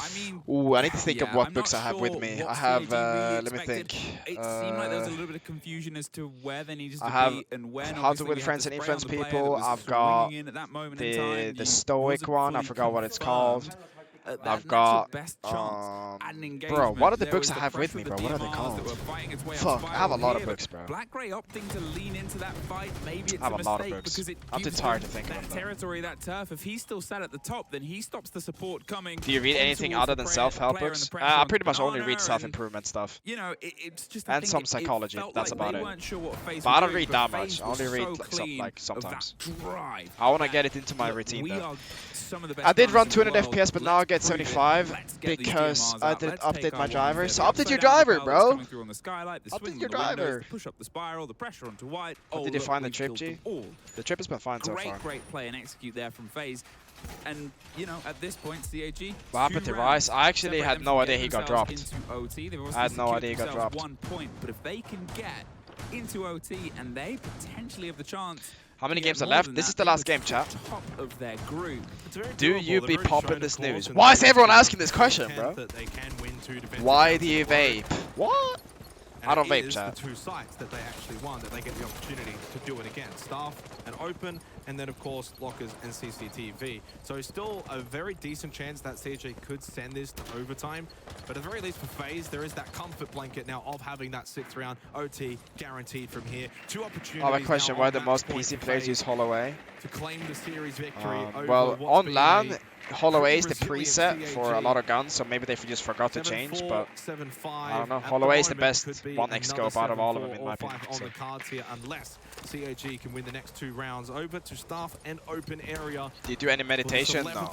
I mean, ooh, I need to think of what books I have with me. I have, let me think. It seemed like there was a little bit of confusion as to where they needed to be and when. How to Win Friends and Influence People. I've got the Stoic one. I forgot what it's called. I've got, bro, what are the books I have with me, bro? What are they called? Fuck, I have a lot of books, bro. Black-Gray opting to lean into that fight, maybe it's I have a lot of books. I'm too tired to think of them. That territory, that turf, if he's still sat at the top, then he stops the support coming. Do you read anything other than self-help books? I pretty much only read self-improvement stuff. You know, it's just and some psychology. That's about it. But I don't read that much. I only read like sometimes. I want to get it into my routine though. I did run 200 FPS, but now I get 75 because I didn't update my driver. So update your driver, bro. Update your driver. Push up the spiral, the pressure onto white. Did you find the trip, G? The trip has been fine so far. Great play and execute there from Faze. And, you know, at this point, CAG. What happened to Rice? I actually had no idea he got dropped. I had no idea he got dropped. 1 point, but if they can get into OT and they potentially have the chance. How many games are left? This is the last game, chat. Top of their group. Do you be popping this news? Why is everyone asking this question, bro? Why do you vape? What? I don't vape, chat. The 2 sites that they actually won, that they get the opportunity to do it again. Staff and open, and then of course lockers and CCTV. So still a very decent chance that CAG could send this to overtime. But at the very least for Faze, there is that comfort blanket now of having that 6th round OT guaranteed from here. 2 opportunities. I have a question: why do most PC players use Holloway? To claim the series victory. Well, on LAN, Holloway is the preset for a lot of guns, so maybe they just forgot to change, but I don't know. Holloway is the best 1x scope out of all of them, in my opinion. On the cards here, unless CAG can win the next 2 rounds. Over to staff and open area. Do you do any meditation? No.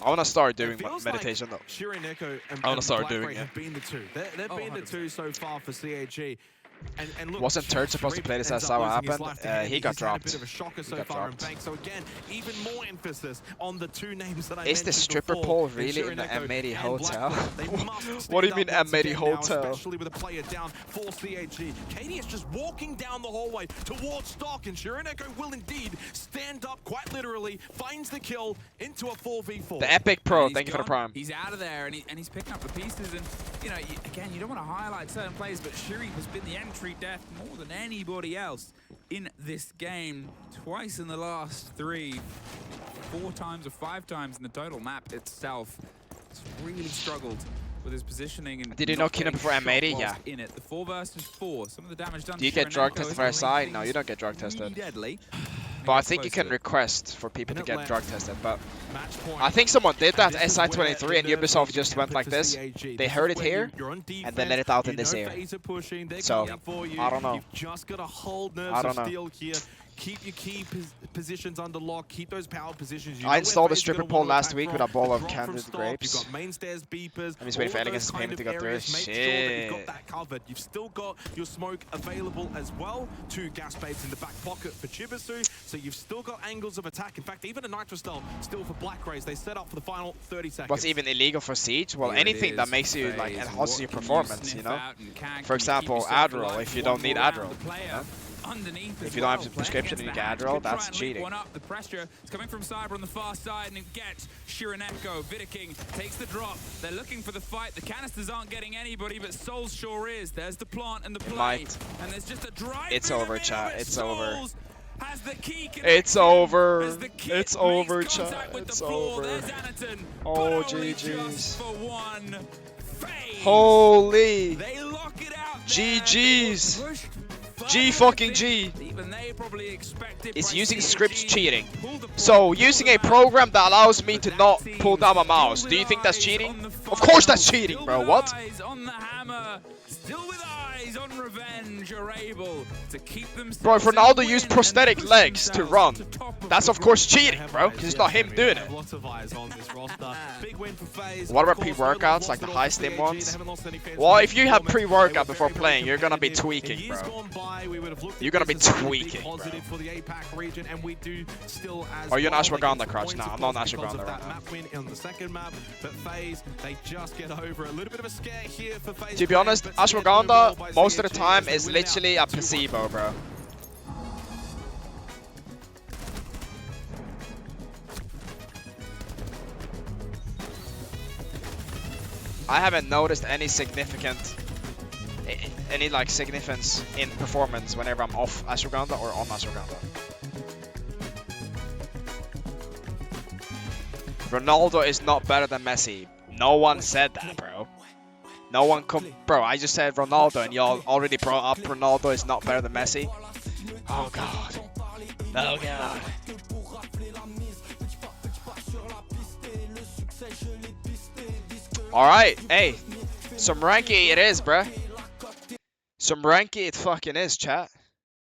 I want to start doing meditation though. Shuri and Echo and I want to start doing it. Have been the 2. They've been the 2 so far for CAG. And look, wasn't Turd supposed to play this? That's how it happened. He got dropped. A bit of a shocker so far in BenQ. So again, even more emphasis on the 2 names that I mentioned. Is the stripper pole really in the M80 hotel? What do you mean M80 hotel? Especially with a player down for CAG. Katie is just walking down the hallway towards Stock, and Shirineko will indeed stand up quite literally, finds the kill into a 4v4. The Epic Pro, thank you for the prime. He's out of there, and he's picking up the pieces, and you know, again, you don't want to highlight certain players, but Shuri has been the entry death more than anybody else in this game. Twice in the last 3, 4 times or 5 times in the total map itself. It's really struggled with his positioning. And did you know Kina before M80? Yeah. In it. The 4 versus 4. Some of the damage done. Do you get drug tested for SI? No, you don't get drug tested. Deadly. But I think you can request for people to get drug tested. But I think someone did that SI23 and Ubisoft just went like this. They heard it here and then let it out in this air. So I don't know. I don't know. Keep your key positions under lock. Keep those power positions. I installed the stripper pole last week with a bowl of candied grapes. You've got main stairs beepers. I'm just waiting for Elegance's payment to go through. Shit. You've got that covered. You've still got your smoke available as well. 2 gas babes in the back pocket for Chibisu. So you've still got angles of attack. In fact, even a Nitro Stealth still for Black Rays. They set up for the final 30 seconds. What's even illegal for Siege? Well, anything that makes you like enhances your performance, you know? For example, Adderall, if you don't need Adderall. You know? If you don't have a prescription and you get Adderall, that's cheating. The pressure is coming from Cyber on the far side, and it gets Shiraneko. Vidiking takes the drop. They're looking for the fight. The canisters aren't getting anybody, but Souls sure is. There's the plant and the play. And there's just a drive. It's over, chat. It's over. It's over. It's over, chat. It's over. Oh, GG's. Holy. GG's. G fucking G. It's using scripts cheating. So using a program that allows me to not pull down my mouse. Do you think that's cheating? Of course that's cheating, bro. What? On revenge are able to keep them. Bro, if Ronaldo used prosthetic legs to run, that's of course cheating, bro, because it's not him doing it. What about pre-workouts, like the high stim ones? Well, if you have pre-workout before playing, you're gonna be tweaking, bro. You're gonna be tweaking, bro. Are you an ashwagandha crutch? Nah, I'm not an ashwagandha right now. To be honest, ashwagandha most of the time is literally a placebo, bro. I haven't noticed any significance in performance whenever I'm off ashwagandha or on ashwagandha. Ronaldo is not better than Messi. No one said that, bro. No one bro, I just said Ronaldo and y'all already brought up Ronaldo is not better than Messi. Oh god. Oh god. Alright, hey. Some ranky it is, bruh. Some ranky it fucking is, chat.